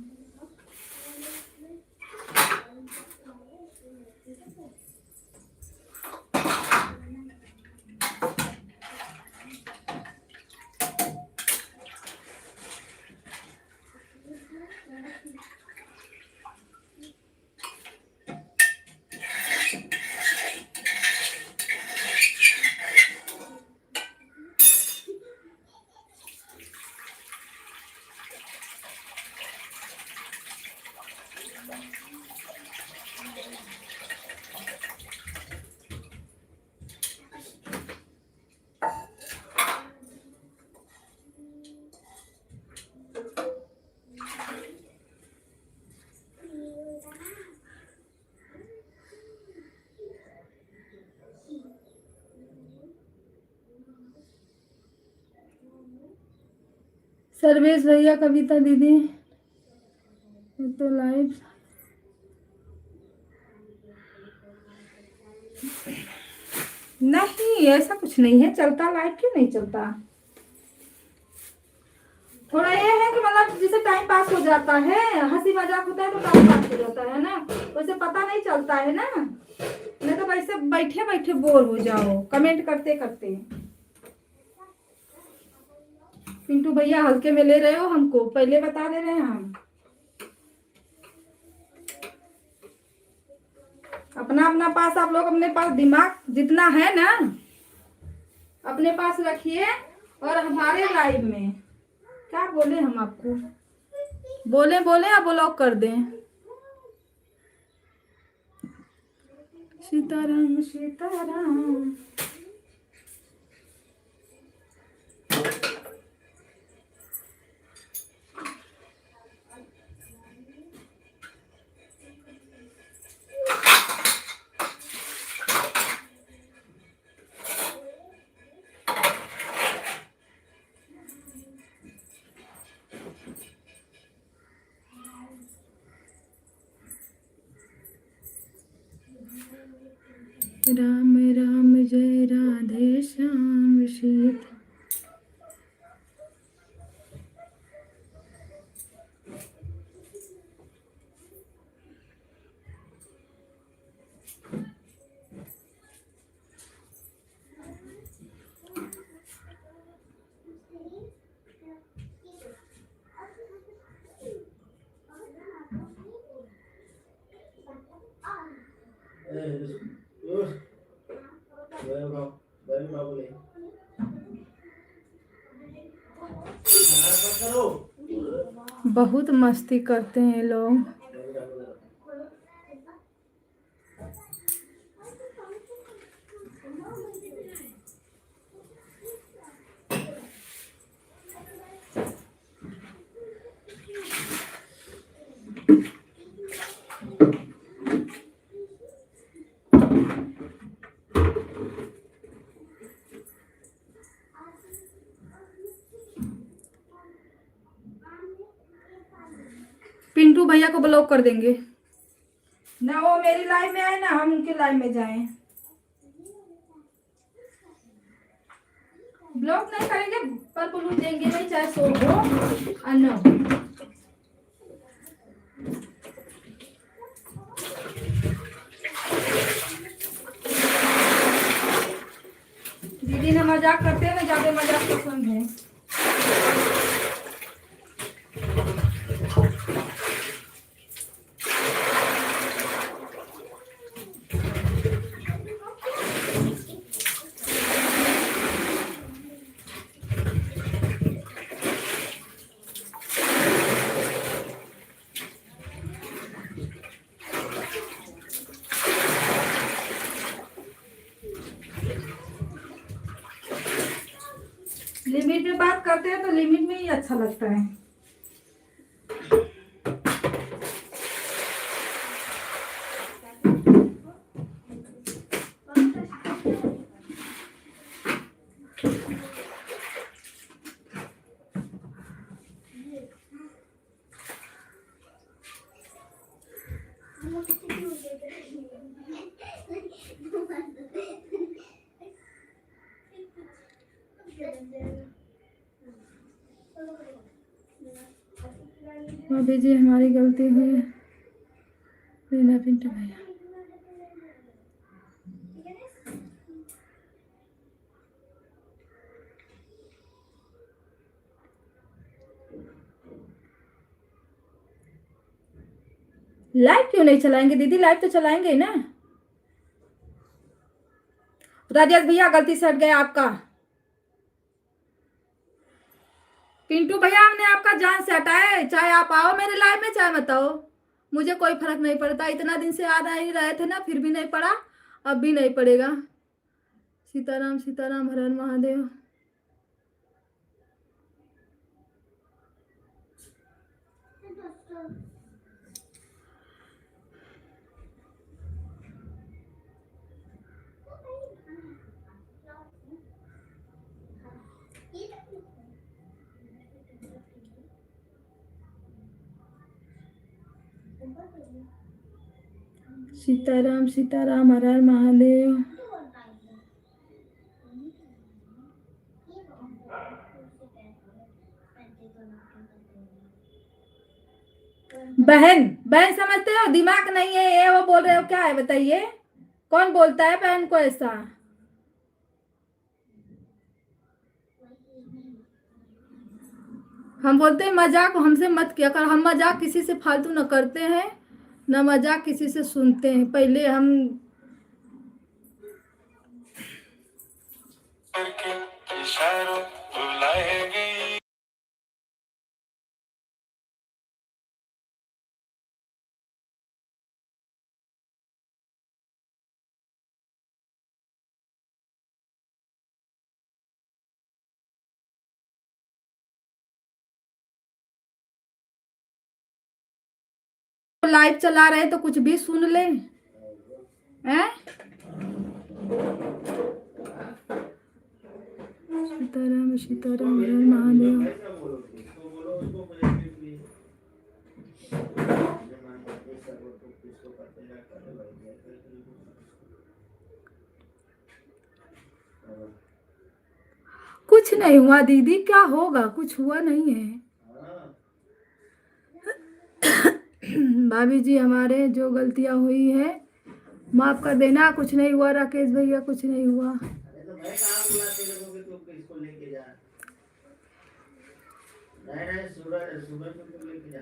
सर्वेश भैया, कविता दीदी, तो लाइव नहीं, ऐसा कुछ नहीं है, चलता लाइव क्यों नहीं चलता। थोड़ा ये है कि मतलब जिसे टाइम पास हो जाता है, हंसी मजाक होता है तो टाइम पास हो जाता है ना, वैसे पता नहीं चलता है ना, नहीं तो वैसे बैठे बैठे बोर हो जाओ कमेंट करते करते। पिंटू भैया हल्के में ले रहे हो हमको, पहले बता दे रहे हैं हम। अपना अपना पास, आप लोग अपने पास दिमाग जितना है ना अपने पास रखिए, और हमारे लाइव में क्या बोले हम आपको, बोले बोले या ब्लॉक कर दें। सीताराम सीताराम। राम राम जय राधे श्याम सीता। बहुत मस्ती करते हैं लोग। पिंटू भैया को ब्लॉक कर देंगे ना, वो मेरी लाइफ में आए ना हम उनके लाइफ में जाएं। ब्लॉक नहीं करेंगे पर ब्लू देंगे नहीं, चाहे सो हो अनो। दीदी ने मजाक करते हैं ना, ज्यादा मजाक पसंद है। लिमिट में बात करते हैं तो लिमिट में ही अच्छा लगता है। भाभी जी हमारी गलती हुई है, रीना पिंटू भैया। लाइव क्यों नहीं चलाएंगे दीदी? लाइव तो चलाएंगे ना। राजेश भैया गलती से हट गया आपका। पिंटू भैया हमने आपका जान से हटाए, चाहे आप आओ मेरे लाइव में चाहे मत आओ, मुझे कोई फर्क नहीं पड़ता। इतना दिन से आ ही रहे थे ना, फिर भी नहीं पड़ा, अब भी नहीं पड़ेगा। सीताराम सीताराम, हर हर महादेव। सीताराम सीताराम, हर हर महादेव। बहन बहन समझते हो? दिमाग नहीं है ये वो बोल रहे हो क्या है बताइए? कौन बोलता है बहन को ऐसा? हम बोलते हैं मजाक हमसे मत किया कर। हम मजाक किसी से फालतू न करते हैं, न मजाक किसी से सुनते हैं। पहले हम लाइव चला रहे तो कुछ भी सुन ले हैं? सीताराम सीताराम, हर हर महादेव। कुछ नहीं हुआ दीदी, क्या होगा, कुछ हुआ नहीं है। भाभी जी हमारे जो गलतियां हुई है माफ कर देना। कुछ नहीं हुआ राकेश भैया, कुछ नहीं हुआ। अरे तो मैं कहाँ बोला तेरे को कि तू इसको लेके जा। नहीं नहीं, सूरज सूरज को तू लेके जा,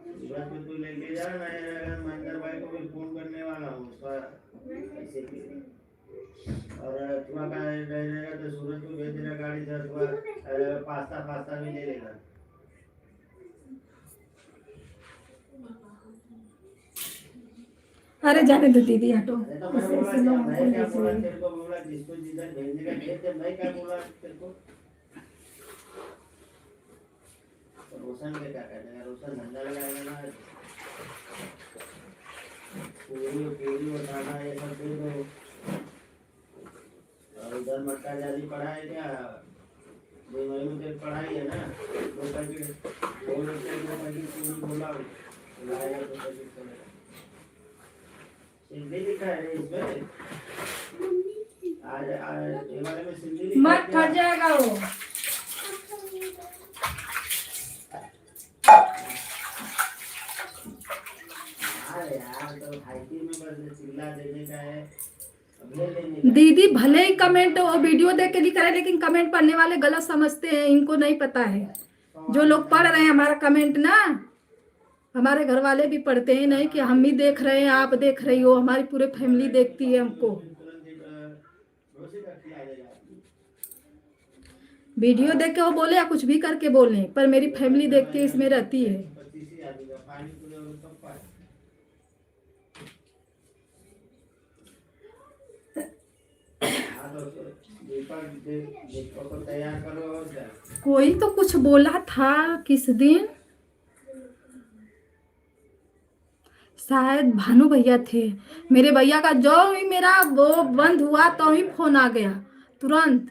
सूरज को तू लेके जा। मैं महेंद्र भाई को भी फोन करने वाला हूँ उसका ऐसे भी। और थोड़ा का रहेगा तो सूरज को भेज देना गाड़ी से, थोड़ा पास्ता पास्ता भी ले लेगा। अरे जाने दो दीदी, हटो। अरे तो मैं बोला क्या, मैं क्या बोला तेरे को, बोला जिसको जिधर भेजने का भेज दे। मैं क्या बोला तेरे को। तो रोशन के क्या कहने का, रोशन धंधा लगाएगा ना। पूरी पूरी और खाना ये सब दे दो। और उधर मटका जाली पढ़ा है क्या, जो वही मुझे पढ़ाई है ना, दो पैकेट पूरी बोला लाएगा तो पैकेट चलेगा। सिंधी लिखा है इसमें, आज ये वाले में सिंधी लिखा मत फट जाएगा वो। अरे यार तो हाईटी में बस चिल्ला देने का है, अब ले लेने का। दीदी भले ही कमेंट और वीडियो देख के लिख रहे हैं, लेकिन कमेंट पढ़ने वाले गलत समझते हैं, इनको नहीं पता है। जो लोग पढ़ रहे हैं हमारा कमेंट ना, हमारे घर वाले भी पढ़ते हैं, नहीं कि हम ही देख रहे हैं आप देख रही हो, हमारी पूरी फैमिली देखती है हमको। वीडियो देख के वो बोले या कुछ भी करके बोले, पर मेरी फैमिली देखती है, इसमें रहती है। तैयार करो और क्या। कोई तो कुछ बोला था किस दिन, शायद भानु भैया थे। मेरे भैया का जो ही मेरा वो बंद हुआ तो ही फोन आ गया तुरंत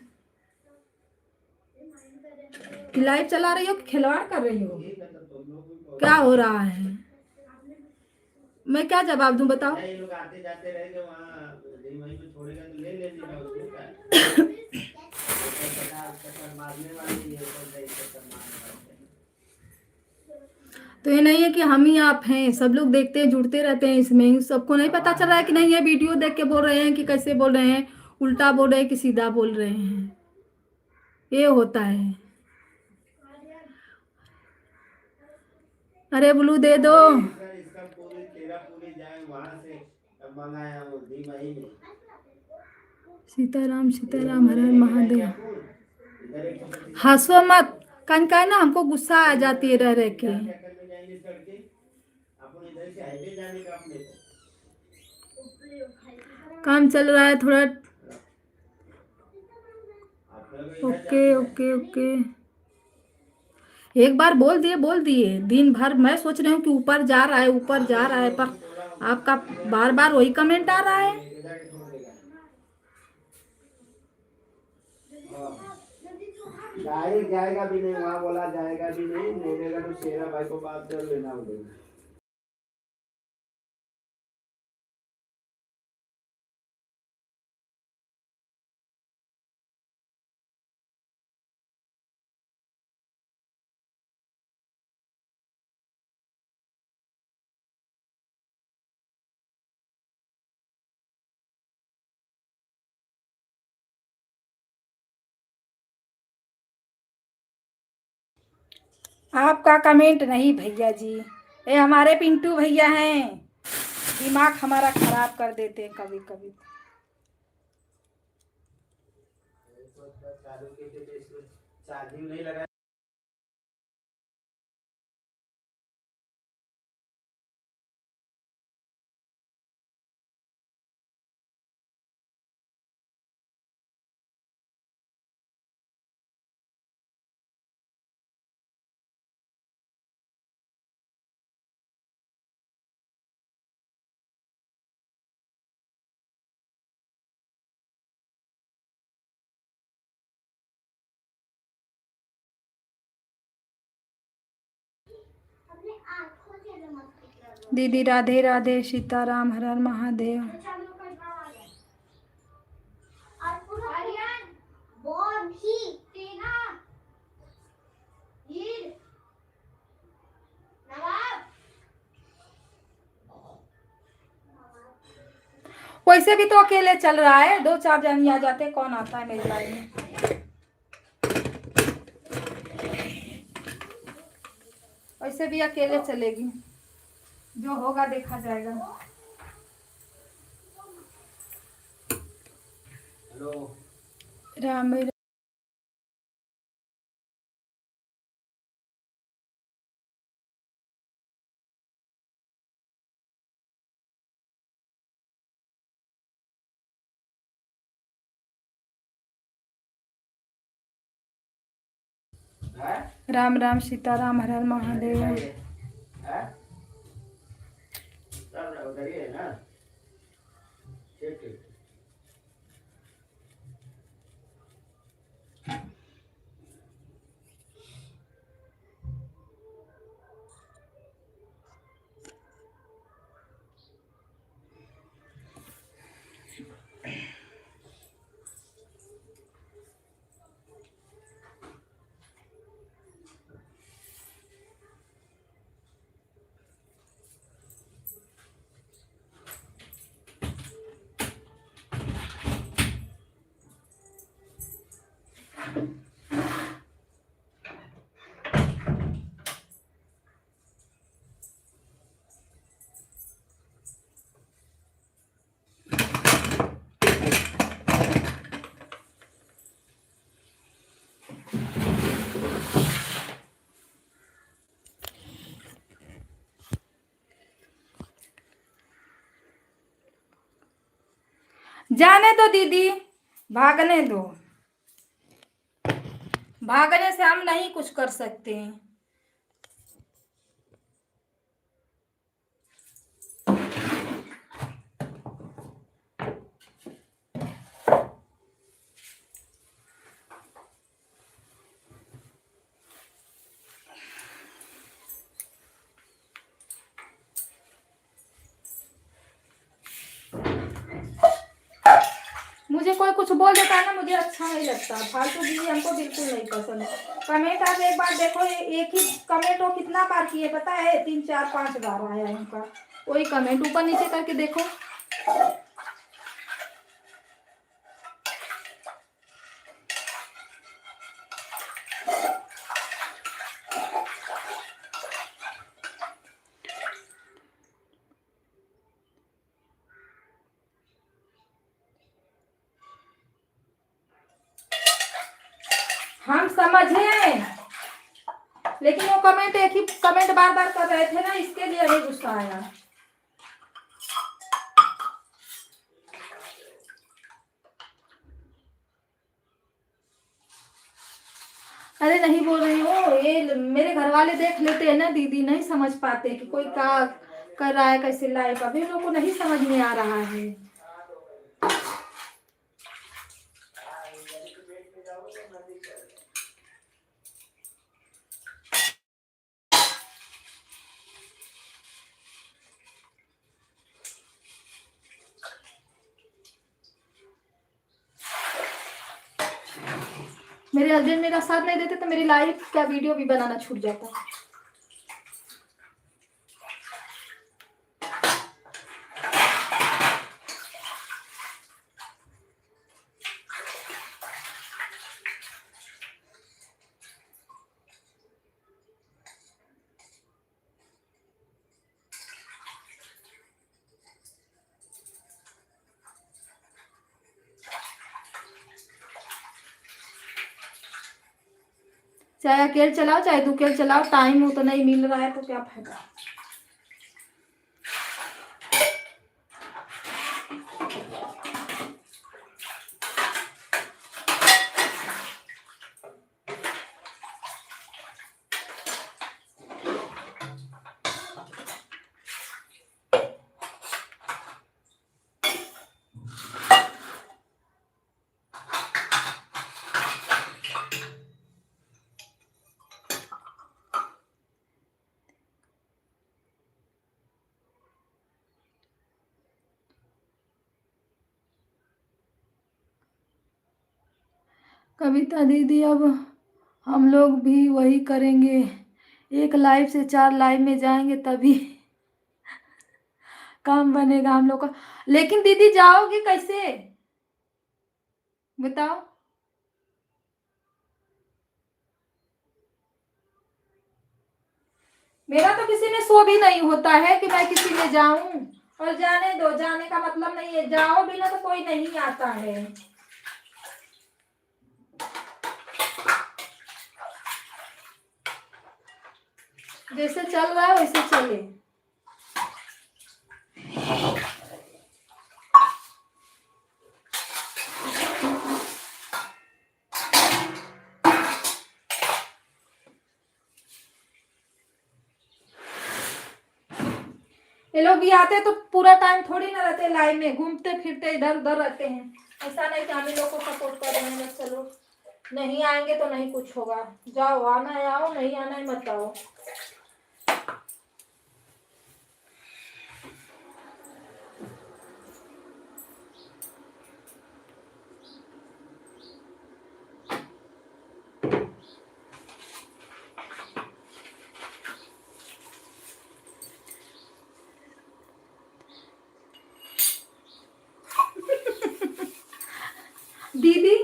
कि लाइव चला रही हो कि खिलवाड़ कर रही हो, क्या हो रहा है। मैं क्या जवाब दूं बताओ। ये लोग आते जाते रहेंगे वहाँ, वहीं पे छोड़ेगा तो ले लेने का उसको क्या। चक्कर मारने वाली है, चक्कर मारने वाली है। तो ये नहीं है कि हम ही आप हैं, सब लोग देखते हैं जुड़ते रहते हैं इसमें। सबको नहीं पता चल रहा है कि नहीं ये वीडियो देख के बोल रहे हैं कि कैसे बोल रहे हैं, उल्टा बोल रहे हैं कि सीधा बोल रहे हैं, ये होता है। अरे ब्लू दे दो। इसका पूरी तेरा पूरी जाए वहाँ से मंगाया हूँ दी मही में। सीताराम सीताराम हर हर महादेव। इधर एक हंसो मत, कन का ना हमको गुस्सा आ जाती है रह रह के। क्या करने जाएंगे करके, अपन इधर से हाईवे जाने का अपने को काम चल रहा है थोड़ा। आप लोग इधर ओके ओके ओके, एक बार बोल दिए दिन भर। मैं सोच रही हूँ कि ऊपर जा रहा है ऊपर जा रहा है, पर आपका बार बार वही कमेंट आ रहा है। इधर छोड़ देगा। डायरेक्ट जाएगा भी नहीं वहाँ, बोला जाएगा भी नहीं, लेनेगा तो शेरा भाई को बात कर लेना बोलेगा। आपका कमेंट नहीं भैया जी, ये हमारे पिंटू भैया हैं, दिमाग हमारा खराब कर देते हैं कभी कभी। चार्जिंग नहीं लगा। दीदी राधे राधे, सीताराम हर हर महादेव। वैसे भी तो अकेले चल रहा है, 2-4 जन आ जाते, कौन आता है मेरी लाइन में। वैसे भी अकेले चलेगी, जो होगा देखा जाएगा। हेलो राम है राम राम सीताराम, हर हर महादेव। है सब उधर ही है ना। ठीक ठीक। जाने दो दीदी, भागने दो, भागने से हम नहीं कुछ कर सकते हैं। मुझे कोई कुछ बोल देता है ना, मुझे अच्छा नहीं लगता। फालतू दीदी हमको बिल्कुल नहीं पसंद। कमेंट आप एक बार देखो, एक ही कमेंट वो कितना बार किए पता है? 3-4-5 बार आया उनका वही कमेंट, ऊपर नीचे करके देखो। हम समझे, लेकिन वो कमेंट एक ही कमेंट बार बार कर रहे थे ना, इसके लिए नहीं गुस्सा आया। अरे नहीं बोल रही हूँ, ये मेरे घर वाले देख लेते हैं ना दीदी, नहीं समझ पाते कि कोई क्या कर रहा है, कैसे लाइफ। अभी लोगों को नहीं समझ में आ रहा है। मेरे हस्बैंड मेरा साथ नहीं देते तो मेरी लाइफ का वीडियो भी बनाना छूट जाता। चाहे अकेले चलाओ चाहे दुकेल चलाओ, टाइम हो तो नहीं मिल रहा है तो क्या फायदा। कविता दीदी, अब हम लोग भी वही करेंगे, एक लाइव से 4 लाइव में जाएंगे तभी काम बनेगा हम लोग का। लेकिन दीदी जाओगे कैसे बताओ? मेरा तो किसी में शो भी नहीं होता है कि मैं किसी में जाऊं। और जाने दो, जाने का मतलब नहीं है, जाओ बिना तो कोई नहीं आता है। जैसे चल रहा है वैसे चले। ये लोग भी आते तो पूरा टाइम थोड़ी ना रहते लाइव में, घूमते फिरते इधर उधर रहते हैं। ऐसा नहीं कि हम ही लोग को सपोर्ट कर रहे हैं, चलो नहीं आएंगे तो नहीं कुछ होगा। जाओ, आना है आओ, नहीं आना है मत आओ। दीदी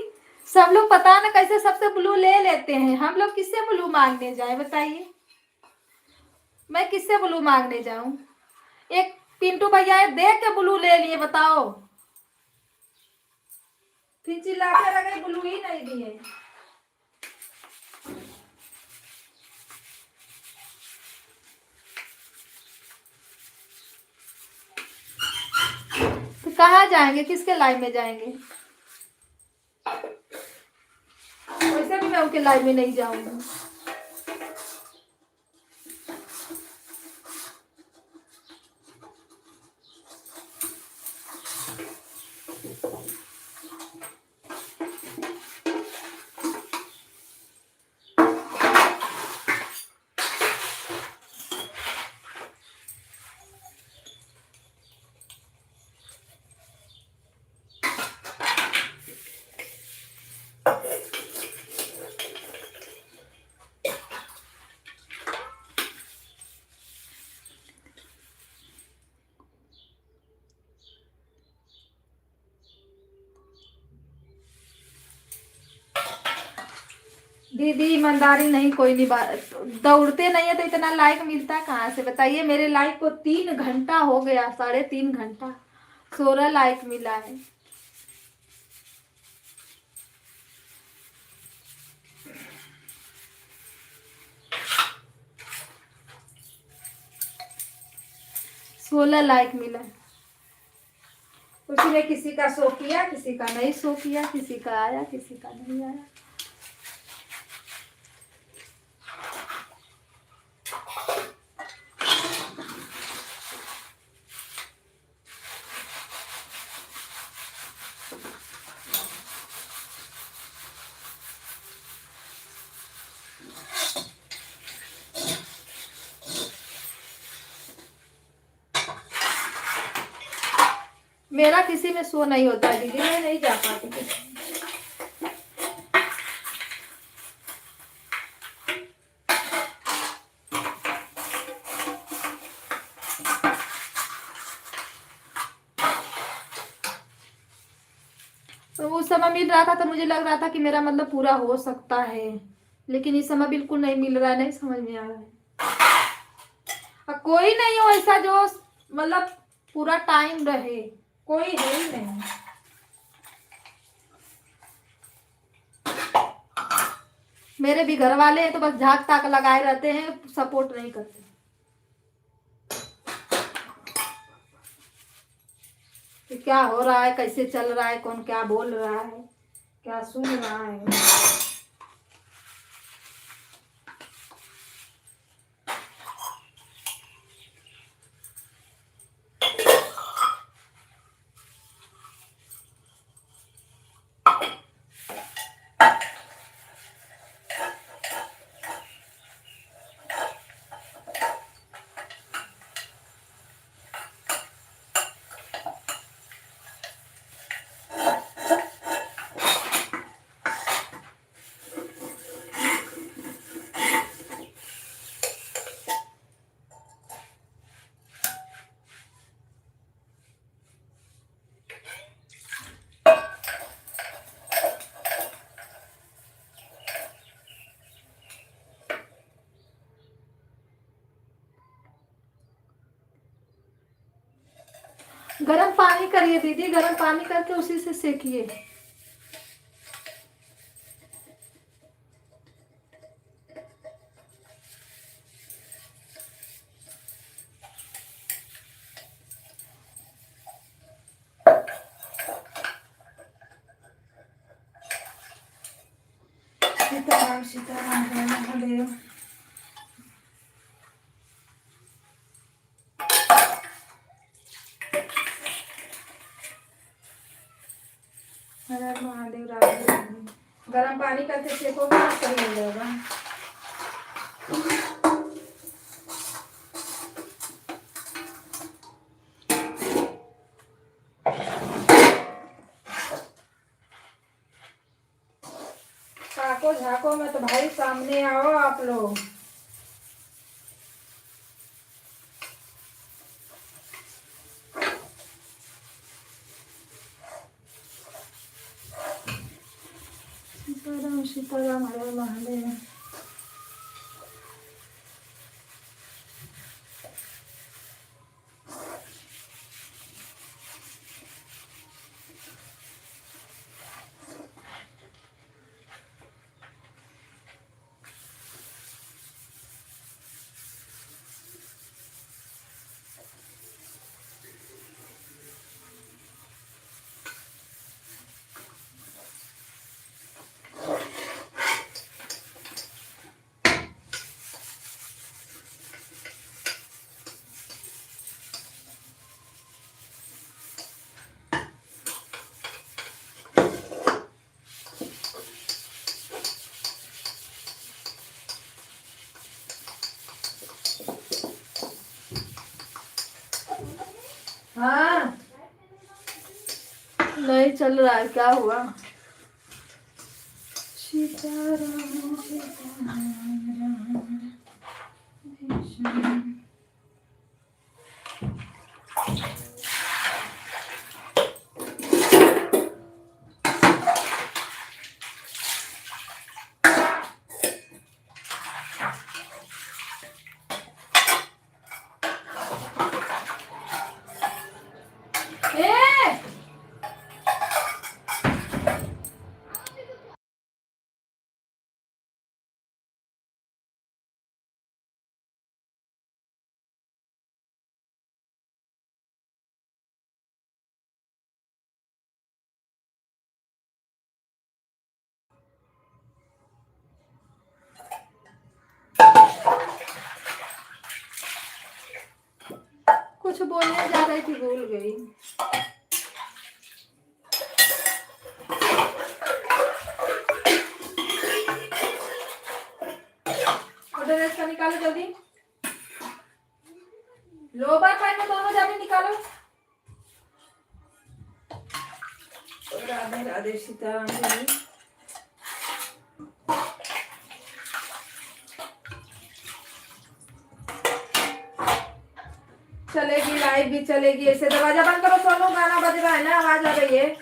सब लोग पता ना कैसे सबसे ब्लू ले लेते हैं, हम लोग किससे ब्लू मांगने जाए बताइए? मैं किससे ब्लू मांगने जाऊं? एक पिंटू भैया देख के ब्लू ले लिए, बताओ। फिर चिल्ला के लगे ब्लू ही नहीं दिए। तो कहाँ जाएंगे, किसके लाइव में जाएंगे? वैसे भी मैं उनके लाइव में नहीं जाऊंगी। दीदी ईमानदारी नहीं, कोई नहीं दौड़ते नहीं है तो इतना लाइक मिलता कहाँ से बताइए? मेरे लाइक को 3 घंटा हो गया, 3.5 घंटा, 16 लाइक मिला है। सोलह लाइक मिला। उसी में किसी का शो किया, किसी का नहीं शो किया, किसी का आया, किसी का नहीं आया। मेरा किसी में शो नहीं होता है दीदी, मैं नहीं जा पाती किसी में। तो उस समय मिल रहा था तो मुझे लग रहा था कि मेरा मतलब पूरा हो सकता है, लेकिन इस समय बिल्कुल नहीं मिल रहा है, नहीं समझ में आ रहा है। और कोई नहीं हो ऐसा जो मतलब पूरा टाइम रहे, कोई है ही नहीं। मेरे भी घर वाले हैं तो बस झाक ताक लगाए रहते हैं, सपोर्ट नहीं करते। कि क्या हो रहा है, कैसे चल रहा है, कौन क्या बोल रहा है, क्या सुन रहा है। गरम पानी करिए दीदी, गरम पानी करके उसी से सेकिए। सीताराम सीताराम जय महादेव। हर हर महादेव, राधे राधे। गरम पानी करके सेकोगे ना सही हो जाएगा। ताको झाको में तो भाई सामने आओ आप लोग। सीताराम सीताराम हर हर महादेव। हाँ नहीं चल रहा है, क्या हुआ? सीताराम सीताराम भीषण। कुछ बोलने जा रही थी, भूल गई। ड्रेस का निकालो जल्दी, लोअर पैंट में दोनों जाके निकालो। राधे राधे सीताराम जी। चलेगी, लाइव भी चलेगी। ऐसे दरवाजा बंद करो सोनू, गाना बज रहा है ना, आवाज आ रही है।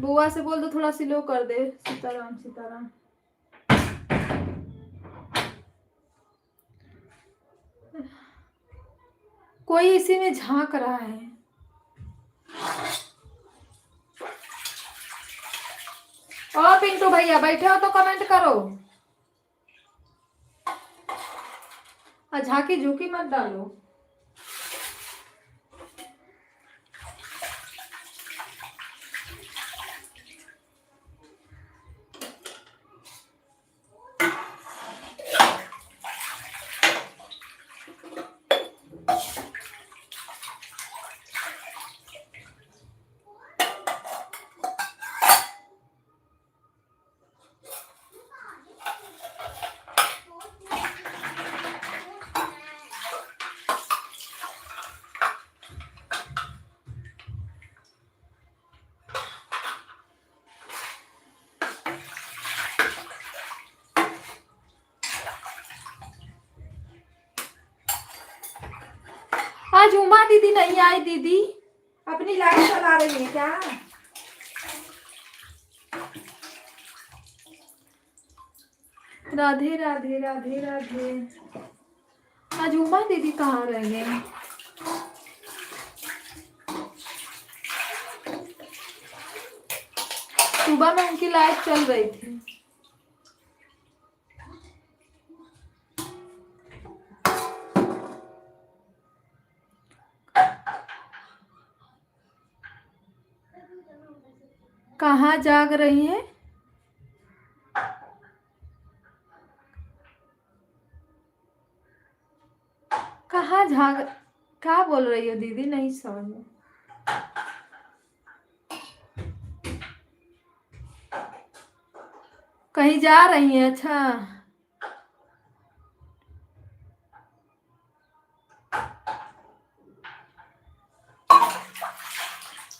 बुआ से बोल दो थोड़ा स्लो कर दे। सीताराम सीताराम। कोई इसी में झांक रहा है। और पिंटू भैया बैठे हो तो कमेंट करो, और झांकी झुकी मत डालो। आज उमा दीदी नहीं आई। दीदी अपनी लाइफ चला रही है क्या? राधे राधे राधे राधे। आज उमा दीदी कहाँ रह गए? सुबह में उनकी लाइट चल रही थी। कहाँ जाग रही हैं? कहाँ झाग क्या बोल रही हो दीदी? नहीं समझ में। कहीं जा रही हैं? अच्छा,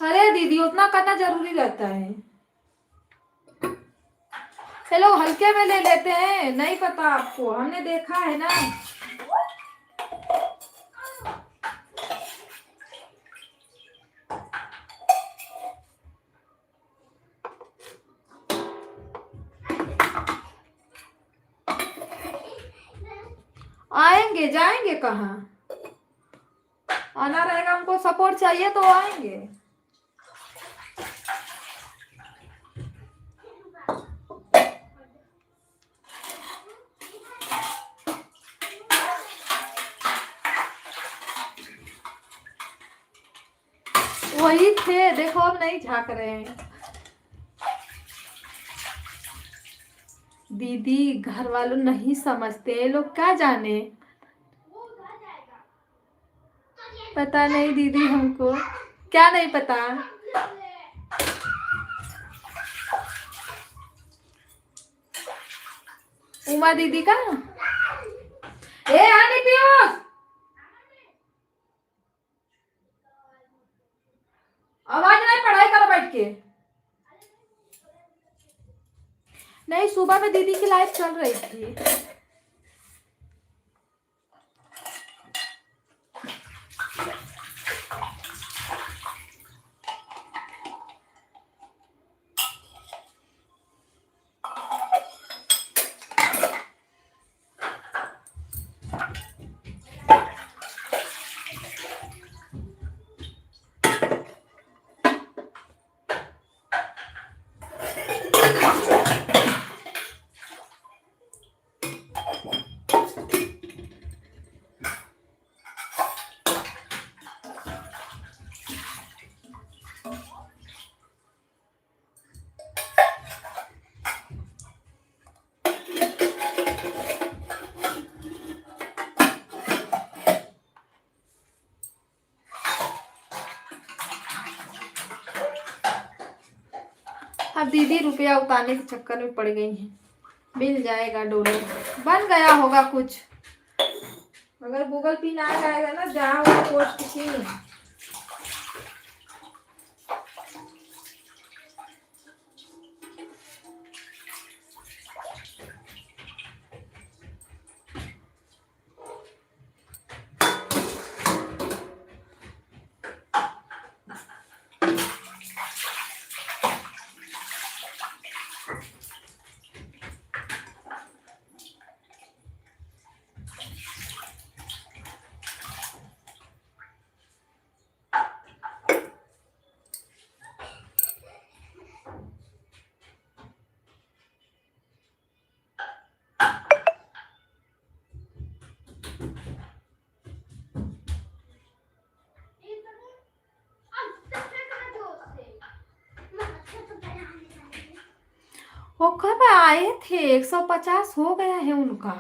अरे दीदी उतना करना जरूरी रहता है? ये लोग हल्के में ले लेते हैं, नहीं पता आपको, हमने देखा है ना। आएंगे जाएंगे कहाँ? आना रहेगा, हमको सपोर्ट चाहिए तो आएंगे। वही थे, देखो अब नहीं झांक रहे हैं। दीदी घर वालों नहीं समझते, ये लोग क्या जाने। पता नहीं दीदी, हमको क्या नहीं पता। उमा दीदी का ए आनी पीयूष, आवाज नहीं, पढ़ाई करो बैठ के। नहीं, सुबह में दीदी की लाइट चल रही थी। अब दीदी रुपया उतारने के चक्कर में पड़ गई हैं। मिल जाएगा डॉलर, बन गया होगा कुछ। अगर गूगल पिन आ जाएगा ना, जहाँ होगा पोस्ट की। वो कब आए थे? 150 हो गया है उनका।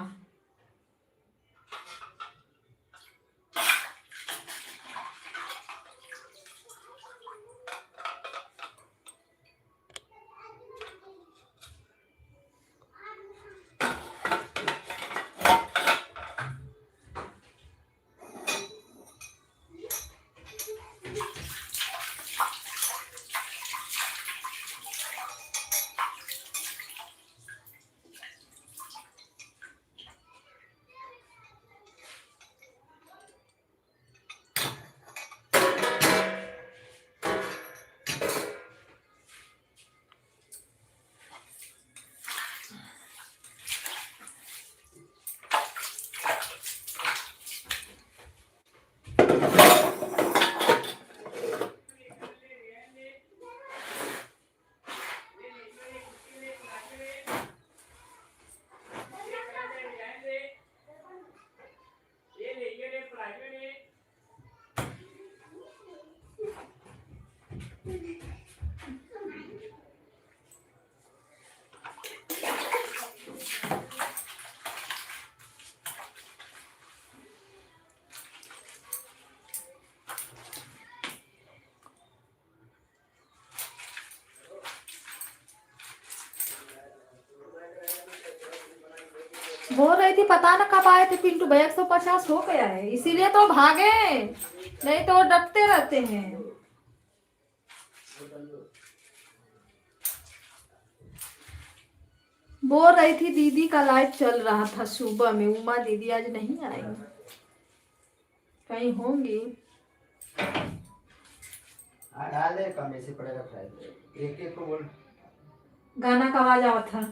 बोल रही थी पता ना कब आए थे पिंटू भैया, 150 हो गया है इसीलिए तो भागे, नहीं तो वो डरते रहते हैं। बोल रही थी दीदी का लाइव चल रहा था सुबह में, उमा दीदी आज नहीं आई, कहीं होंगी। डाल दे, कम ऐसे पड़ेगा फ्राई, एक एक को बोल। गाना का आवाज आवा था।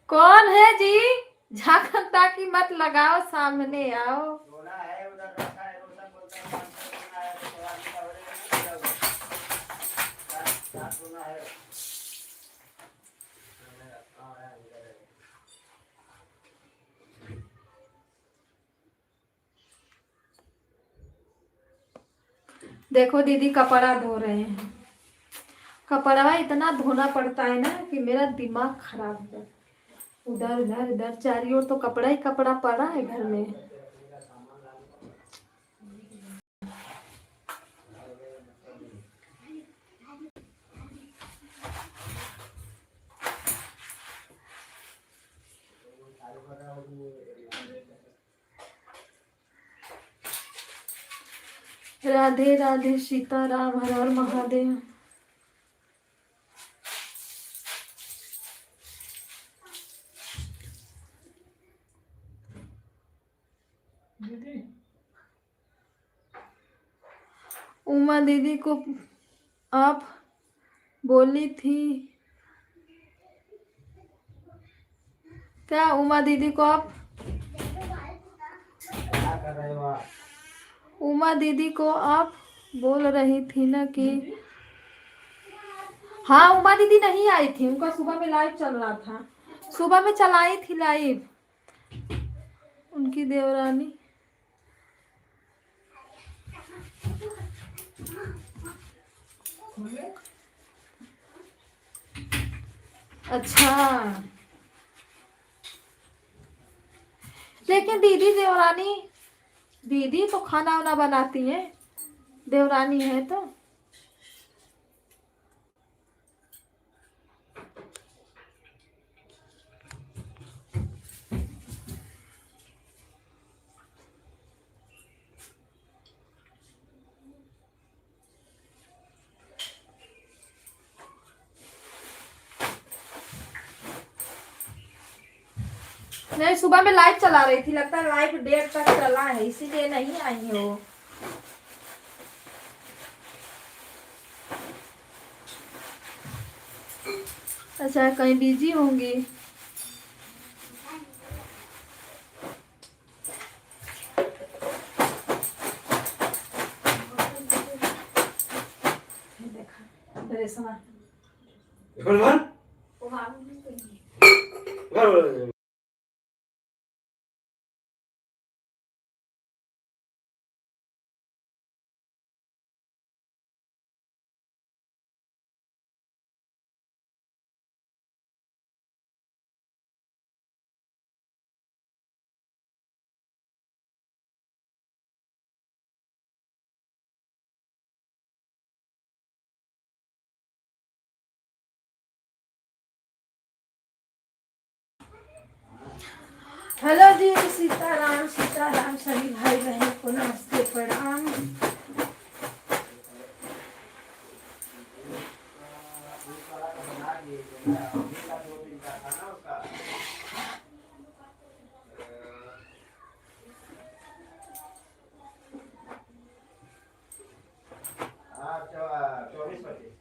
कौन है जी? झांकन ताकि मत लगाओ, सामने आओ। सोना है उधर रखा है, रोशन बोलता है 500 सोना है तो सोना की कवरेज नहीं दिया हुआ। सात सोना है, मैंने रखा है उधर है। देखो दीदी कपड़ा धो रहे हैं, कपड़ा इतना धोना पड़ता है ना कि मेरा दिमाग खराब हो जाता है। उधर उधर इधर चारों ओर तो कपड़ा ही कपड़ा पड़ा है घर में। राधे राधे, सीताराम, हर हर महादेव। दीदी उमा दीदी को आप बोली थी क्या? उमा दीदी को आप, क्या कर रहे हो आप? उमा दीदी को आप बोल रही थी ना कि, हाँ उमा दीदी नहीं आई थी, उनका सुबह में लाइव चल रहा था, सुबह में चलाई थी लाइव उनकी देवरानी। अच्छा, लेकिन दीदी देवरानी, दीदी तो खाना वाना बनाती है, देवरानी है तो। नहीं सुबह में लाइव चला रही थी, लगता है लाइव देर तक चला है इसीलिए नहीं आई हो। अच्छा कहीं बिजी होंगी। देखा हेलो जी, सीताराम सीताराम, सभी भाई बहन को नमस्ते प्रणाम। हाँ 24-25।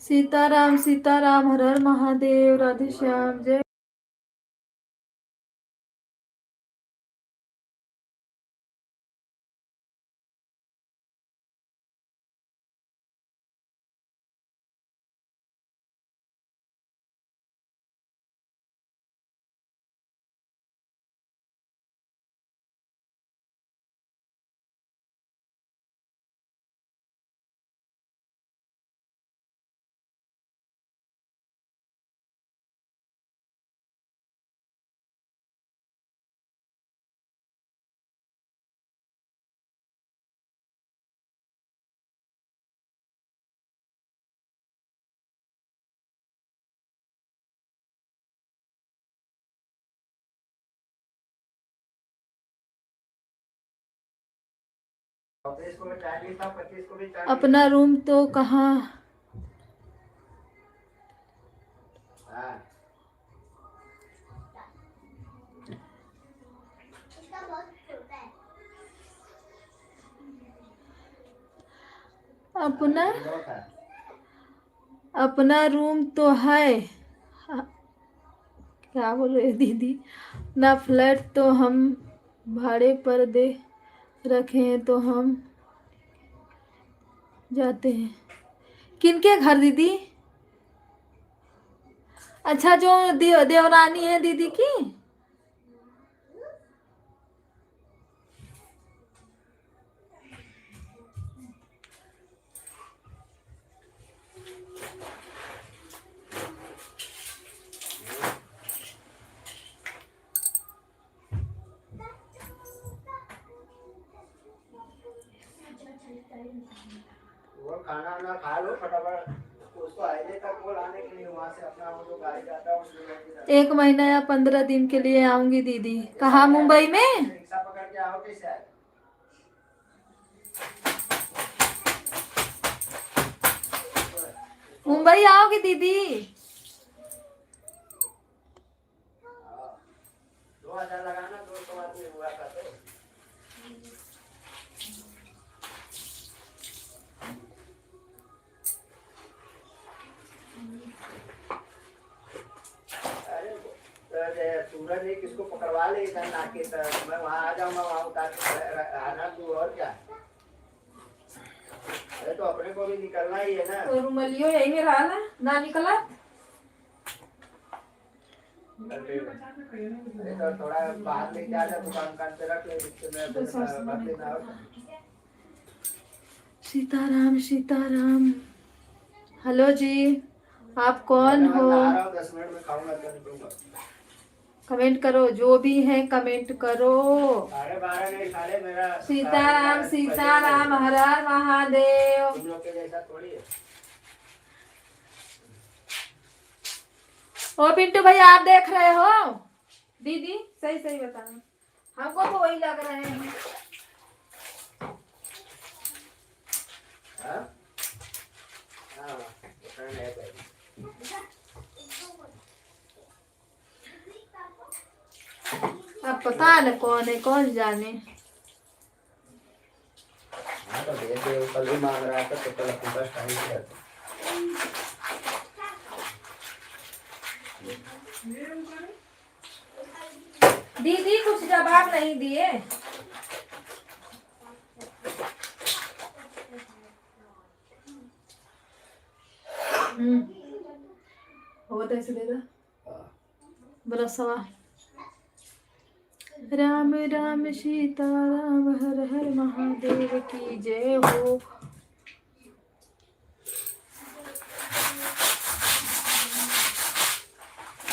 सीताराम सीताराम, हर हर महादेव, राधे श्याम, जय 25 को भी 40 था, 25 को भी 40। अपना रूम तो कहाँ, हाँ अपना दो था। अपना रूम तो है। क्या बोल रहे हो दीदी, ना फ्लैट तो हम भाड़े पर दे रखे हैं, तो हम जाते हैं। किनके घर दीदी? अच्छा, जो देवरानी है दीदी की। वो खाना वाना खा लो फटाफट, उसको हाईवे तक वो लाने के लिए वहां से अपना वो जो गाड़ी जाता है उसमें बैठ के 1 महीना या 15 दिन के लिए आऊंगी दीदी। कहाँ, मुंबई में? रिक्शा पकड़ के आओ कैसे आए? मुंबई आओगी दीदी? 2000 लगाना, 200 आदमी हुआ था तो। अरे सूरज ने किसको पकड़वा ले इधर नाके तक, मैं वहां आ जाऊंगा, वहां उतार के आना तू, और क्या। अरे तो अपने को भी निकलना ही है ना। तो रुमलियो यही में रहा ना निकला। अरे तो थोड़ा बाहर लेके आ जा, दुकान पे रख ले, रिक्शे में भर देना। सीताराम सीताराम। हेलो जी, आप कौन हो? 10 मिनट में खाऊंगा तो निकलूंगा। कमेंट करो, जो भी है कमेंट करो। 12:30 नहीं, साढ़े मेरा सीताराम सीताराम, हर हर महादेव। तुम लोग के जैसा थोड़ी है। ओ पिंटू भाई, आप देख रहे हो? दीदी सही सही बताना, हमको तो वही लग रहे हैं। हाँ? हाँ, उतना नहीं चाहिए। अब पता न कौन है, कौन जाने। हाँ तो दे दे, वो कल भी मांग रहा था तो कल अपने पास टाइम किया था। दीदी कुछ जवाब नहीं दिए। हो तो ऐसे देगा बड़ा सवा। राम राम सीता राम, हर हर महादेव की जय हो।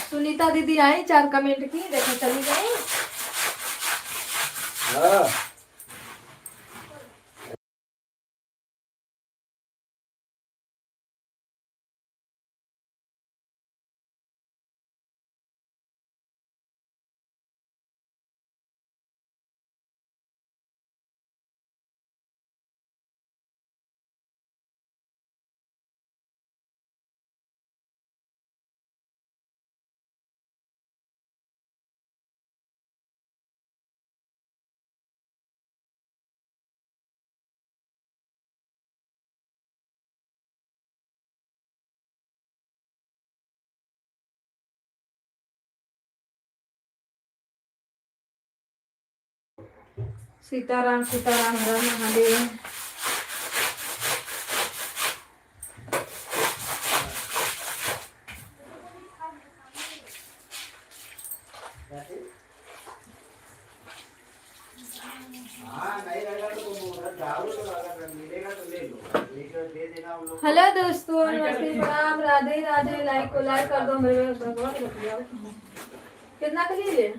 सुनीता दीदी आई, 4 कमेंट की, देखो चली गई। हाँ सीताराम सीताराम, हर हर महादेव। नहीं रहेगा तो तुम उधर जाओ, तो अगर मिलेगा तो ले लो, लेकर दे देना उन लोग को। हेलो दोस्तों, नमस्ते प्रणाम, राधे राधे। लाइक को लाइक कर दो मेरे भगवान को दिया। कितना के लिए?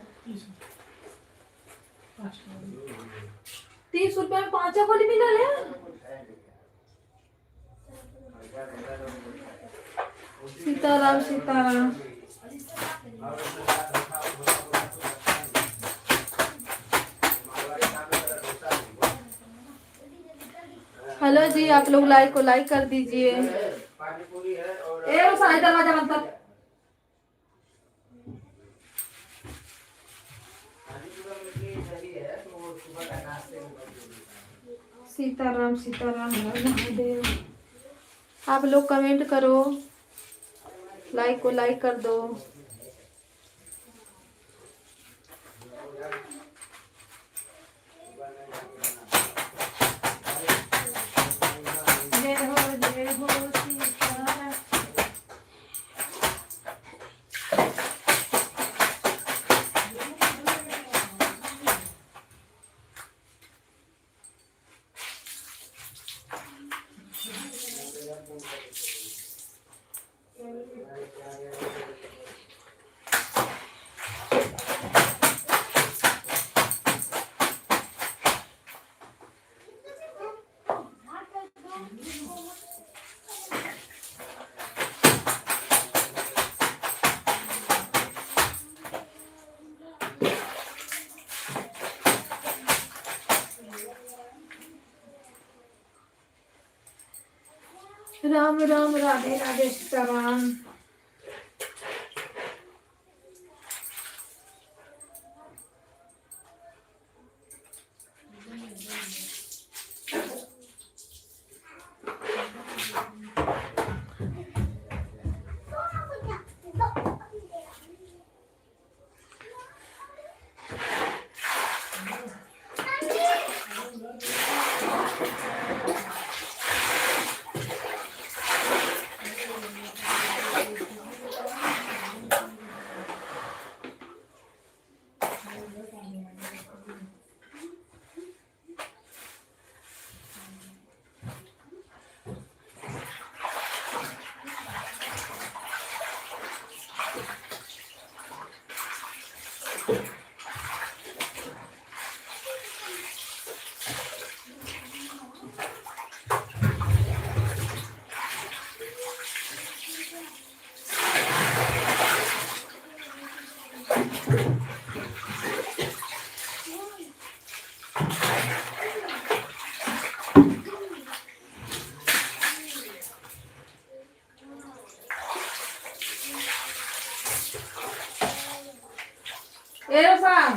30 रुपए में 5 गोली मिला ले। सीताराम सीताराम। जी आप लोग लाइक को लाइक कर दीजिए। पानी पूरी है और ए वो सारे दरवाजा बंद कर। पानी पूरा मिलके सही है तो वो सुबह का नाश्ते में बनेगी। सीताराम सीताराम हर महादेव। आप लोग कमेंट करो, लाइक को लाइक कर दो। जय हो सीताराम। राम राम राधे राधे सीताराम। ए रफाम,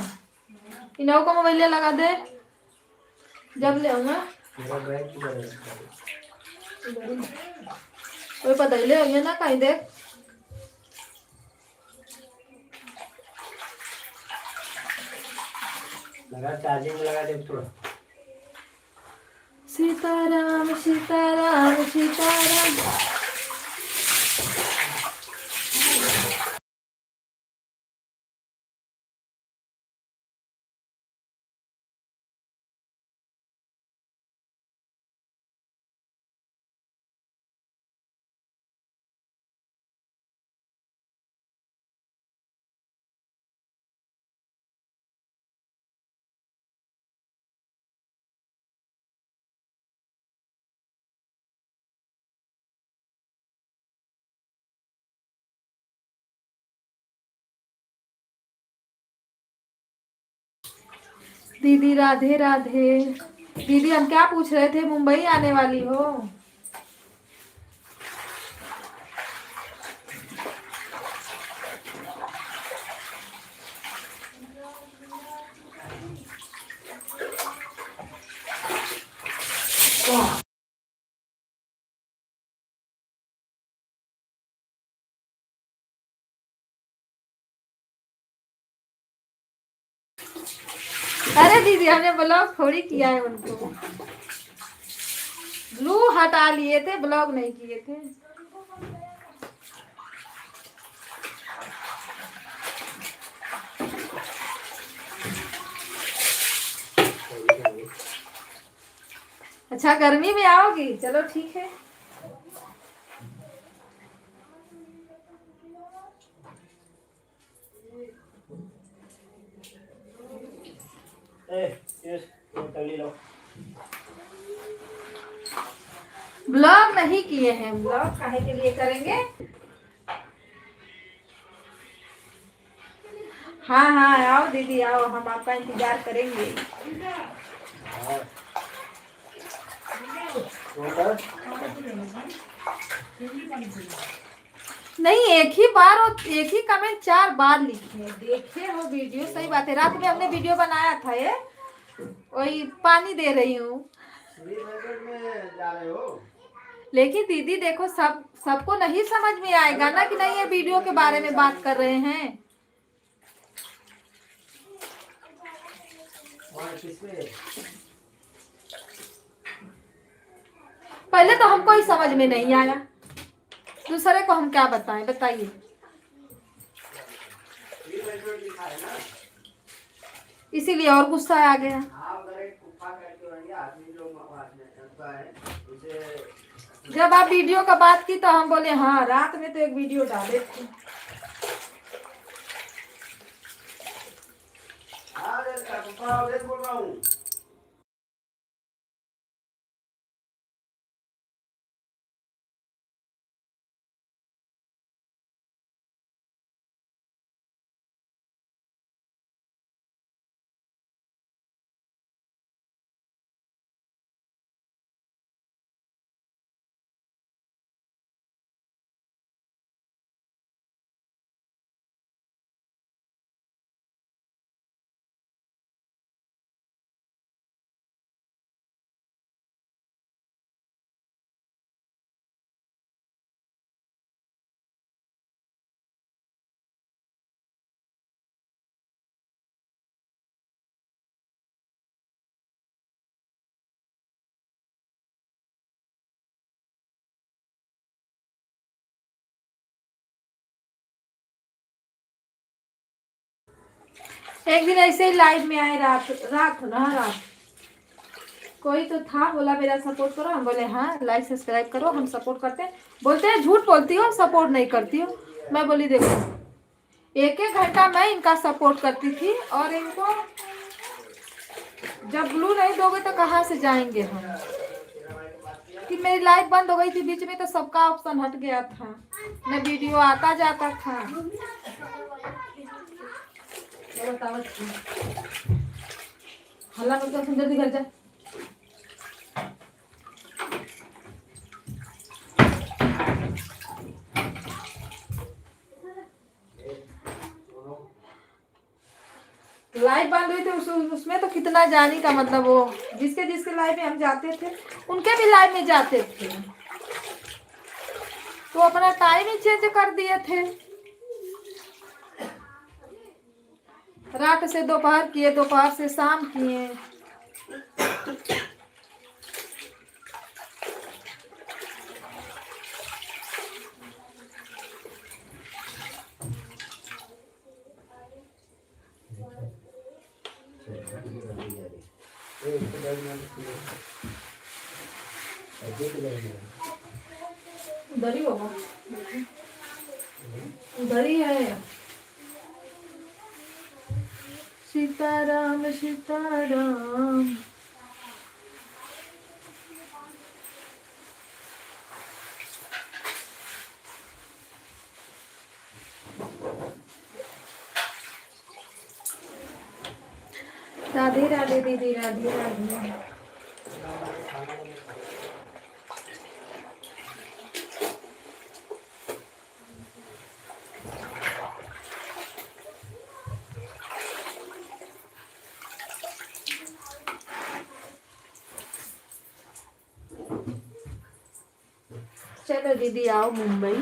इन्हों को मोबाइल लगा दे जब ले आऊंगा। मेरा बैग किधर है? कोई पता ही ले आऊंगे ना कहीं देख। लगा चार्जिंग में लगा दे थोड़ा। सीताराम सीताराम सीताराम। दीदी राधे राधे। दीदी हम क्या पूछ रहे थे, मुंबई आने वाली हो? अरे दीदी हमने ब्लॉग थोड़ी किया है, उनको ब्लू हटा लिए थे, ब्लॉग नहीं किए थे। अच्छा गर्मी में आओगी, चलो ठीक है। ब्लॉग नहीं किए हैं, ब्लॉग काहे के लिए करेंगे। हाँ हाँ आओ दीदी आओ, हम आपका इंतजार करेंगे। वाटर नहीं, एक ही बार और एक ही कमेंट 4 बार लिखे। देखे हो वीडियो, सही बात है। रात में हमने वीडियो बनाया था, ये वही पानी दे रही हूँ। श्रीनगर में जा रहे हो? लेकिन दीदी देखो, सबको नहीं समझ में आएगा ना कि नहीं ये वीडियो के बारे में बात कर रहे हैं। पहले तो हमको ही समझ में नहीं आया, दूसरे को हम क्या बताएं, बताइए। इसीलिए और गुस्सा आ गया। जब आप वीडियो का बात की तो हम बोले हाँ, रात में तो एक वीडियो डाले थे। बोल रहा हूँ। एक दिन ऐसे ही लाइव में आए, रात कोई तो था, बोला मेरा सपोर्ट करो। हम बोले हाँ, लाइक सब्सक्राइब करो, हम सपोर्ट करते हैं। बोलते हैं झूठ बोलती हो, सपोर्ट नहीं करती हो। मैं बोली देखो, 1-1 घंटा मैं इनका सपोर्ट करती थी, और इनको जब ब्लू नहीं दोगे तो कहाँ से जाएंगे हम। कि मेरी लाइव बंद हो गई थी बीच में, तो सबका ऑप्शन हट गया था, न वीडियो आता जाता था। हल्ला करके सुंदर दी घर जा। लाइव बंद हुई थी, उसमें तो कितना जाने का मतलब, वो जिसके लाइव में हम जाते थे उनके भी लाइव में जाते थे, तो अपना टाइम ही चेंज कर दिए थे। रात से दोपहर किए, दोपहर से शाम किए। उधर ही होगा, उधर ही है। सीताराम सीताराम। राधे राधे दीदी, राधे राधे। चलो दीदी आओ मुंबई।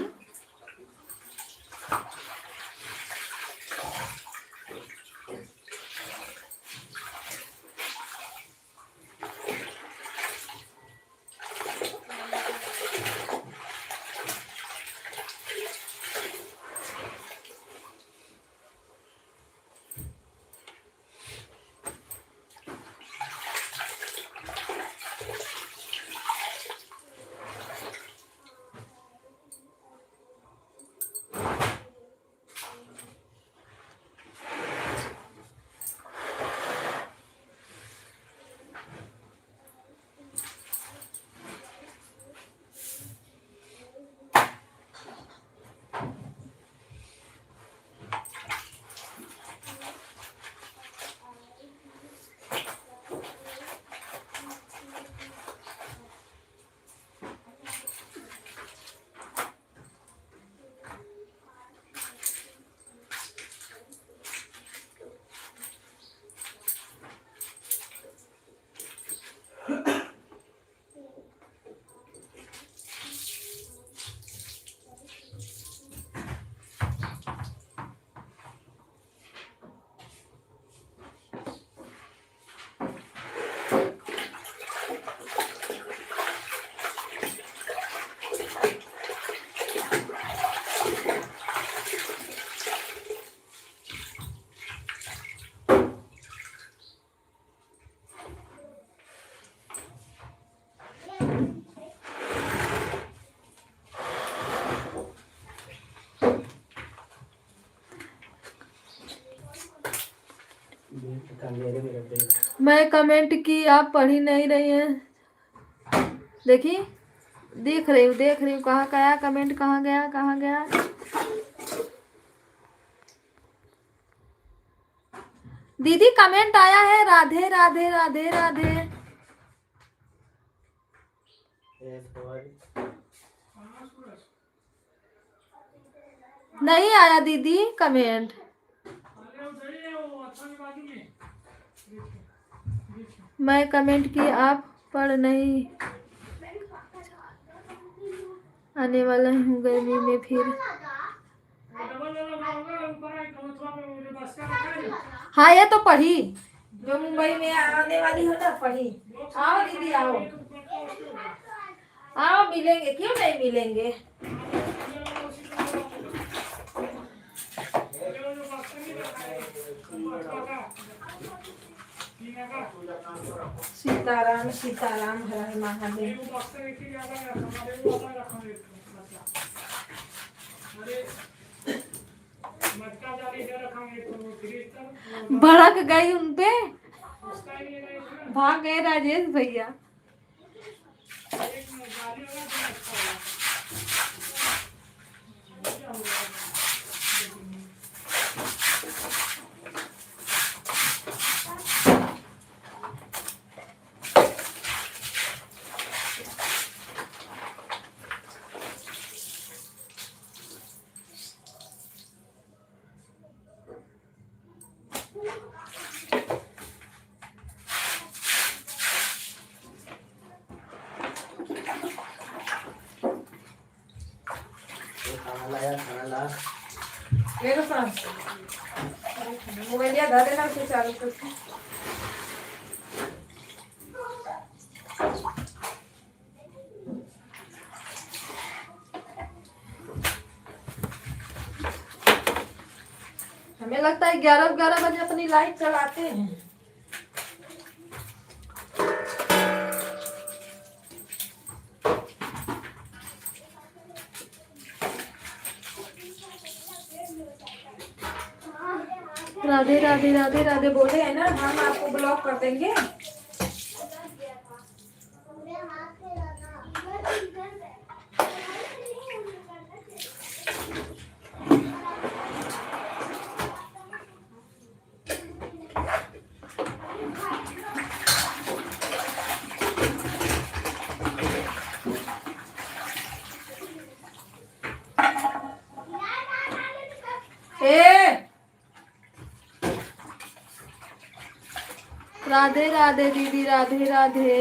अंधेरे में रहते हैं। मैं कमेंट की, आप पढ़ ही नहीं रही हैं। देखी, देख रही हूँ कहाँ गया कमेंट, कहाँ गया कहाँ गया। दीदी कमेंट आया है, राधे राधे राधे राधे। नहीं आया दीदी कमेंट। मैं कमेंट की, आप पढ़ नहीं। आने वाला हूँ गर्मी में फिर। हाँ ये तो पढ़ी, जो मुंबई में आने वाली हो ना, पढ़ी। आओ दीदी आओ, आओ मिलेंगे, क्यों नहीं मिलेंगे। सीताराम सीताराम, हर हर महादेव। भड़क गई उनपे, भाग गए राजेश भैया। खाना ला ले लो सांस, मोबाइल या दादे ना उसे चालू करके। हमें लगता है 11 बजे अपनी लाइट चलाते हैं। राधे राधे राधे राधे बोले है ना, हम आपको ब्लॉक कर देंगे। राधे राधे दीदी, राधे राधे।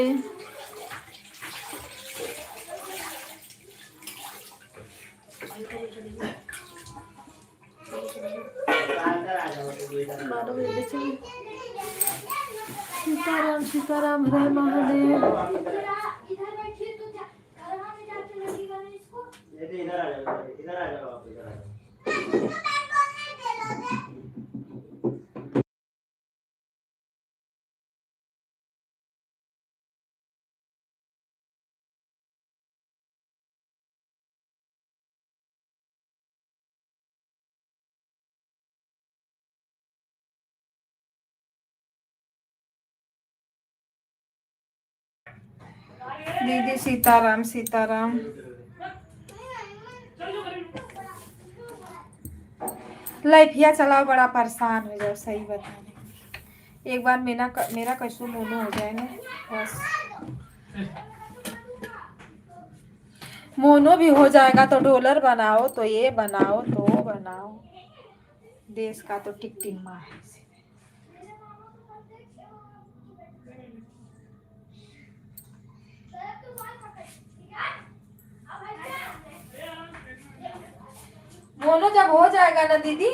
सीताराम सीताराम, हर महादेव। इधर आ जाओ, इधर आ जाओ, आप इधर आ जाओ। दीदी सीताराम सीताराम। लाइफिया चलाओ, बड़ा परेशान हो जाओ, सही बताने। एक बार मेरा कैसो मोनो हो जाए ना, बस मोनो भी हो जाएगा तो डॉलर बनाओ, तो ये बनाओ तो वो बनाओ। देश का तो टिक टिम्मा है। मोनो जब हो जाएगा ना दीदी,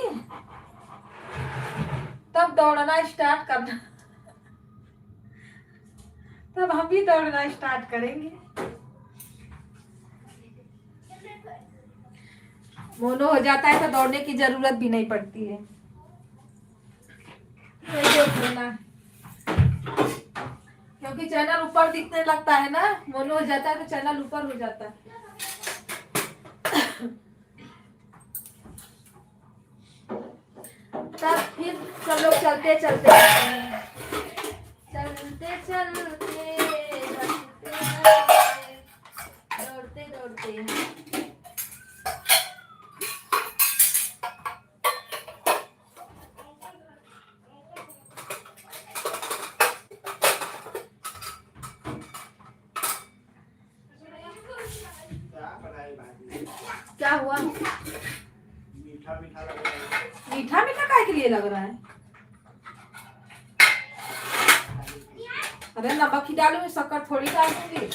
तब दौड़ना स्टार्ट करना, तब हम भी दौड़ना स्टार्ट करेंगे। मोनो हो जाता है तो दौड़ने की जरूरत भी नहीं पड़ती है। क्योंकि चैनल ऊपर दिखने लगता है ना, मोनो हो जाता है तो चैनल ऊपर हो जाता है। तब फिर सब लोग चलते चलते चलते चलते दौड़ते दौड़ते। क्या बनाई भाजी? क्या हुआ? मीठा मीठा लग रहा है। मीठा मीठा काय के लिए लग रहा है? अरे नमक ही डालूंगी, शक्कर थोड़ी डाल दूंगी।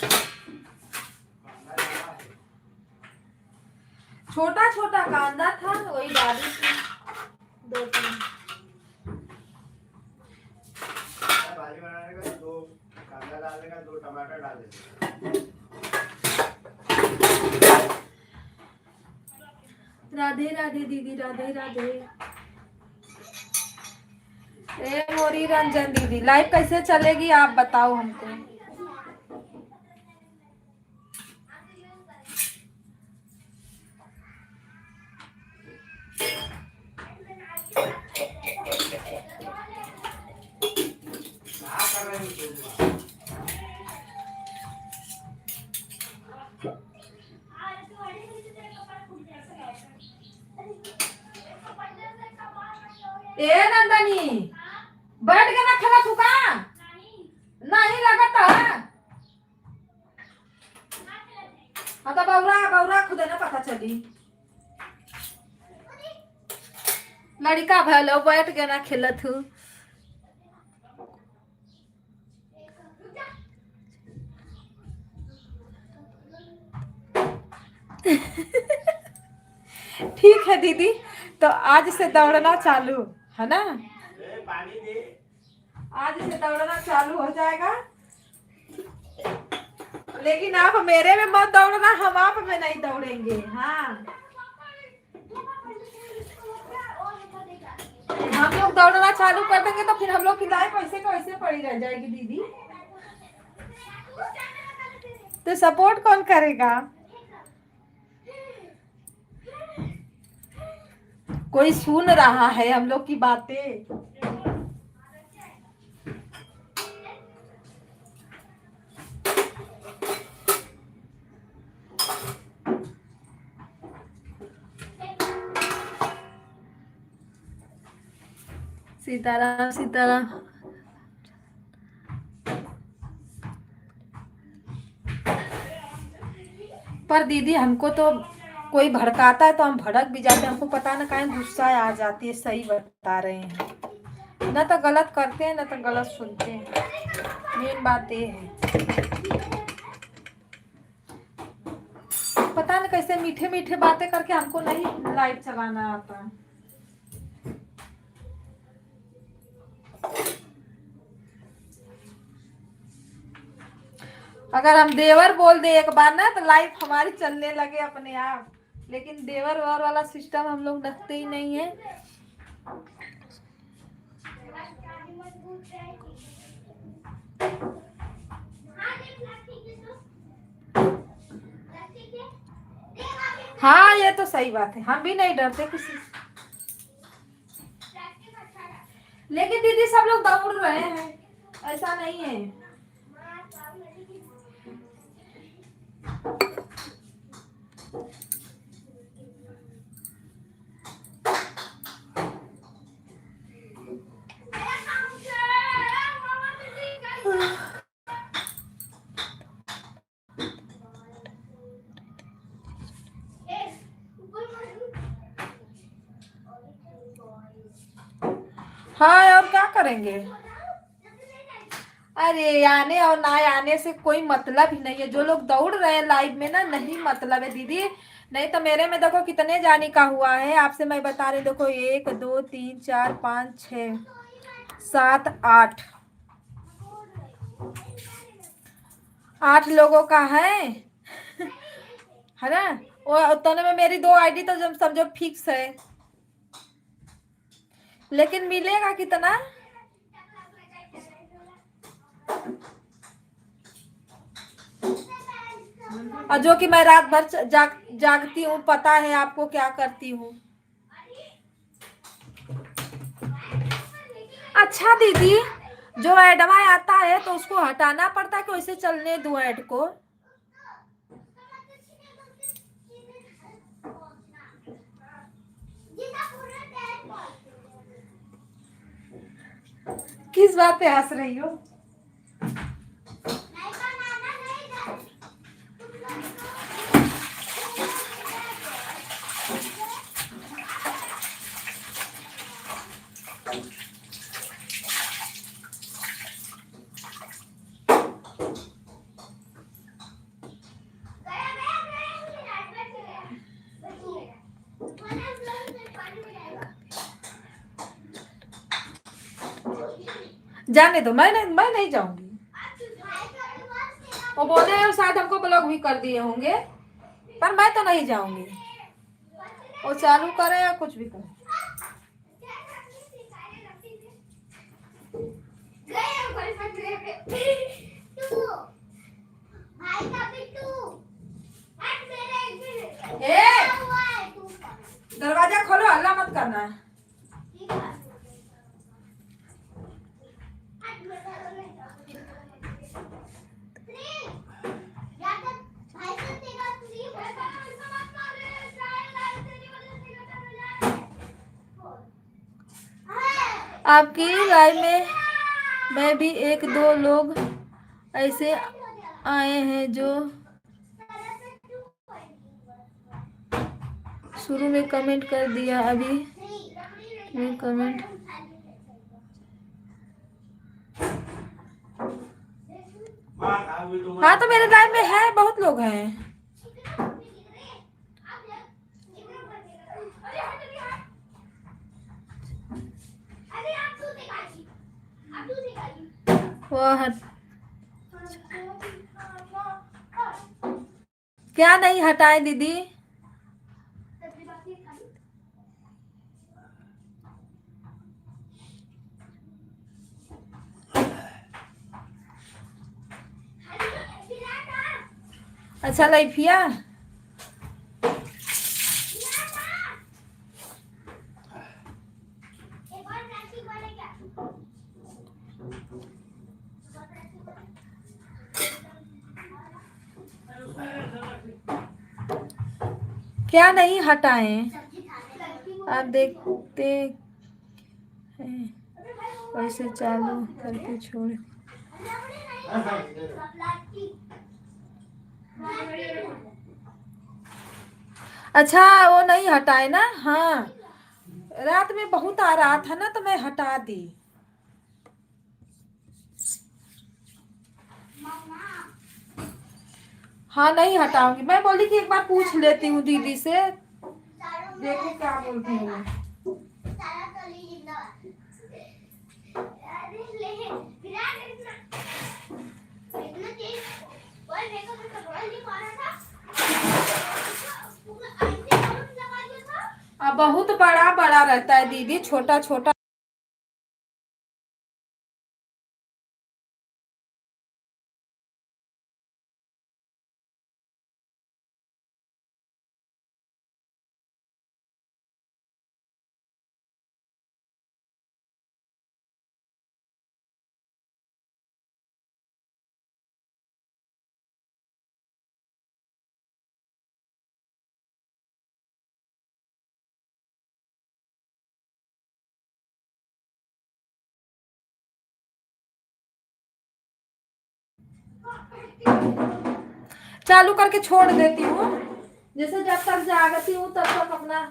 छोटा छोटा कांदा था वही डाली थी, 2-3। भाजी बनाने का 2 कांदा डालेगा, 2 टमाटर डाल देगा। राधे राधे दीदी, राधे राधे। ए मोरी रंजन दीदी, लाइव कैसे चलेगी आप बताओ हमको। क्या कर रहे हो तुम? ए नंदनी, बैठ के ना खेला तू का? नहीं लगता है। हाँ तो बौरा बौरा खुद ना पता चली। लड़का भलो बैठ के ना खेलत हूँ। ठीक है दीदी, तो आज से दौड़ना चालू है ना? पानी दे। आज से दौड़ना चालू हो जाएगा, लेकिन आप मेरे में मत दौड़ना, हम आप में नहीं दौड़ेंगे। हाँ, हम लोग दौड़ना चालू कर देंगे तो फिर हम लोग की लाइफ ऐसे को ऐसे पड़ी रह जाएगी दीदी। तो सपोर्ट कौन करेगा? कोई सुन रहा है हम लोग की बातें? सीताराम सीताराम। पर दीदी हमको तो कोई भड़काता है तो हम भड़क भी जाते हैं, हमको पता ना कहीं गुस्सा आ जाती है। सही बता रहे हैं, ना तो गलत करते हैं ना तो गलत सुनते हैं। मेन बात ये है, पता ना कैसे मीठे मीठे बातें करके हमको नहीं लाइट चलाना आता। अगर हम देवर बोल दे एक बार ना तो लाइफ हमारी चलने लगे अपने आप, लेकिन देवर और वाला सिस्टम हम लोग रखते ही नहीं है। हाँ ये तो सही बात है, हम भी नहीं डरते किसी से। लेकिन दीदी सब लोग दौड़ रहे हैं, ऐसा नहीं है। हाँ और क्या करेंगे? अरे आने और ना आने से कोई मतलब ही नहीं है। जो लोग दौड़ रहे हैं लाइव में ना, नहीं मतलब है दीदी। नहीं तो मेरे में देखो कितने जाने का हुआ है, आपसे मैं बता रही। देखो 1 2 3 4 5 6 7 8 8 लोगों का है है ना? और उतने में मेरी 2 आईडी तो जब समझो फिक्स है, लेकिन मिलेगा कितना? और जो कि मैं रात भर जागती हूँ, पता है आपको क्या करती हूँ। अच्छा दीदी, जो एडवा आता है तो उसको हटाना पड़ता है कि वैसे चलने दो ऐड को? किस बात पे हंस रही हो? जाने दो, मैं नहीं जाऊंगी। वो बोले हैं शायद हमको ब्लॉक भी कर दिए होंगे, पर मैं तो नहीं जाऊंगी। वो चालू करे या कुछ भी करे। दरवाजा खोलो, हल्ला मत करना है। आपकी लाइफ में मैं भी एक दो लोग ऐसे आए हैं जो शुरू में कमेंट कर दिया, अभी मैं कमेंट। हाँ तो मेरे लाइफ में है, बहुत लोग हैं। वह क्या नहीं हटाए दीदी? अच्छा लइफिया, क्या नहीं हटाए? आप देखते हैं कैसे चालू करके छोड़े। अच्छा वो नहीं हटाए ना? हाँ, रात में बहुत आ रहा था ना तो मैं हटा दी। हाँ नहीं हटाऊंगी, मैं बोली कि एक बार पूछ लेती हूँ दीदी से, देखो क्या बोलती हूँ। अब बहुत बड़ा बड़ा रहता है दीदी, छोटा छोटा चालू करके छोड़ देती हूँ। जैसे जब तक जागती हूँ तब तक अपना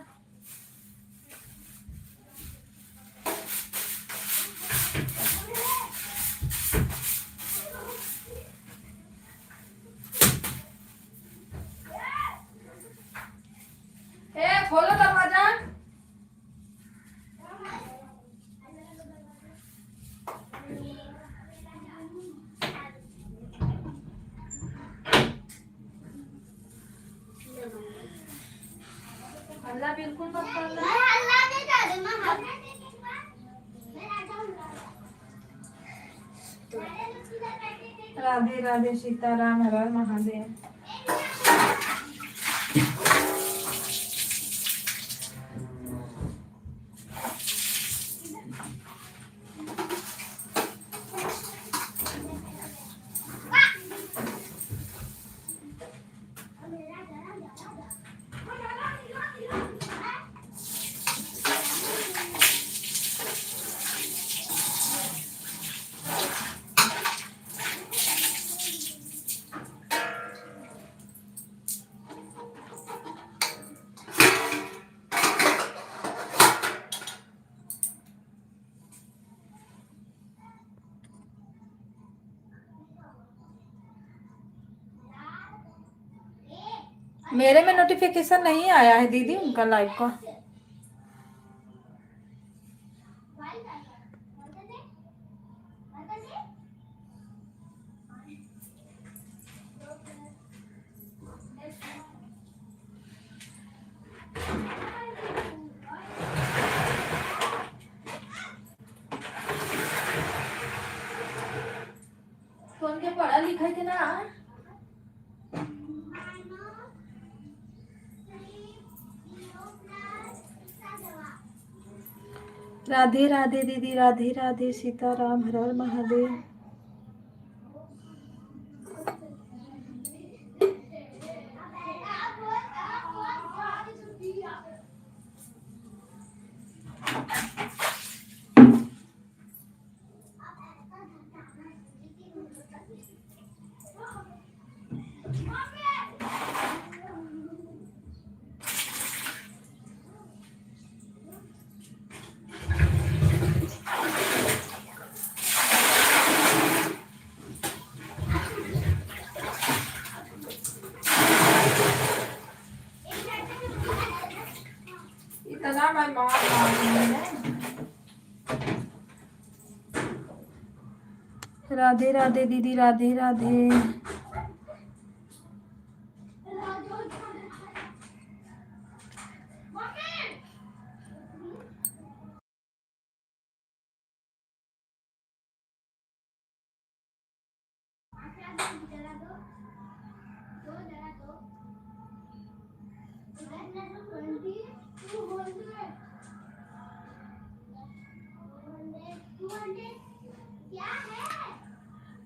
खोलो दरवाजा। हल्ला बिल्कुल मत करना। राधे राधे, सीताराम, हर हर महादेव। मेरे में नोटिफिकेशन नहीं आया है दीदी उनका लाइव का। कौन के पढ़ा लिखा के ना। राधे राधे दीदी, राधे राधे, सीताराम, हर हर महादेव। इतना मैं मार रही हूँ। राधे राधे दीदी, राधे राधे।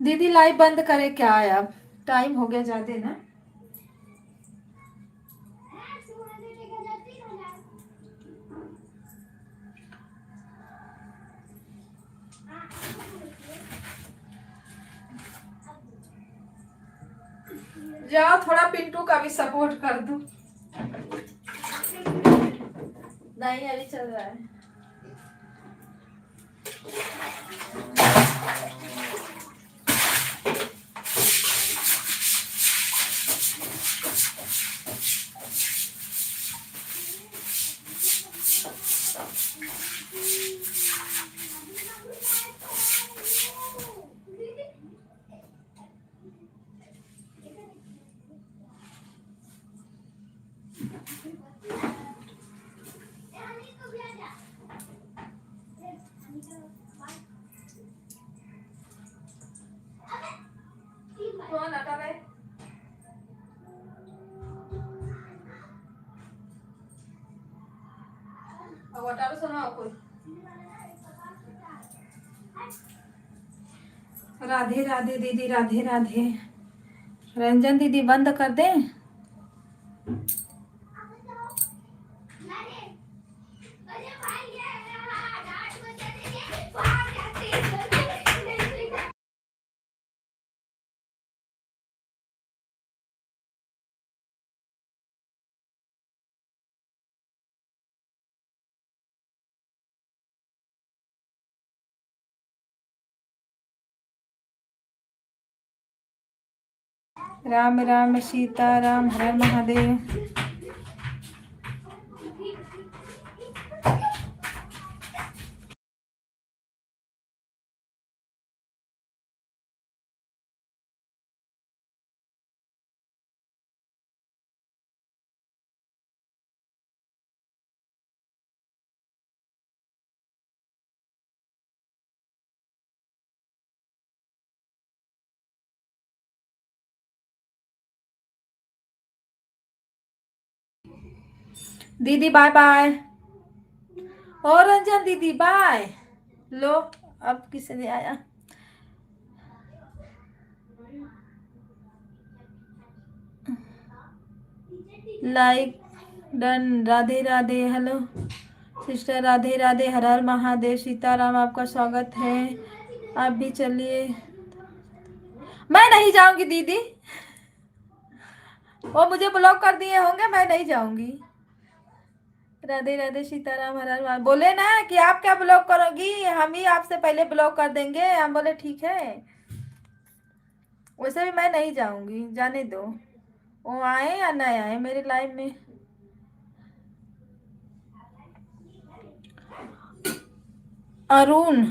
दीदी लाइव बंद करे क्या है अब? टाइम हो गया ज्यादा ना। जाओ थोड़ा पिंटू का भी सपोर्ट कर दो। नहीं अभी चल रहा है। कौन हटा रहे? अब हटा लो, सुनाओ कोई। राधे राधे दीदी, राधे राधे। रंजन दीदी बंद कर दें? राम राम सीता राम, हर हर महादेव। दीदी बाय बाय। और रंजन दीदी बाय। लो अब किसी ने आया। Like done. Radhe Radhe. Hello sister, Radhe Radhe, Har Har Mahadev, Sitaram, आपका स्वागत है। आप भी चलिए। मैं नहीं जाऊंगी दीदी, वो मुझे ब्लॉक कर दिए होंगे, मैं नहीं जाऊंगी। राधे राधे, सीताराम, हर हर महादेव। बोले ना कि आप क्या ब्लॉक करोगी, हम ही आपसे पहले ब्लॉक कर देंगे। हम बोले ठीक है। वैसे भी मैं नहीं जाऊंगी, जाने दो। वो आए या नहीं आए मेरे लाइव में? अरुण,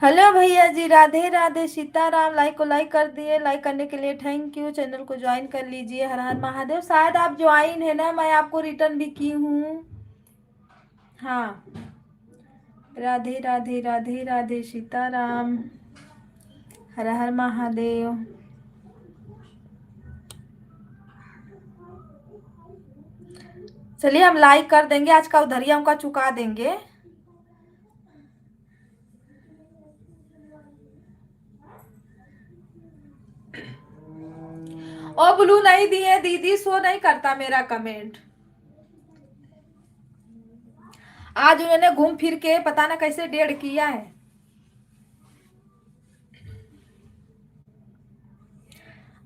हेलो भैया जी, राधे राधे, सीताराम। लाइक को लाइक कर दिए, लाइक करने के लिए थैंक यू। चैनल को ज्वाइन कर लीजिए। हर हर महादेव। शायद आप ज्वाइन है ना, मैं आपको रिटर्न भी की हूँ। हाँ, राधे राधे राधे राधे, सीताराम, हर हर महादेव। चलिए हम लाइक कर देंगे, आज का उधरिया उनका चुका देंगे। ओ ब्लू नहीं दिए दीदी, शो नहीं करता मेरा कमेंट। आज उन्होंने घूम फिर के पता ना कैसे 1.5 किया है।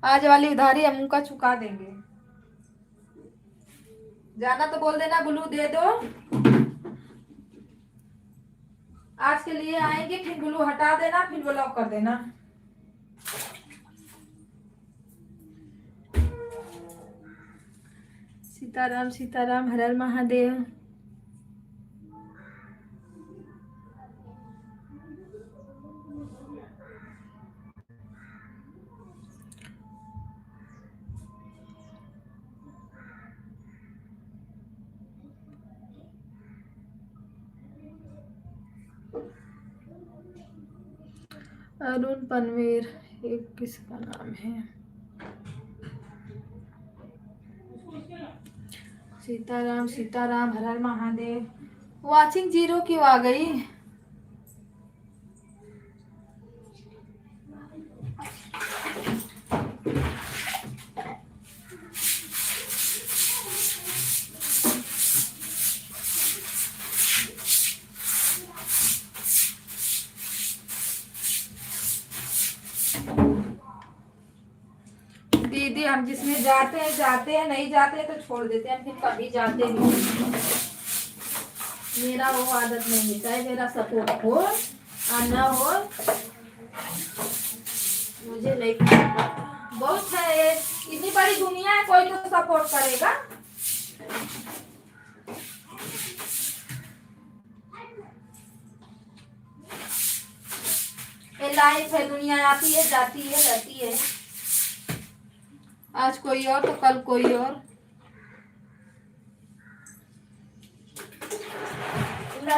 आज वाली उधारी हम उनका चुका देंगे। जाना तो बोल देना, ब्लू दे दो। आज के लिए आएंगे, फिर ब्लू हटा देना, फिर ब्लॉक कर देना। सीताराम सीताराम, हर हर महादेव। अरुण पनवीर, एक किसका नाम है? सीताराम सीताराम, हर हर महादेव। वाचिंग 0 क्यों आ गई? दीदी हम जिसमें जाते हैं, नहीं जाते हैं तो छोड़ देते हैं, फिर कभी जाते नहीं। मेरा वो आदत नहीं है, चाहे मेरा सपोर्ट हो और ना हो, मुझे नहीं पता। बहुत है, इतनी बड़ी दुनिया है, कोई तो सपोर्ट करेगा। ये लाइफ है, दुनिया आती है जाती है रहती है। आज कोई और तो कल कोई और।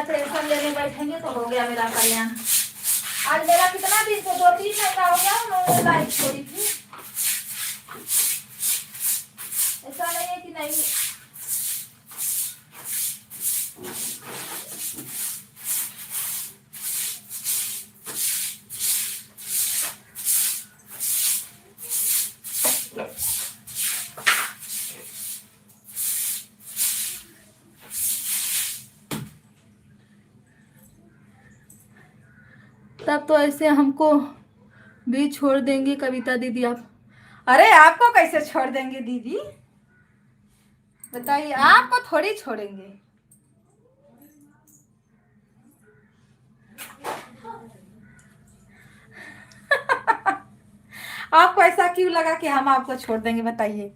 टेंशन लेने बैठेंगे तो हो गया मेरा कल्याण। आज मेरा कितना दिन से 2-3 महीना हो गया उन्होंने लाइफ छोड़ी थी। ऐसा नहीं है कि नहीं। तब तो ऐसे हमको भी छोड़ देंगे कविता दीदी आप। अरे आपको कैसे छोड़ देंगे दीदी, बताइए, आपको थोड़ी छोड़ेंगे। आपको ऐसा क्यों लगा कि हम आपको छोड़ देंगे, बताइए।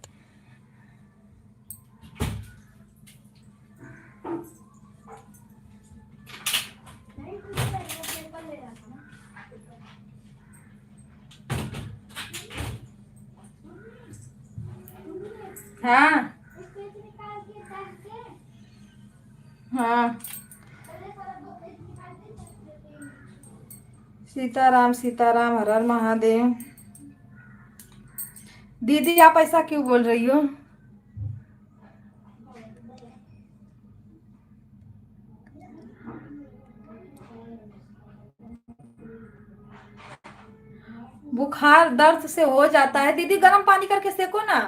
हाँ हाँ, सीताराम सीताराम, हर हर महादेव। दीदी आप ऐसा क्यों बोल रही हो? बुखार दर्द से हो जाता है दीदी, गर्म पानी करके सेको ना।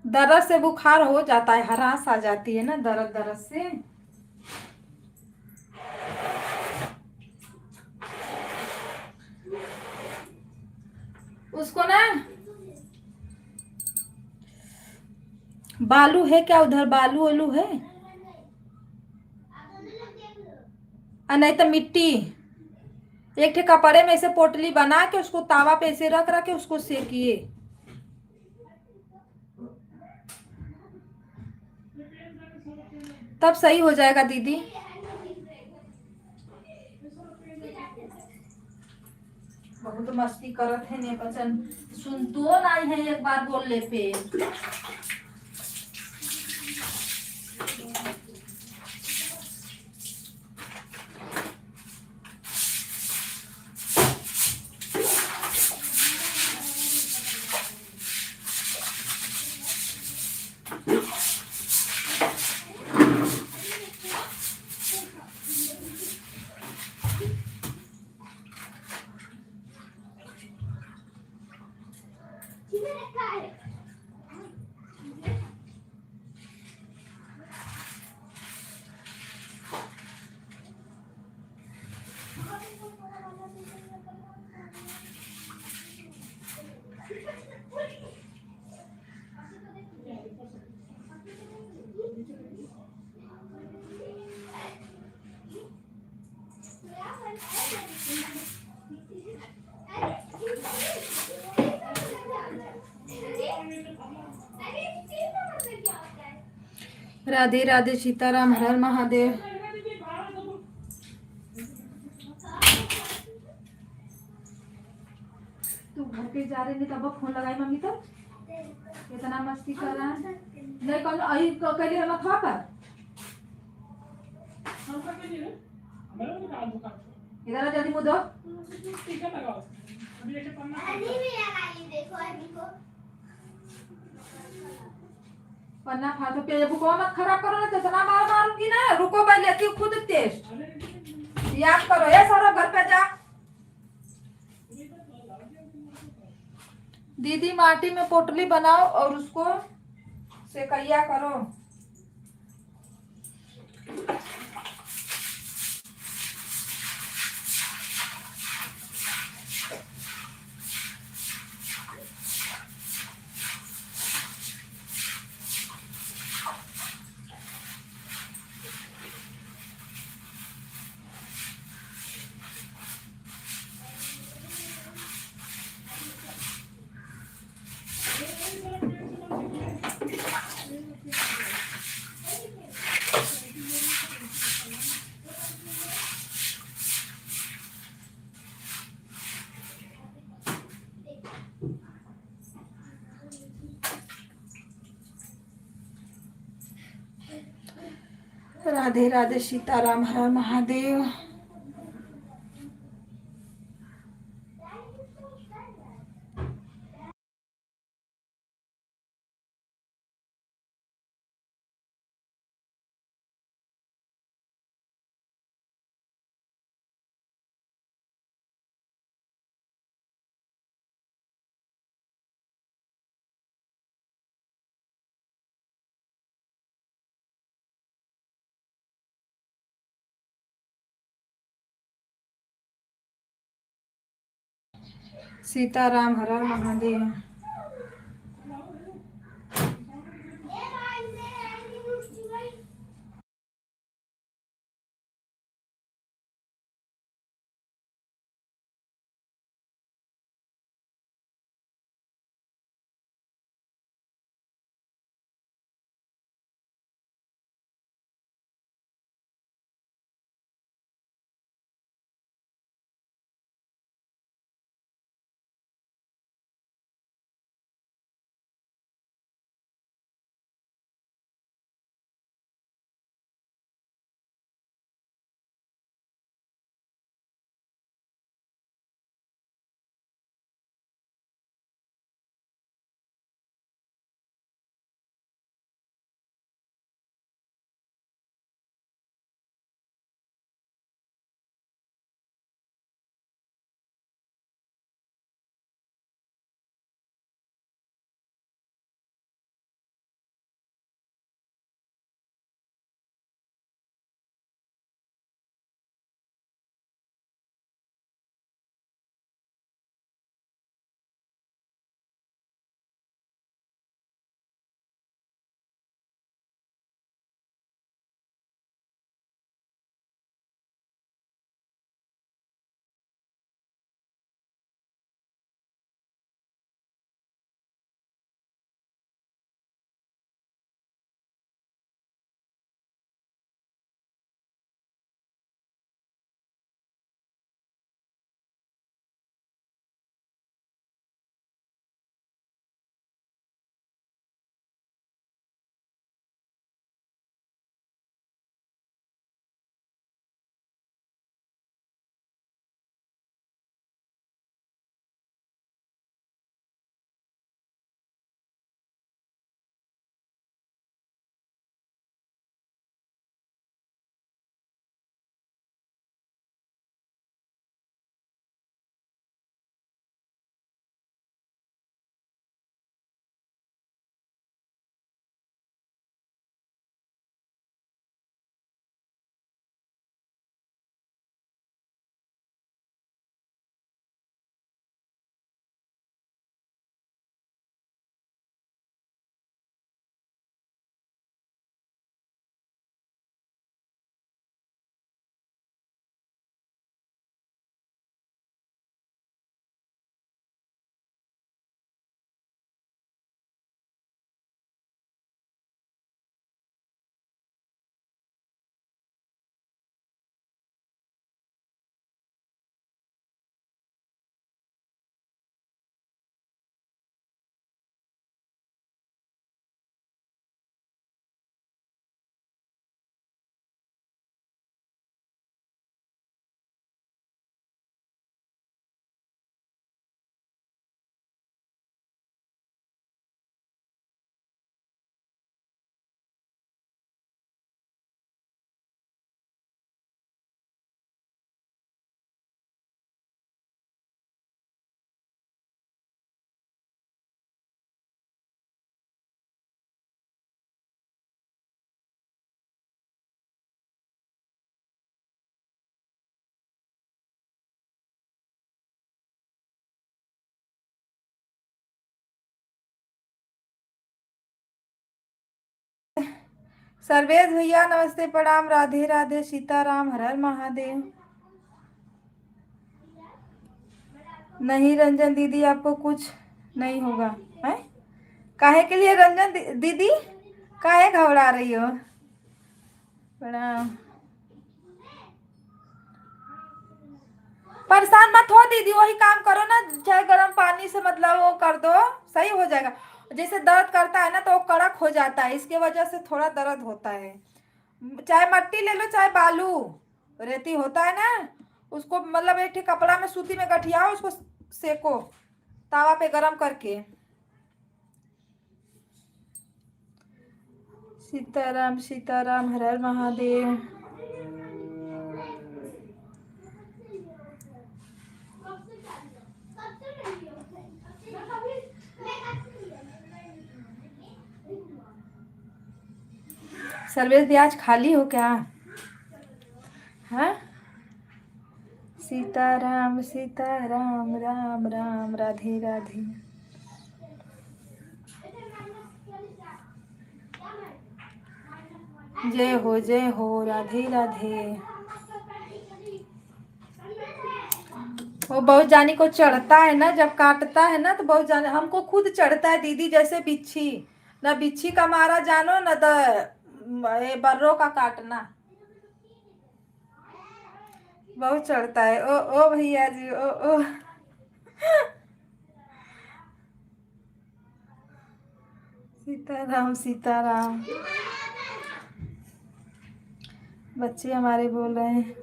दर्द से बुखार हो जाता है, हरास आ जाती है ना दर्द दर्द से। उसको ना बालू है क्या उधर? बालू वालू है? नहीं तो मिट्टी, एक ठे कपड़े में से पोटली बना के उसको तावा पे ऐसे रख रख के उसको सेकिए। तब सही हो जाएगा दीदी। बहुत मस्ती करत है ने बचन, सुन तो नहीं है एक बार बोलने पे। राधे राधे, सीताराम, हर हर महादेव। तू घर पे जा रहे नहीं तब फोन लगाई मम्मी तो इतना मस्ती कर रहा है। नहीं कल आई कल हम खा कर इधर जल्दी मुंह धो। पन्ना फाटो पे बुको मत खराब करो ना, तो इतना मार मारूंगी ना। रुको मैं लेती हूँ खुद टेस्ट। याद करो ये सारा घर पे जा। दीदी माटी में पोटली बनाओ और उसको सेकैया करो। राधे राधे, सीताराम, हर हर महादेव। सीताराम, हर हर महादेव। सर्वेश भैया नमस्ते प्रणाम, राधे राधे, सीताराम, हर हर महादेव। नहीं रंजन दीदी आपको कुछ नहीं होगा है? काहे के लिए रंजन दीदी काहे घबरा रही हो? प्रणाम। परेशान मत हो दीदी, वही काम करो ना, चाहे गर्म पानी से मतलब वो कर दो, सही हो जाएगा। जैसे दर्द करता है ना तो वो कड़क हो जाता है, इसके वजह से थोड़ा दर्द होता है। चाहे मट्टी ले लो चाहे बालू रेती होता है ना, उसको मतलब एक कपड़ा में सूती में गठियाओ, उसको सेको तावा पे गरम करके। सीताराम सीताराम, हर हर महादेव। सर्वेश भी आज खाली हो क्या? हाँ, सीताराम सीताराम, राम राम, राधे राधे। जय हो, राधे राधे। वो बहुत जानी को चढ़ता है ना, जब काटता है ना तो बहुत जाने, हमको खुद चढ़ता है दीदी, जैसे बिच्छी। ना बिच्छी का मारा जानो ना बर्रों का काटना, बहुत चढ़ता है। ओ भैया जी, ओ सीताराम सीताराम। बच्चे हमारे बोल रहे हैं।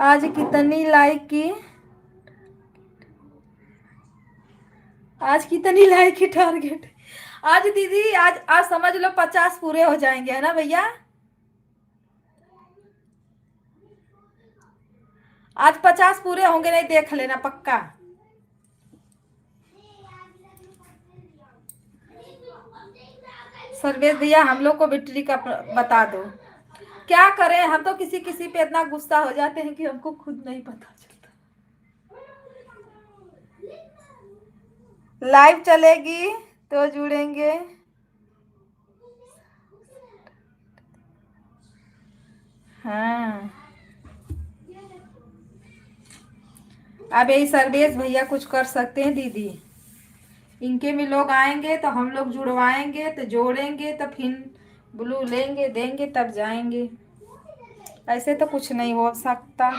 आज कितनी लाइक की? आज कितनी लाइक की टारगेट? आज दीदी आज समझ लो 50 पूरे हो जाएंगे, है ना भैया? आज 50 पूरे होंगे, नहीं देख लेना पक्का। सर्वेश भैया हम लोग को विक्ट्री का बता दो। क्या करें, हम तो किसी किसी पे इतना गुस्सा हो जाते हैं कि हमको खुद नहीं पता चलता। लाइव चलेगी तो जुड़ेंगे। हाँ, अब यही सर्वेश भैया कुछ कर सकते हैं दीदी, इनके भी लोग आएंगे तो हम लोग जुड़वाएंगे, तो जोड़ेंगे तो फिर ब्लू लेंगे देंगे तब जाएंगे, ऐसे तो कुछ नहीं हो सकता।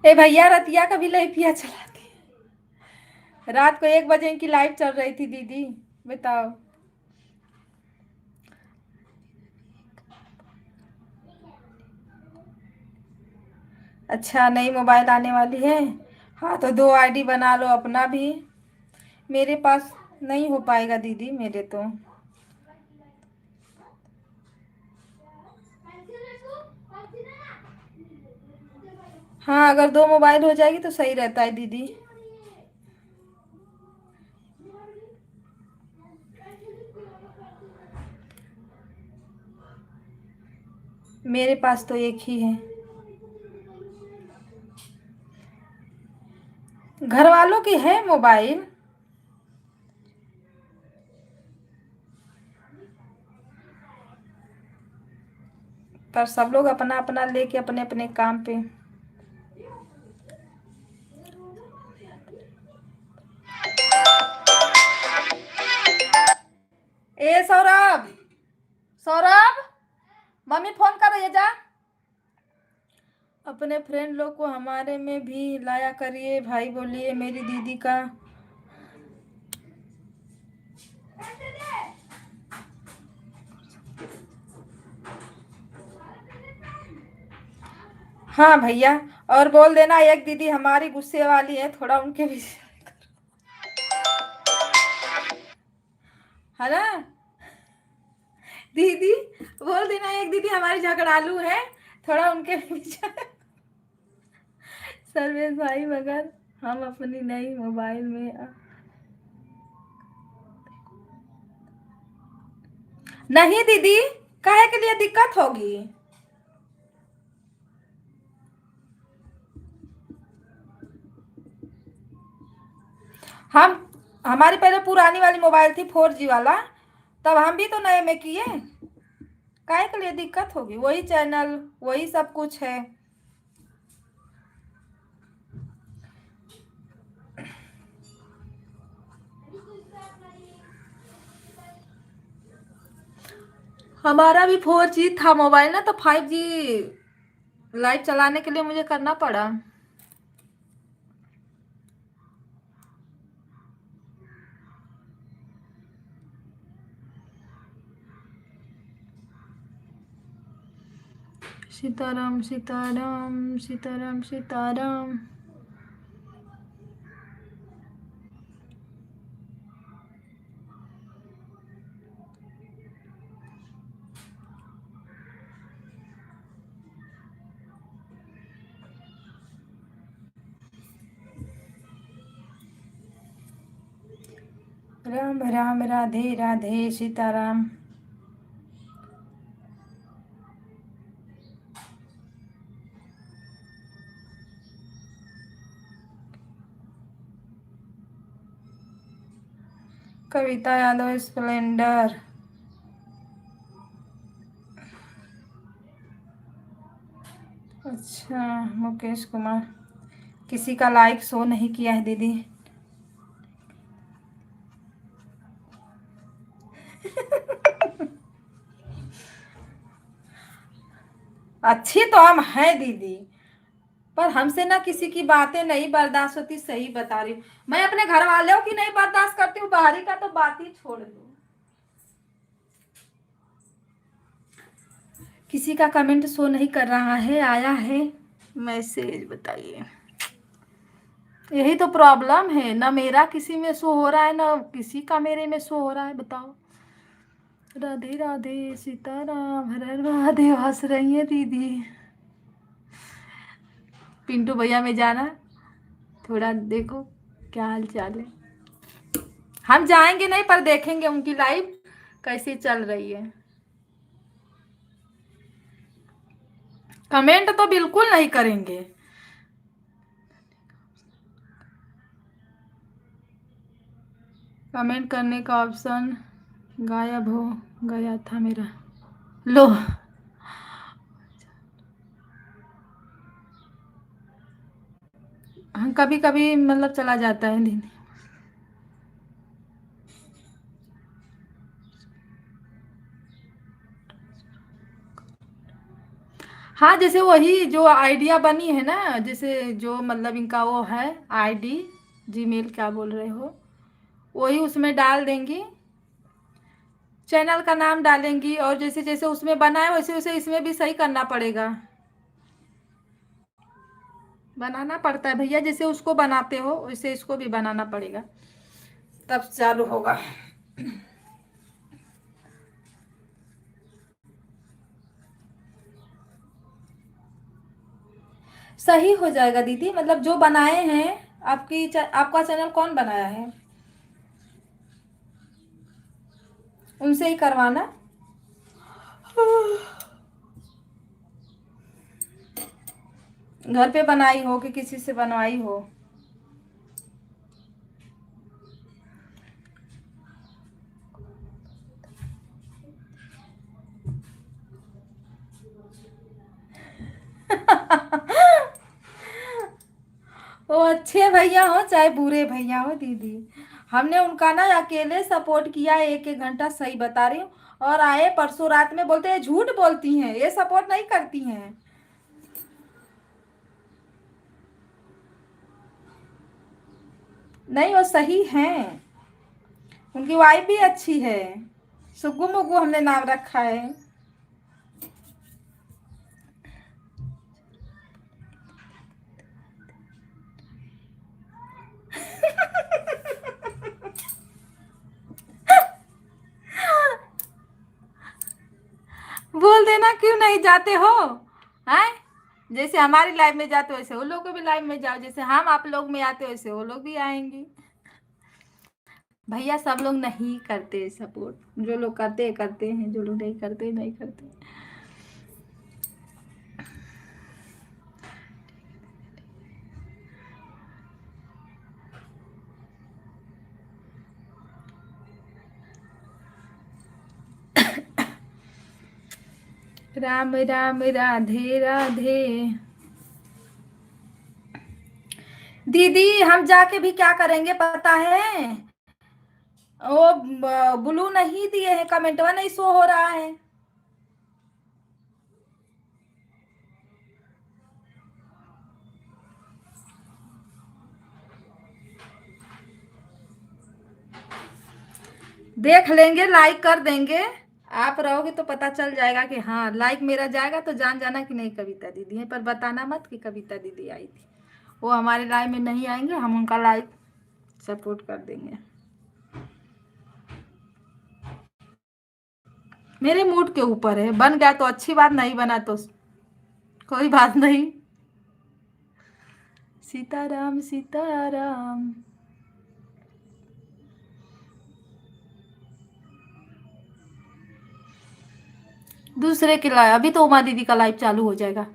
ए भैया रतिया कभी लाइफिया चलाती है। रात को 1 बजे इनकी लाइव चल रही थी दीदी, बताओ। अच्छा, नई मोबाइल आने वाली है? हाँ तो 2 आईडी बना लो अपना भी। मेरे पास नहीं हो पाएगा दीदी, मेरे तो। हाँ, अगर 2 मोबाइल हो जाएगी तो सही रहता है दीदी। मेरे पास तो एक ही है। घर वालों की है मोबाइल, पर सब लोग अपना अपना लेके अपने अपने काम पे। ए सौरभ, सौरभ, मम्मी फोन कर रही है, जा अपने फ्रेंड लोग को हमारे में भी लाया करिए भाई, बोलिए मेरी दीदी का। हाँ भैया, और बोल देना एक दीदी हमारी गुस्से वाली है, थोड़ा उनके भी है ना दीदी, बोल देना एक दीदी हमारी झगड़ालू है, थोड़ा उनके भी सर्वेश भाई, मगर हम अपनी नई मोबाइल में नहीं दीदी, काहे के लिए दिक्कत होगी? हम हमारी पहले पुरानी वाली मोबाइल थी 4G वाला, तब हम भी तो नए में किए। काहे के लिए दिक्कत होगी? वही चैनल, वही सब कुछ है। हमारा भी 4G था मोबाइल ना, तो 5G लाइव चलाने के लिए मुझे करना पड़ा। सीताराम सीताराम सीताराम सीताराम। राम राम राधे राधे सीताराम। कविता यादव स्प्लेंडर। अच्छा, मुकेश कुमार। किसी का लाइक शो नहीं किया है दीदी। अच्छी तो हम हैं दीदी, पर हमसे ना किसी की बातें नहीं बर्दाश्त होती। सही बता रही हूँ, मैं अपने घर वालों की नहीं बर्दाश्त करती हूँ, बाहरी का तो बात ही छोड़ दो। किसी का कमेंट शो नहीं कर रहा है, आया है मैसेज, बताइए। यही तो प्रॉब्लम है ना, मेरा किसी में शो हो रहा है ना किसी का मेरे में शो हो रहा है, बताओ। राधे राधे सीताराम, हर हर महादेव। हंस रही है दीदी। पिंटू भैया में जाना, थोड़ा देखो क्या हाल चाल है। हम जाएंगे नहीं, पर देखेंगे उनकी लाइव कैसी चल रही है। कमेंट तो बिल्कुल नहीं करेंगे। कमेंट करने का ऑप्शन गायब हो गया था मेरा। लो, हम कभी कभी मतलब चला जाता है दिन। हाँ, जैसे वही जो आइडिया बनी है ना, जैसे जो मतलब इनका वो है आईडी, जीमेल क्या बोल रहे हो, वही उसमें डाल देंगी, चैनल का नाम डालेंगी, और जैसे जैसे उसमें बना है वैसे वैसे इसमें भी सही करना पड़ेगा। बनाना पड़ता है भैया, जैसे उसको बनाते हो वैसे इसको भी बनाना पड़ेगा, तब चालू होगा। सही हो जाएगा दीदी, मतलब जो बनाए हैं। आपका चैनल कौन बनाया है, उनसे ही करवाना। घर पे बनाई हो कि किसी से बनवाई हो? वो अच्छे भैया हो चाहे बुरे भैया हो दीदी, हमने उनका ना अकेले सपोर्ट किया, 1-1 घंटा, सही बता रही हूँ। और आए परसों रात में बोलते हैं झूठ बोलती हैं, ये सपोर्ट नहीं करती हैं। नहीं, वो सही हैं, उनकी वाइफ भी अच्छी है। सुग्गू मुग्गू हमने नाम रखा है। बोल देना, क्यों नहीं जाते हो? हैं? जैसे हमारी लाइफ में जाते हो वैसे वो लोग को भी लाइफ में जाओ, जैसे हम आप लोग में आते हो वैसे वो लोग भी आएंगी। भैया सब लोग नहीं करते सपोर्ट, जो लोग करते करते हैं, जो लोग नहीं करते नहीं करते। राम राम राधे राधे। दीदी हम जाके भी क्या करेंगे पता है, वो ब्लू नहीं दिए हैं, कमेंटवा नहीं शो हो रहा है। देख लेंगे, लाइक कर देंगे। आप रहोगे तो पता चल जाएगा कि हाँ लाइक मेरा जाएगा तो जान जाना कि नहीं कविता दीदी है, पर बताना मत कि कविता दीदी आई थी। वो हमारे लाइव में नहीं आएंगे, हम उनका लाइव सपोर्ट कर देंगे। मेरे मूड के ऊपर है, बन गया तो अच्छी बात, नहीं बना तो कोई बात नहीं। सीताराम सीताराम। दूसरे के लाइव, अभी तो उमा दीदी का लाइव चालू हो जाएगा।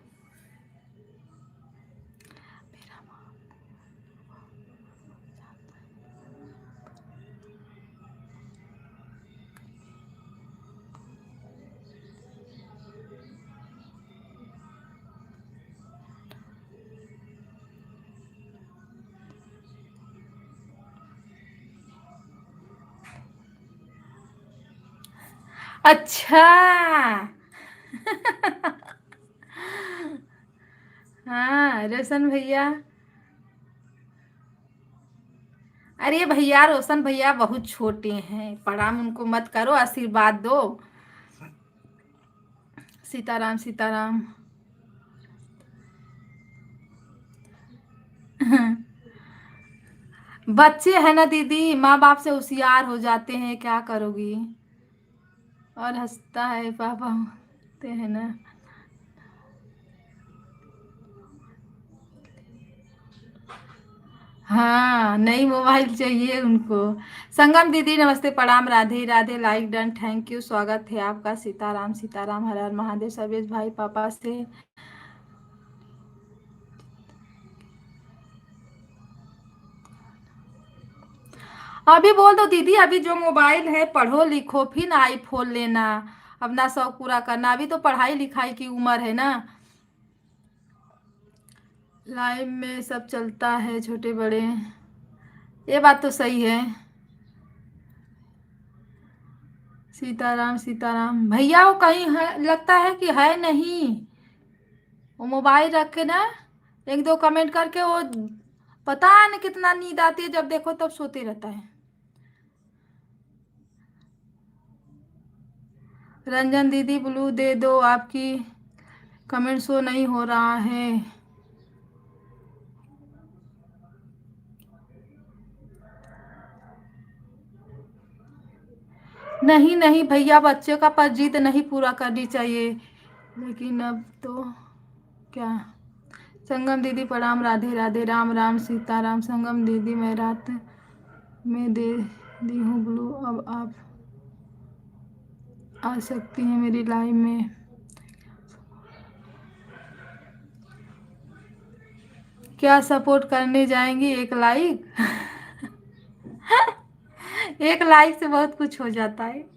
अच्छा हाँ रोशन भैया, अरे भैया रोशन भैया बहुत छोटे हैं, प्रणाम उनको मत करो, आशीर्वाद दो। सीताराम सीताराम। बच्चे हैं ना दीदी, माँ बाप से होशियार हो जाते हैं, क्या करोगी। और हंसता है पापा होते हैं ना। हाँ नई मोबाइल चाहिए उनको। संगम दीदी नमस्ते प्रणाम, Radhe Radhe, like done, thank you, स्वागत है आपका। सीताराम सीताराम, हर हर महादेव। सर्वेश भाई पापा से अभी बोल दो दीदी, अभी जो मोबाइल है पढ़ो लिखो, फिर आईफोन लेना, अपना शौक पूरा करना, अभी तो पढ़ाई लिखाई की उम्र है ना। लाइफ में सब चलता है छोटे बड़े, ये बात तो सही है। सीताराम सीताराम। भैया वो कहीं है, लगता है कि है नहीं, वो मोबाइल रख के ना एक दो कमेंट करके वो पता नहीं कितना नींद आती है, जब देखो तब सोते रहता है। रंजन दीदी ब्लू दे दो, आपकी कमेंट शो नहीं हो रहा है। नहीं नहीं भैया, बच्चे का पर जिद नहीं पूरा करनी चाहिए, लेकिन अब तो क्या। संगम दीदी प्रणाम, राधे राधे, राम राम सीताराम। संगम दीदी मैं रात में दे दी हूँ ब्लू, अब आप आ सकती हैं मेरी लाइव में। क्या सपोर्ट करने जाएंगी, एक लाइक एक लाइक से बहुत कुछ हो जाता है।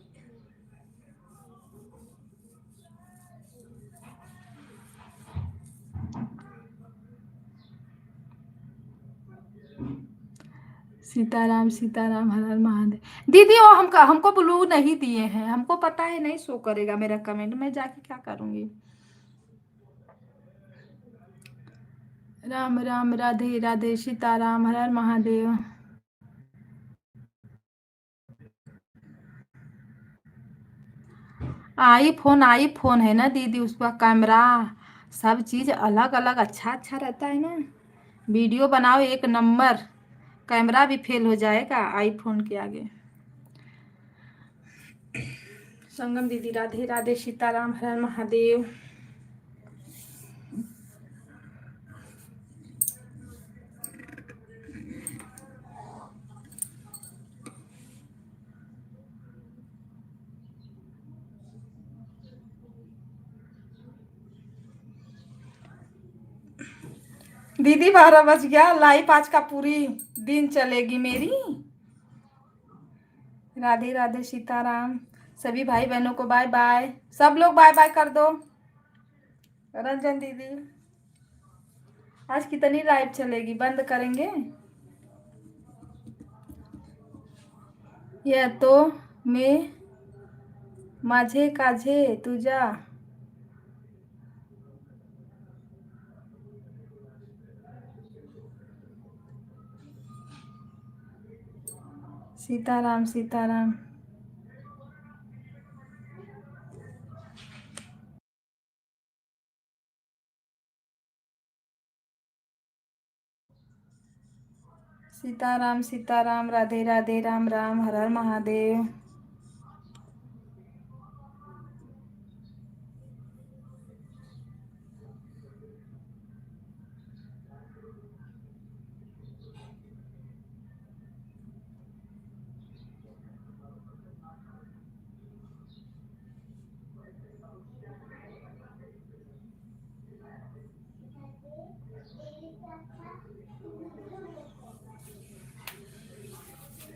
सीताराम सीताराम, हर हर महादेव। दीदी वो हमको ब्लू नहीं दिए हैं, हमको पता है नहीं शो करेगा मेरा कमेंट, मैं जाके क्या करूंगी। राम राम राधे राधे, सीताराम, हर हर महादेव। आईफोन है ना दीदी, उसका कैमरा सब चीज अलग अलग अच्छा अच्छा रहता है ना। वीडियो बनाओ एक नंबर, कैमरा भी फेल हो जाएगा आईफोन के आगे। संगम दीदी राधे राधे, सीताराम, हर हर महादेव। दीदी 12 बज गया, लाइफ आज का पूरी दिन चलेगी मेरी। राधे राधे सीताराम। सभी भाई बहनों को बाय बाय। सब लोग बाय बाय कर दो। रंजन दीदी आज कितनी लाइव चलेगी, बंद करेंगे? ये तो मैं माझे काझे तुझा सीताराम सीताराम। सीताराम सीताराम। राधे राधे। राम राम। हर हर महादेव।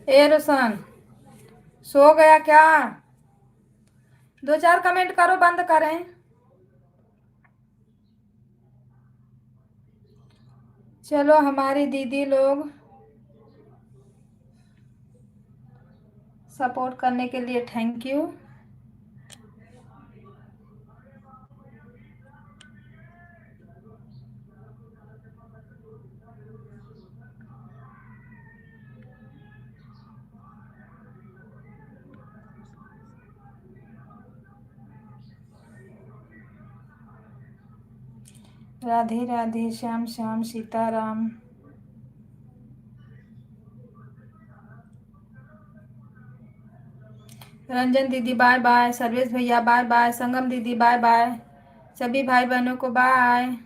ए रोशन सो गया क्या? 2-4 कमेंट करो, बंद करें। चलो हमारी दीदी लोग सपोर्ट करने के लिए थैंक यू। राधे राधे। श्याम श्याम सीताराम। रंजन दीदी बाय बाय। सर्वेश भैया बाय बाय। संगम दीदी बाय बाय। सभी भाई बहनों को बाय।